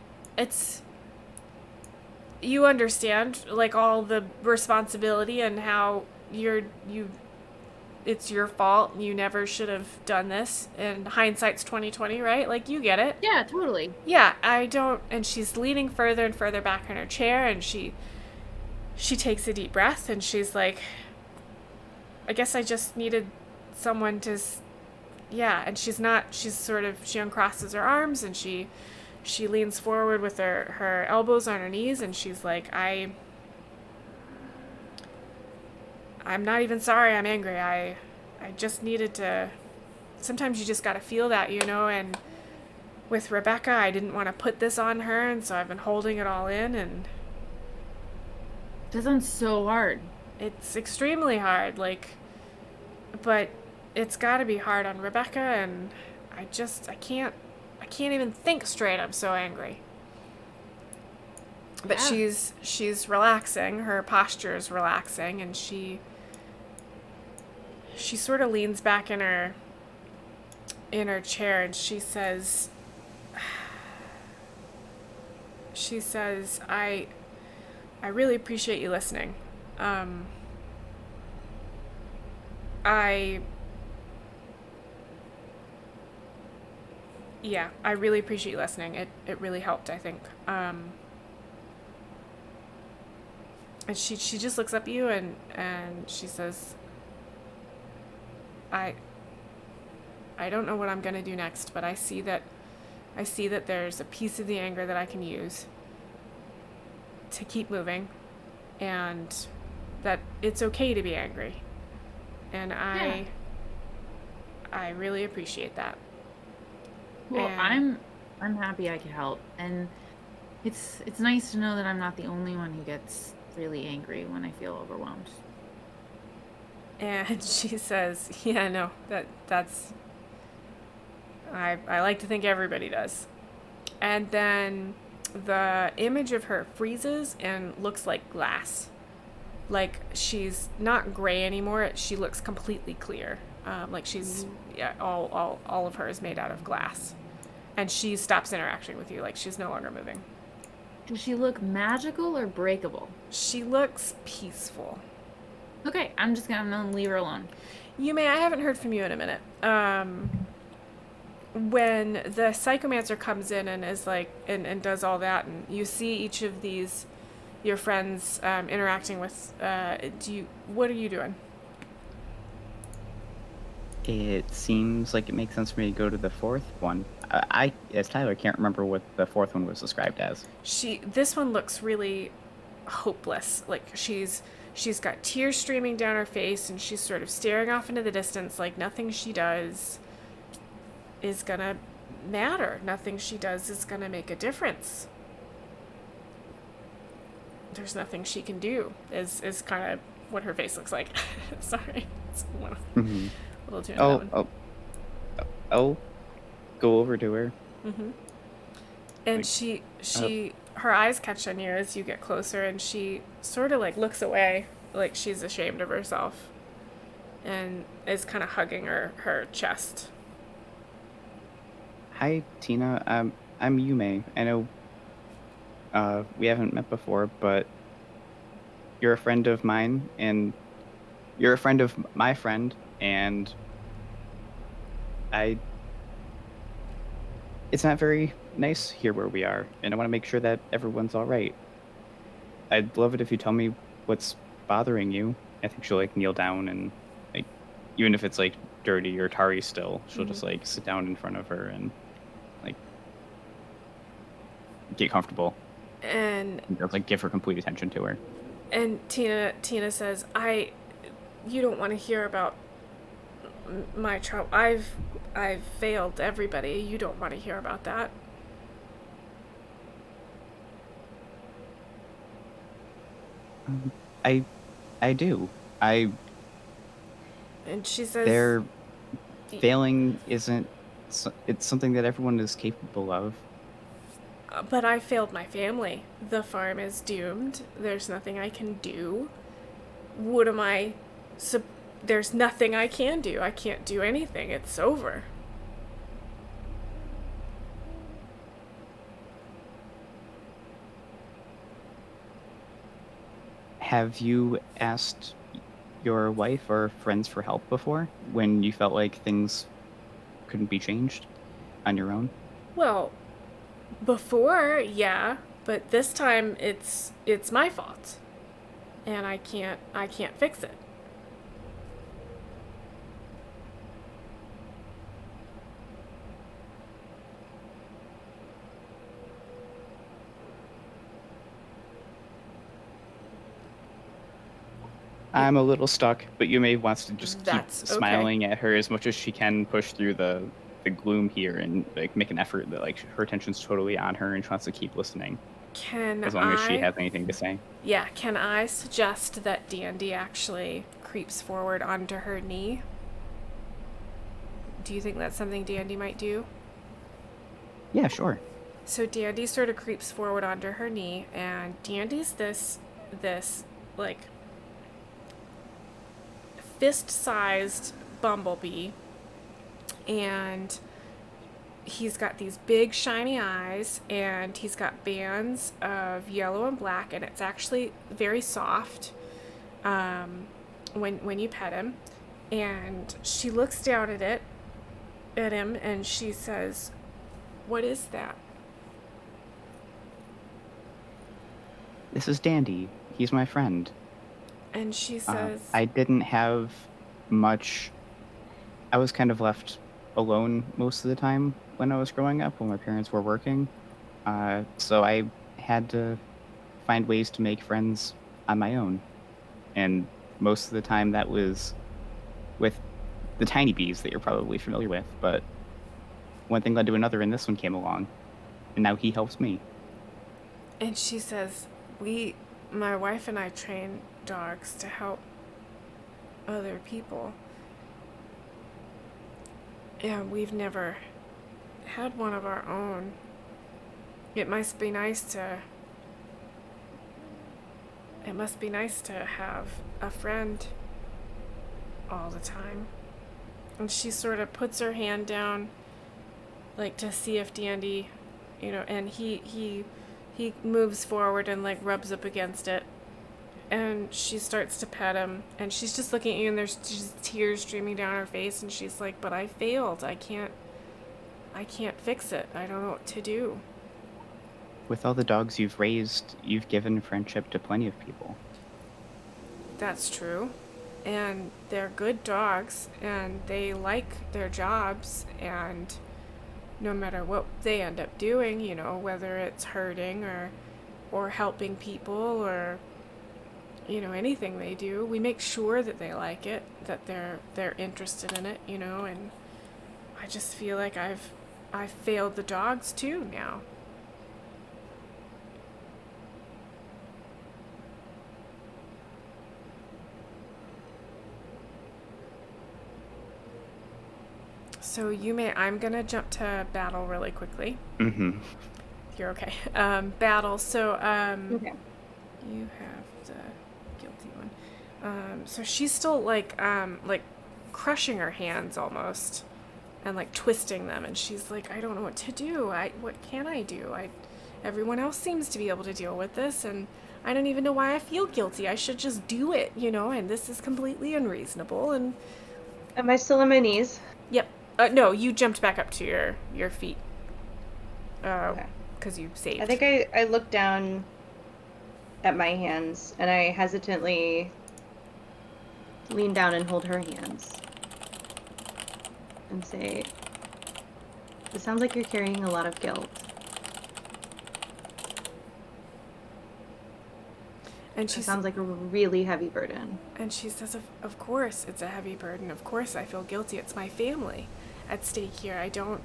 You understand, like, all the responsibility and how it's your fault. You never should have done this. And hindsight's 2020, right? Like, you get it. Yeah, totally. Yeah, I don't. And she's leaning further and further back in her chair, and she takes a deep breath, and she's like, I guess I just needed someone to, yeah. And she uncrosses her arms, and she leans forward with her elbows on her knees, and she's like, I'm not even sorry I'm angry. I just needed to, sometimes you just gotta feel that, and with Rebecca, I didn't want to put this on her, and so I've been holding it all in, and That sounds so hard. it's extremely hard, but it's gotta be hard on Rebecca, and I can't even think straight. I'm so angry. But Yeah. she's relaxing, her posture is relaxing, and she sort of leans back in her chair, and she says, I really appreciate you listening. I really appreciate you listening. It really helped, I think. And she just looks up at you, and she says, I don't know what I'm gonna do next, but I see that there's a piece of the anger that I can use to keep moving, and that it's okay to be angry. And I really appreciate that. Well, And- I'm happy I could help, and it's nice to know that I'm not the only one who gets really angry when I feel overwhelmed. And she says, yeah, no, that's I like to think everybody does. And then the image of her freezes and looks like glass. Like, she's not gray anymore. She looks completely clear. Like she's, all of her is made out of glass. And she stops interacting with you. Like, she's no longer moving. Does she look magical or breakable? She looks peaceful. Okay, I'm gonna leave her alone. Yume, I haven't heard from you in a minute. When the psychomancer comes in and is like, and does all that, and you see each of these, your friends, interacting with, what are you doing? It seems like it makes sense for me to go to the fourth one. As Tyler, can't remember what the fourth one was described as. This one looks really hopeless. Like, she's got tears streaming down her face, and she's sort of staring off into the distance, like nothing she does is gonna matter. Nothing she does is gonna make a difference. There's nothing she can do, is kind of what her face looks like. Sorry. It's a little too into that one. I'll go over to her. And her eyes catch on you as you get closer, and she sort of like looks away, like she's ashamed of herself, and is kind of hugging her chest. Hi, Tina. I'm Yume. I know we haven't met before, but you're a friend of mine, and you're a friend of my friend, and it's not very nice here where we are, and I want to make sure that everyone's all right. I'd love it if you tell me what's bothering you. I think she'll like kneel down, and like, even if it's like dirty or tarry still, she'll just like sit down in front of her and like get comfortable And just like give her complete attention to her. Tina says, you don't want to hear about my trouble. I've failed everybody. You don't want to hear about that. I I do. I And she says, Their failing isn't. It's something that everyone is capable of. but I failed my family. The farm is doomed. There's nothing I can do. What am I? There's nothing I can do. I can't do anything. It's over. Have you asked your wife or friends for help before when you felt like things couldn't be changed on your own? Well, before, yeah, but this time it's my fault. And I can't fix it. I'm a little stuck, but Yume wants to just keep That's okay. smiling at her as much as she can, push through the gloom here, and like make an effort that like her attention's totally on her, and she wants to keep listening Can as long as she I? has anything to say. Yeah, can I suggest that Dandy actually creeps forward onto her knee? Do you think that's something Dandy might do? Yeah, sure. So Dandy sort of creeps forward onto her knee, and Dandy's this like fist-sized bumblebee, and he's got these big shiny eyes, and he's got bands of yellow and black, and it's actually very soft when you pet him. And she looks down at him, and she says, "What is that?" This is Dandy. He's my friend. And she says, I didn't have much. I was kind of left alone most of the time when I was growing up, when my parents were working. So I had to find ways to make friends on my own. And most of the time that was with the tiny bees that you're probably familiar with. But one thing led to another, and this one came along. And now he helps me. and she says, my wife and I train dogs to help other people. And we've never had one of our own. It must be nice to have a friend all the time. And she sort of puts her hand down, like, to see if Dandy, and he moves forward and like rubs up against it. And she starts to pet him, and she's just looking at you, and there's just tears streaming down her face, and she's like, "But I failed. I can't fix it. I don't know what to do." With all the dogs you've raised, you've given friendship to plenty of people. That's true. And they're good dogs, and they like their jobs, and no matter what they end up doing, whether it's hurting or helping people or anything they do, we make sure that they like it, that they're interested in it, and I just feel like I've failed the dogs too now. So I'm gonna jump to Battle really quickly. Mm-hmm. You're okay. Battle. So Okay. you have the guilty one. So she's still like crushing her hands almost, and like twisting them, and she's like, "I don't know what to do. What can I do? Everyone else seems to be able to deal with this, and I don't even know why I feel guilty. I should just do it, and this is completely unreasonable." And Am I still on my knees? yep. No, you jumped back up to your feet. Okay. Because you saved. I think I look down at my hands, and I hesitantly lean down and hold her hands and say, "It sounds like you're carrying a lot of guilt." And It sounds like a really heavy burden. And she says, of course it's a heavy burden. Of course I feel guilty. It's my family at stake here. I don't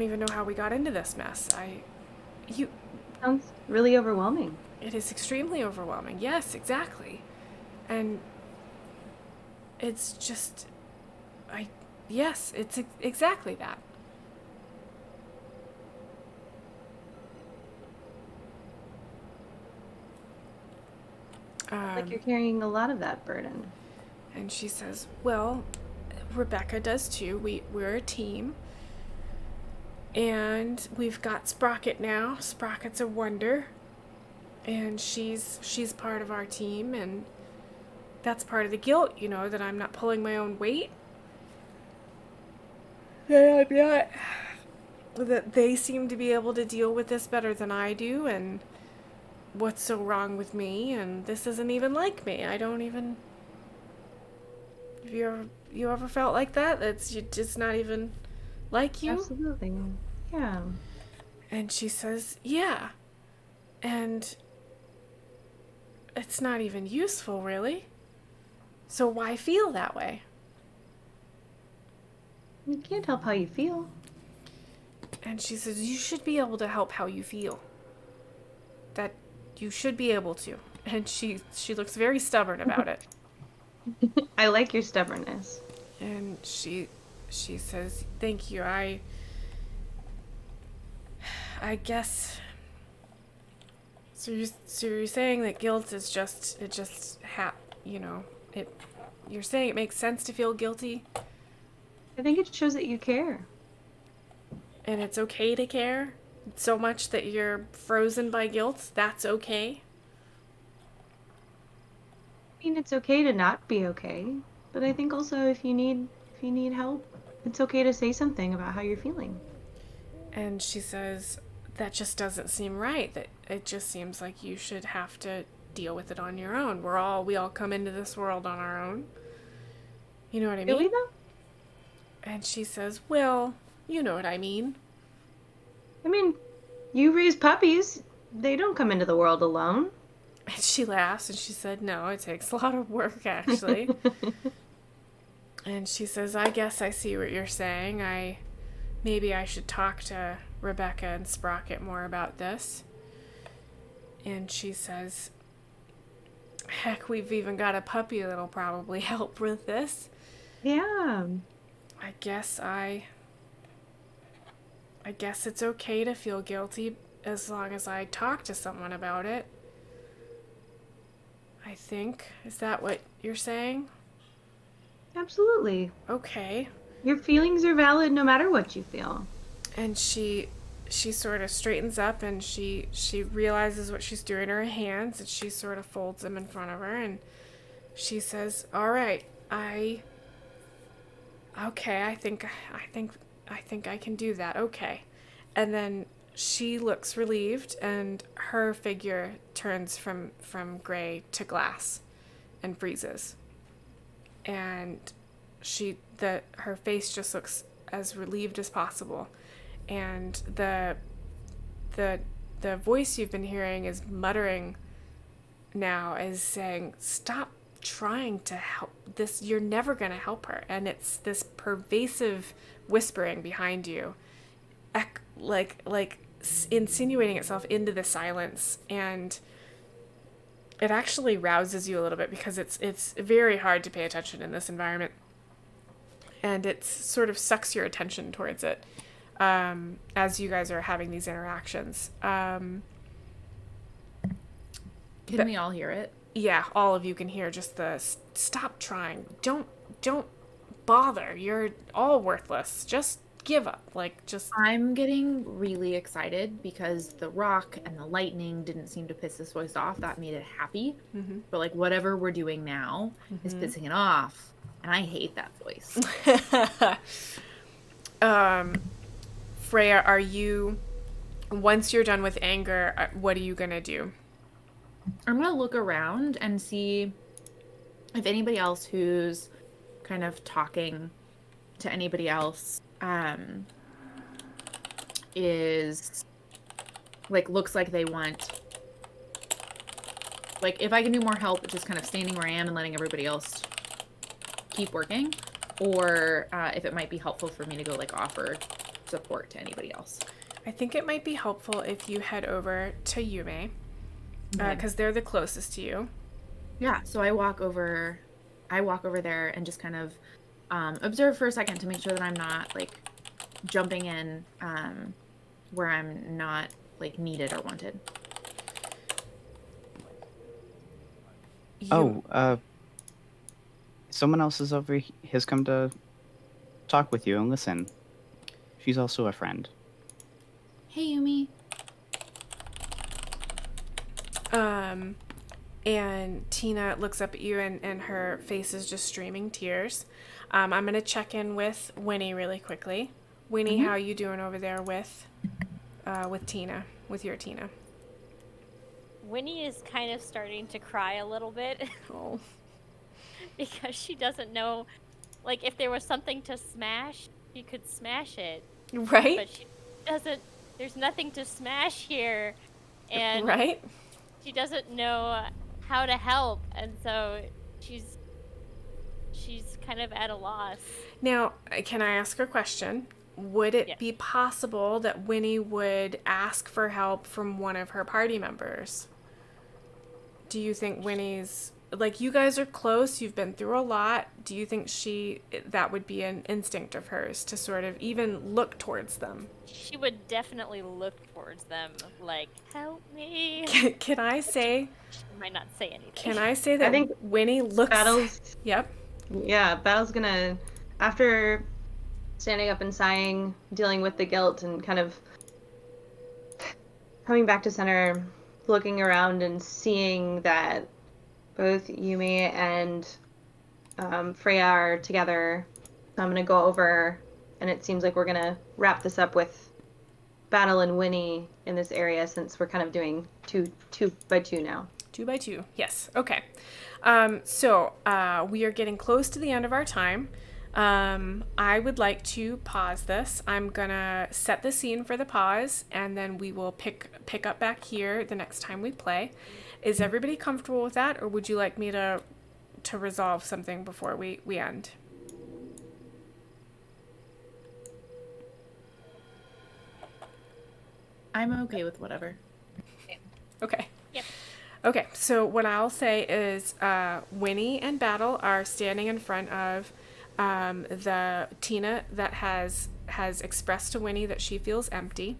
even know how we got into this mess. Sounds really overwhelming. It is extremely overwhelming. Yes, exactly. And it's just, yes, it's exactly that. Like you're carrying a lot of that burden. And she says, well, Rebecca does too. We're a team. And we've got Sprocket now. Sprocket's a wonder. And she's part of our team, and that's part of the guilt, that I'm not pulling my own weight. That I'm not, that they seem to be able to deal with this better than I do, and what's so wrong with me, and this isn't even like me. I don't even... Have you ever felt like that? That's just not even like you? Absolutely. Yeah. And she says, yeah. And it's not even useful, really. So why feel that way? You can't help how you feel. And she says, you should be able to help how you feel. That you should be able to. And she looks very stubborn about it. I like your stubbornness. And she says, thank you. I guess... So you're saying that guilt is you're saying it makes sense to feel guilty? I think it shows that you care. And it's okay to care? So much that you're frozen by guilt? That's okay? I mean, it's okay to not be okay, but I think also if you need help, it's okay to say something about how you're feeling. And she says, that just doesn't seem right. That it just seems like you should have to deal with it on your own. We all come into this world on our own. You know what I mean? Really though? And she says, well, you know what I mean. I mean, you raise puppies. They don't come into the world alone. And she laughs and she said, no, it takes a lot of work, actually. And she says, I guess I see what you're saying. Maybe I should talk to Rebecca and Sprocket more about this. And she says, heck, we've even got a puppy that'll probably help with this. Yeah. I guess it's okay to feel guilty as long as I talk to someone about it. I think. Is that what you're saying? Absolutely. Okay. Your feelings are valid no matter what you feel. And she sort of straightens up and she realizes what she's doing to her hands, and she sort of folds them in front of her, and she says, all right, I think I can do that. Okay. And then she looks relieved, and her figure turns from gray to glass and freezes. And her face just looks as relieved as possible. And the voice you've been hearing is muttering now, is saying, stop trying to help this. You're never going to help her. And it's this pervasive whispering behind you, like insinuating itself into the silence. And it actually rouses you a little bit, because it's very hard to pay attention in this environment. And it sort of sucks your attention towards it as you guys are having these interactions. Can we all hear it? Yeah, all of you can hear just the stop trying. Don't bother. You're all worthless. Just give up. I'm getting really excited because the rock and the lightning didn't seem to piss this voice off. That made it happy. Mm-hmm. But whatever we're doing now is pissing it off. And I hate that voice. Freya, once you're done with anger, what are you going to do? I'm going to look around and see if anybody else who's kind of talking to anybody else is, looks like they want, if I can do more help just kind of standing where I am and letting everybody else keep working, or if it might be helpful for me to go, offer support to anybody else. I think it might be helpful if you head over to Yume. Okay. because they're the closest to you. Yeah, so I walk over there and just kind of observe for a second to make sure that I'm not like jumping in where I'm not like needed or wanted. Someone else is has come to talk with you and listen. She's also a friend. Hey, Yumi. And Tina looks up at you, and her face is just streaming tears. I'm gonna check in with Winnie really quickly. Winnie, how you doing over there with Tina, with your Tina? Winnie is kind of starting to cry a little bit Oh, because she doesn't know, like, if there was something to smash, she could smash it. right, But she doesn't, there's nothing to smash here. And right. she doesn't know how to help. And so she's kind of at a loss. Now, can I ask a question? Would it Yes. be possible that Winnie would ask for help from one of her party members? Do you think Winnie's, like, you guys are close, you've been through a lot. Do you think that would be an instinct of hers to sort of even look towards them? She would definitely look towards them like, help me. Can I say, She might not say anything. can I say that I think Winnie looks... Battle's Yep. Yeah, Battle's gonna, after standing up and sighing, dealing with the guilt, and kind of coming back to center, looking around and seeing that both Yumi and Freya are together. So I'm gonna go over, and it seems like we're gonna wrap this up with Battle and Winnie in this area, since we're kind of doing two by two now. 2 by 2. Yes. Okay. So we are getting close to the end of our time. I would like to pause this. I'm gonna set the scene for the pause, and then we will pick up back here the next time we play. Is everybody comfortable with that, or would you like me to resolve something before we end? I'm okay with whatever. Okay. Yep. Okay, so what I'll say is Winnie and Battle are standing in front of the Tina that has expressed to Winnie that she feels empty.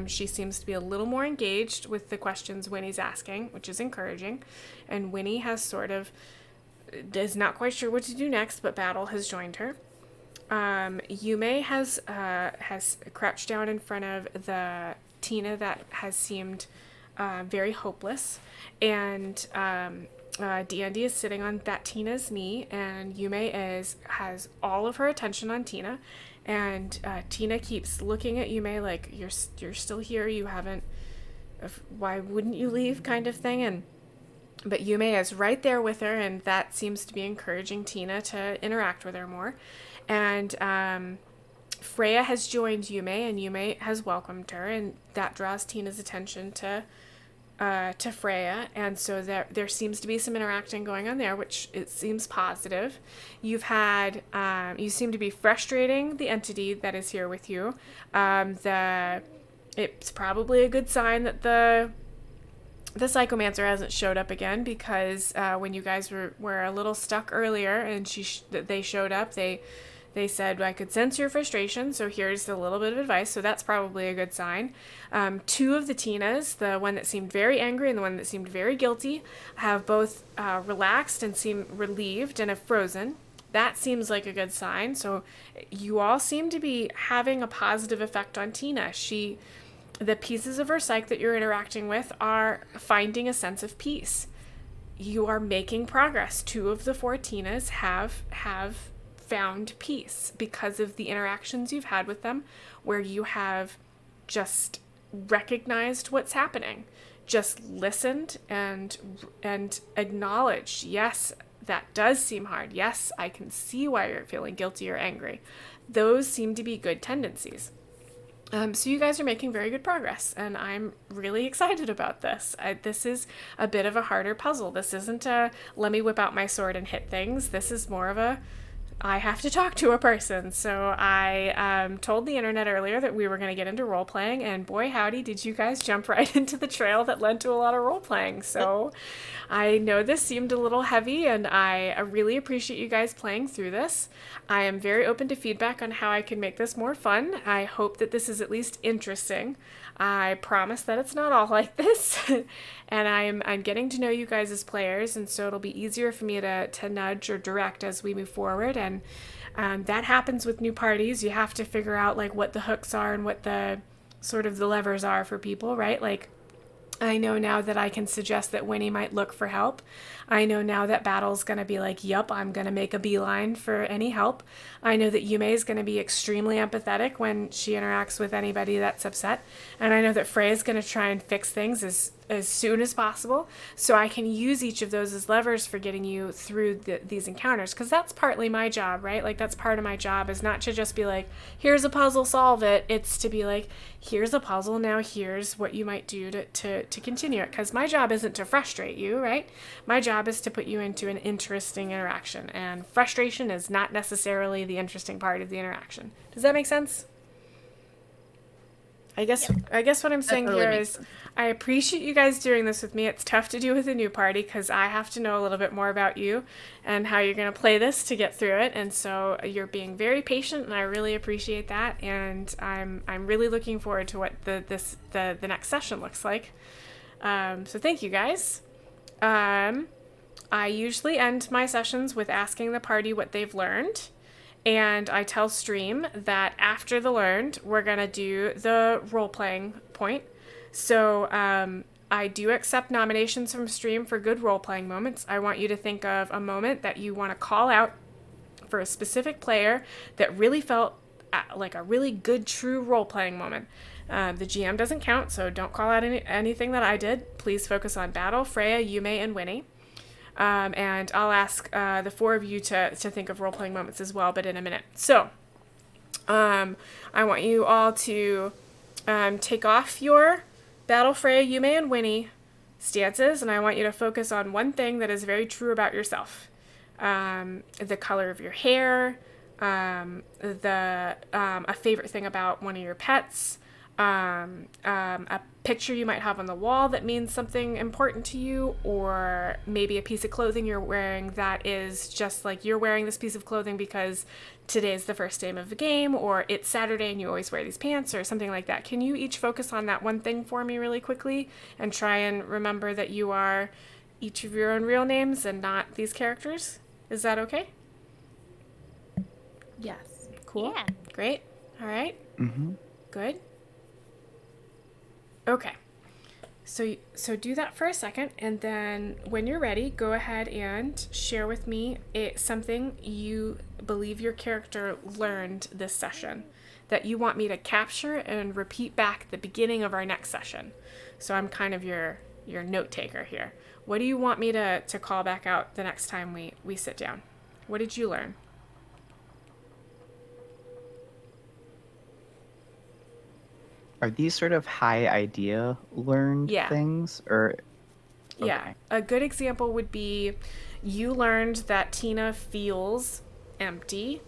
She seems to be a little more engaged with the questions Winnie's asking, which is encouraging. And Winnie has is not quite sure what to do next, but Battle has joined her. Yume has crouched down in front of the Tina that has seemed very hopeless, and Dandy is sitting on that Tina's knee, and Yume has all of her attention on Tina, and Tina keeps looking at Yume like, you're still here, you haven't, why wouldn't you leave, kind of thing. But Yume is right there with her, and that seems to be encouraging Tina to interact with her more. And Freya has joined Yume, and Yume has welcomed her, and that draws Tina's attention to Freya, and so there seems to be some interacting going on there, which it seems positive. You seem to be frustrating the entity that is here with you. It's probably a good sign that the Psychomancer hasn't showed up again, because when you guys were a little stuck earlier and they showed up, they said, I could sense your frustration, so here's a little bit of advice. So that's probably a good sign. 2 of the Tinas, the one that seemed very angry and the one that seemed very guilty, have both relaxed and seem relieved and have frozen. That seems like a good sign. So you all seem to be having a positive effect on Tina. The pieces of her psyche that you're interacting with are finding a sense of peace. You are making progress. 2 of the 4 Tinas have found peace because of the interactions you've had with them, where you have just recognized what's happening, just listened and acknowledged, yes, that does seem hard. Yes, I can see why you're feeling guilty or angry. Those seem to be good tendencies. So you guys are making very good progress, and I'm really excited about this. This is a bit of a harder puzzle. This isn't a let me whip out my sword and hit things. This is more of a I have to talk to a person. So I told the internet earlier that we were going to get into role playing, and boy, howdy, did you guys jump right into the trail that led to a lot of role playing. So I know this seemed a little heavy, and I really appreciate you guys playing through this. I am very open to feedback on how I can make this more fun. I hope that this is at least interesting. I promise that it's not all like this, and I'm getting to know you guys as players, and so it'll be easier for me to nudge or direct as we move forward. And that happens with new parties. You have to figure out like what the hooks are and what the sort of the levers are for people, right? Like, I know now that I can suggest that Winnie might look for help. I know now that Battle's going to be like, yup, I'm going to make a beeline for any help. I know that Yume is going to be extremely empathetic when she interacts with anybody that's upset. And I know that Freya's going to try and fix things as soon as possible. So I can use each of those as levers for getting you through these encounters. Because that's partly my job, right? Like, that's part of my job, is not to just be like, here's a puzzle, solve it. It's to be like, here's a puzzle, now here's what you might do to continue it. Because my job isn't to frustrate you, right? My job is to put you into an interesting interaction. And frustration is not necessarily the interesting part of the interaction. Does that make sense? I guess what I'm saying totally here makes is sense. I appreciate you guys doing this with me. It's tough to do with a new party because I have to know a little bit more about you and how you're going to play this to get through it. And so you're being very patient, and I really appreciate that. And I'm really looking forward to what the next session looks like. So thank you guys. I usually end my sessions with asking the party what they've learned. And I tell Stream that after the learned, we're going to do the role-playing point. So I do accept nominations from Stream for good role-playing moments. I want you to think of a moment that you want to call out for a specific player that really felt like a really good, true role-playing moment. The GM doesn't count, so don't call out anything that I did. Please focus on Battle, Freya, Yume, and Winnie. And I'll ask the four of you to think of role-playing moments as well, but in a minute. So, I want you all to take off your Battle, Freya, Yume, and Winnie stances, and I want you to focus on one thing that is very true about yourself. The color of your hair, a favorite thing about one of your pets, a picture you might have on the wall that means something important to you, or maybe a piece of clothing you're wearing that is just like you're wearing this piece of clothing because today's the first day of the game, or it's Saturday and you always wear these pants, or something like that. Can you each focus on that one thing for me really quickly and try and remember that you are each of your own real names and not these characters? Is that okay? Yes. Cool. Yeah. Great. All right. Mm-hmm. Good. Okay. So do that for a second, and then when you're ready, go ahead and share with me something you believe your character learned this session that you want me to capture and repeat back at the beginning of our next session. So I'm kind of your note taker here. What do you want me to call back out the next time we sit down? What did you learn? Are these sort of high idea learned Yeah. things, or? Yeah, Okay. a good example would be you learned that Tina feels empty,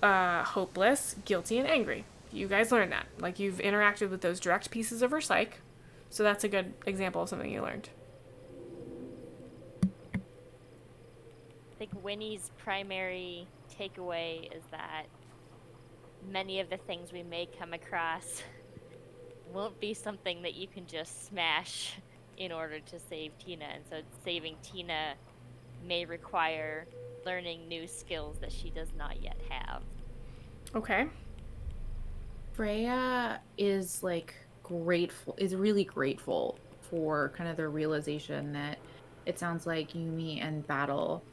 hopeless, guilty, and angry. You guys learned that. Like, you've interacted with those direct pieces of her psyche. So that's a good example of something you learned. I think Winnie's primary takeaway is that many of the things we may come across won't be something that you can just smash in order to save Tina. And so saving Tina may require learning new skills that she does not yet have. Okay. Freya is really grateful for kind of the realization that it sounds like Yumi and Battle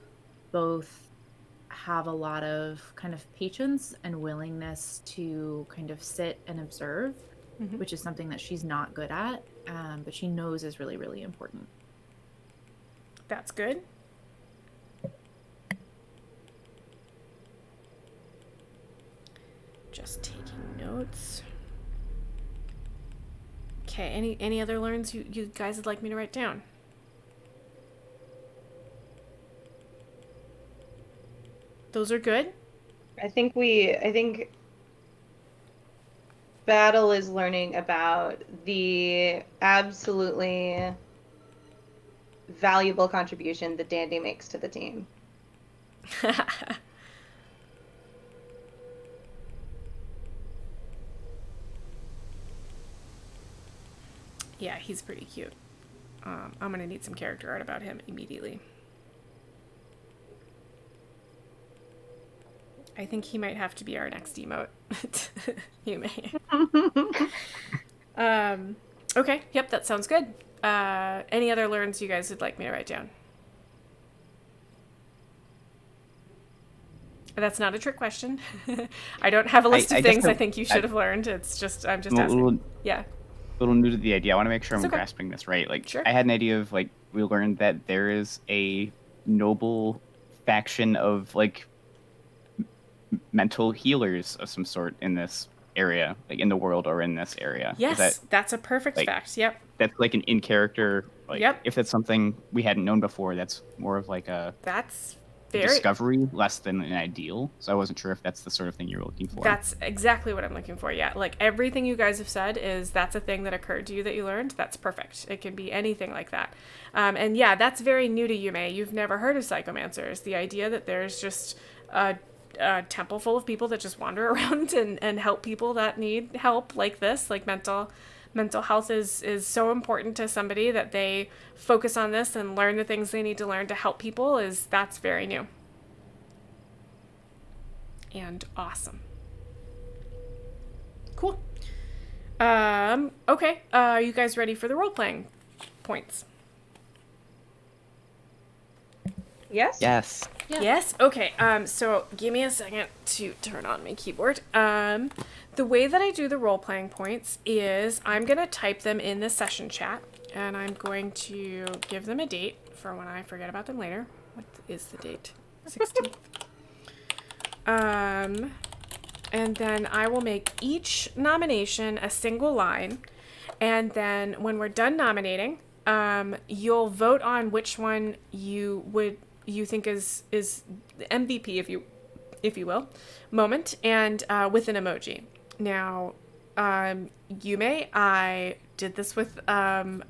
both have a lot of kind of patience and willingness to kind of sit and observe, Mhm. which is something that she's not good at, but she knows is really, really important. That's good. Just taking notes. Okay, any other learns you guys would like me to write down? Those are good? I think Battle is learning about the absolutely valuable contribution that Dandy makes to the team. Yeah, he's pretty cute. I'm gonna need some character art about him immediately. I think he might have to be our next emote. You may. Okay, yep, that sounds good. Any other learns you guys would like me to write down? That's not a trick question. I don't have a list of I guess things I think you should have learned. It's just, I'm just asking. Yeah. Little new to the idea. I want to make sure It's I'm okay. grasping this right. Like, Sure. I had an idea of like we learned that there is a noble faction of like mental healers of some sort in this area, like in the world or in this area. Yes, that's a perfect like- fact. Yep. That's like an in character. Like, Yep. if that's something we hadn't known before, that's more of like a That's very. discovery less than an ideal. So I wasn't sure if that's the sort of thing you were looking for. That's exactly what I'm looking for. Yeah, like everything you guys have said is that's a thing that occurred to you that you learned. That's perfect. It can be anything like that. And yeah, that's very new to Yume. You've never heard of psychomancers. The idea that there's just a temple full of people that just wander around and help people that need help like this, like mental health is so important to somebody that they focus on this and learn the things they need to learn to help people that's very new. And awesome. Cool. Okay. Are you guys ready for the role-playing points? Yes? Yes. Yeah. Yes? Okay. So give me a second to turn on my keyboard. The way that I do the role-playing points is I'm going to type them in the session chat, and I'm going to give them a date for when I forget about them later. What is the date? 16th. And then I will make each nomination a single line, and then when we're done nominating, you'll vote on which one you think is the MVP, if you will, moment, and with an emoji. Now, Yume, I did this with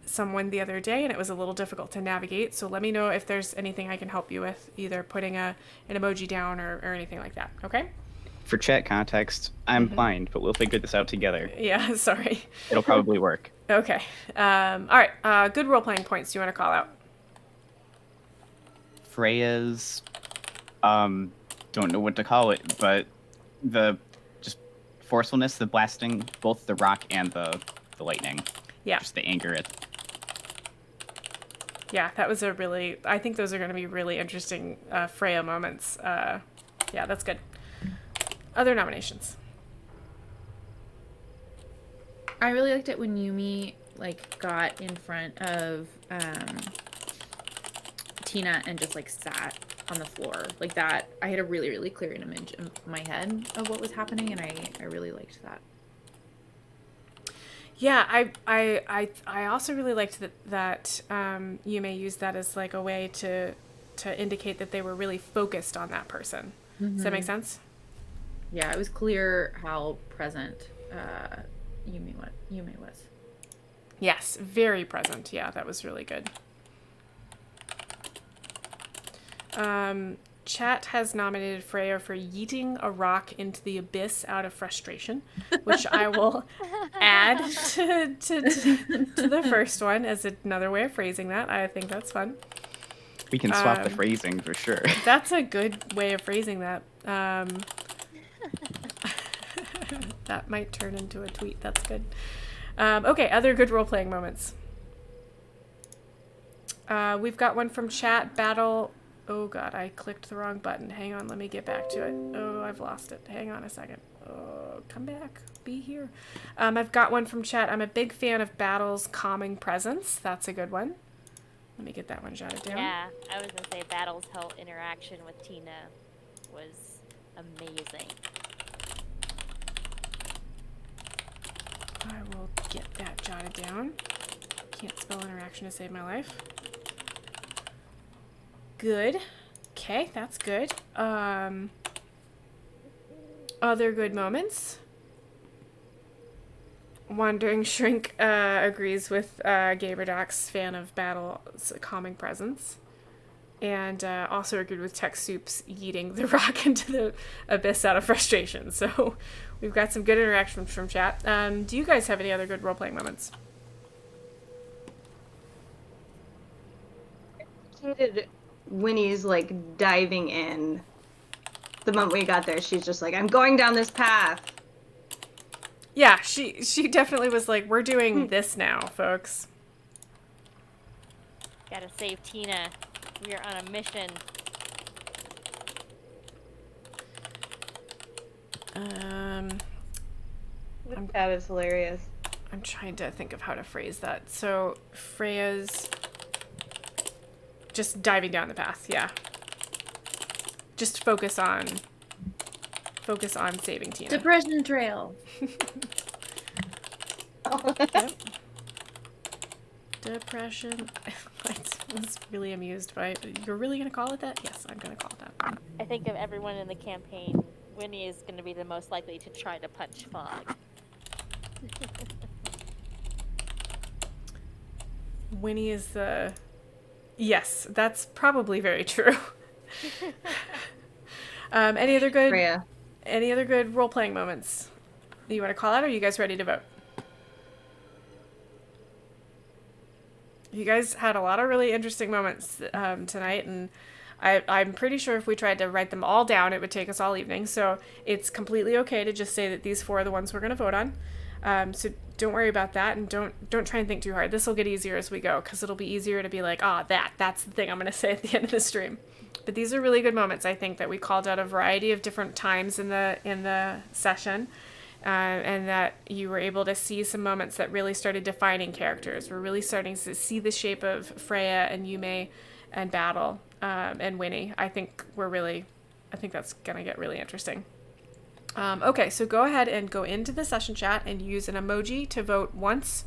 someone the other day, and it was a little difficult to navigate. So let me know if there's anything I can help you with, either putting an emoji down or anything like that. Okay? For chat context, I'm blind, but we'll figure this out together. Yeah. Sorry. It'll probably work. Okay. All right. Good role playing points. Do you want to call out? Freya's, don't know what to call it, but the just forcefulness, the blasting, both the rock and the lightning. Yeah. Just the anger. Yeah. That was I think those are going to be really interesting Freya moments. Yeah, that's good. Other nominations. I really liked it when Yumi got in front of Tina and just sat on the floor like that. I had a really, really clear image in my head of what was happening, and I really liked that. Yeah, I also really liked that Yume used that as a way to indicate that they were really focused on that person. Does that make sense? Yeah, it was clear how present Yume was. Yes, very present. Yeah, that was really good. Chat has nominated Freya for yeeting a rock into the abyss out of frustration, which I will add to the first one as another way of phrasing that. I think that's fun. We can swap the phrasing for sure. That's a good way of phrasing that. That might turn into a tweet. That's good. Okay, other good role-playing moments. We've got one from chat. Battle. Oh god, I clicked the wrong button. Hang on, let me get back to it. Oh, I've lost it. Hang on a second. Oh, come back. Be here. I've got one from chat. I'm a big fan of Battle's calming presence. That's a good one. Let me get that one jotted down. Yeah, I was gonna say Battle's whole interaction with Tina was amazing. I will get that jotted down. Can't spell interaction to save my life. Good. Okay, that's good. Other good moments. Wandering Shrink agrees with Gaberdoc's fan of Battle's calming presence. And also agreed with Tech Soup's yeeting the rock into the abyss out of frustration. So we've got some good interaction from chat. Do you guys have any other good role-playing moments? Hated Winnie's like diving in. The moment we got there, she's just like, I'm going down this path. Yeah, she definitely was like, we're doing this now, folks. Gotta save Tina. We are on a mission. That is hilarious. I'm trying to think of how to phrase that. So Freya's just diving down the path, yeah. Just focus on saving Tina. Depression trail. Yep. Depression. I was really amused by it. You're really gonna call it that? Yes, I'm gonna call it that. I think of everyone in the campaign, Winnie is going to be the most likely to try to punch Fog. Winnie is the... Yes, that's probably very true. Any other good... Freya. Any other good role-playing moments that you want to call out, or are you guys ready to vote? You guys had a lot of really interesting moments tonight, and I'm pretty sure if we tried to write them all down, it would take us all evening. So it's completely okay to just say that these four are the ones we're going to vote on. So don't worry about that, and don't try and think too hard. This will get easier as we go, because it'll be easier to be like, that's the thing I'm going to say at the end of the stream. But these are really good moments, I think, that we called out a variety of different times in the session, and that you were able to see some moments that really started defining characters. We're really starting to see the shape of Freya and Yume and Battle and Winnie. I think that's going to get really interesting. Okay, so go ahead and go into the session chat and use an emoji to vote once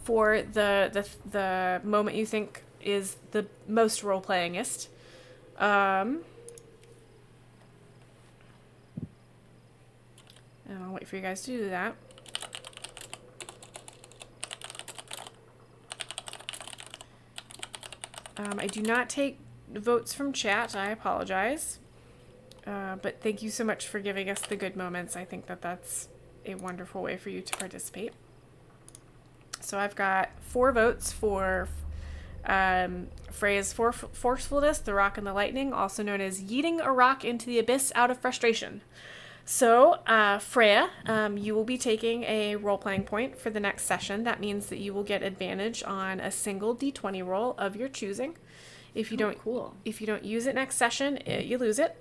for the moment you think is the most role-playingest. And I'll wait for you guys to do that. I do not take votes from chat. I apologize. But thank you so much for giving us the good moments. I think that's a wonderful way for you to participate. So I've got 4 votes for Freya's forcefulness, the rock and the lightning, also known as yeeting a rock into the abyss out of frustration. So, Freya, you will be taking a role-playing point for the next session. That means that you will get advantage on a single d20 roll of your choosing. If you don't use it next session, you lose it.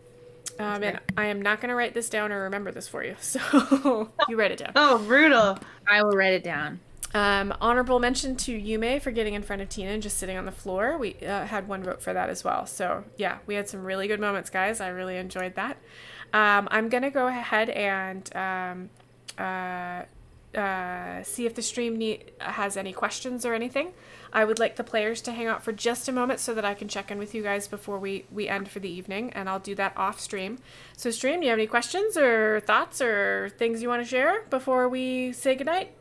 And I am not going to write this down or remember this for you. So you write it down. Oh, brutal. I will write it down. Honorable mention to Yume for getting in front of Tina and just sitting on the floor. We had 1 vote for that as well. So yeah, we had some really good moments, guys. I really enjoyed that. I'm going to go ahead and see if the stream has any questions or anything. I would like the players to hang out for just a moment so that I can check in with you guys before we end for the evening, and I'll do that off stream. So stream, do you have any questions or thoughts or things you want to share before we say goodnight?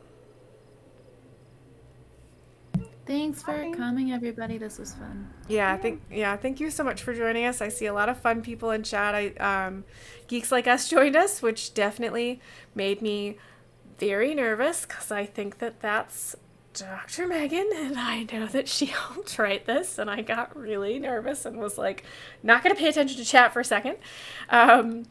Thanks for coming, everybody. This was fun. Thank you so much for joining us. I see a lot of fun people in chat. Geeks Like Us joined us, which definitely made me very nervous because I think that's Dr. Megan, and I know that she helped write this, and I got really nervous and was like, not going to pay attention to chat for a second. I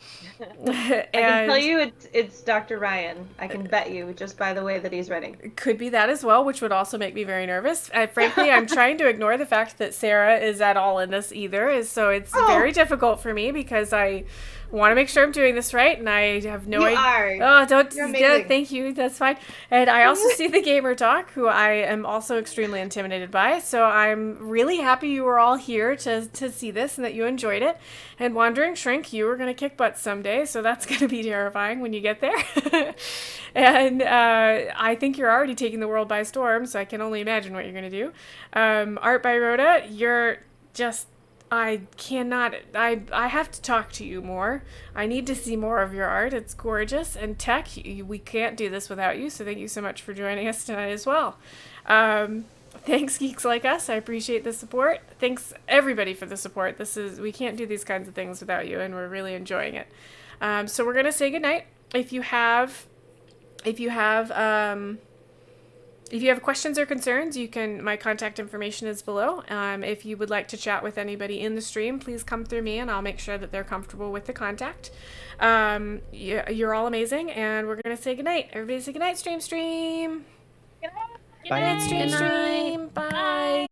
can tell you it's Dr. Ryan. I can bet you just by the way that he's writing. It could be that as well, which would also make me very nervous. Frankly, I'm trying to ignore the fact that Sarah is at all in this either, so it's very difficult for me because I want to make sure I'm doing this right, and I have no idea. Oh, don't. Yeah, thank you. That's fine. And I also see the Gamer Talk, who I am also extremely intimidated by. So I'm really happy you were all here to see this and that you enjoyed it. And Wandering Shrink, you were going to kick butt someday, so that's going to be terrifying when you get there. And I think you're already taking the world by storm, so I can only imagine what you're going to do. Art by Rhoda, you're just I cannot. I have to talk to you more. I need to see more of your art. It's gorgeous. And Tech, we can't do this without you. So thank you so much for joining us tonight as well. Thanks, Geeks Like Us. I appreciate the support. Thanks everybody for the support. We can't do these kinds of things without you, and we're really enjoying it. So we're gonna say goodnight. If you have questions or concerns, my contact information is below. If you would like to chat with anybody in the stream, please come through me and I'll make sure that they're comfortable with the contact. You're all amazing, and we're going to say goodnight. Everybody say goodnight, stream. Good night. Good night, stream. Bye.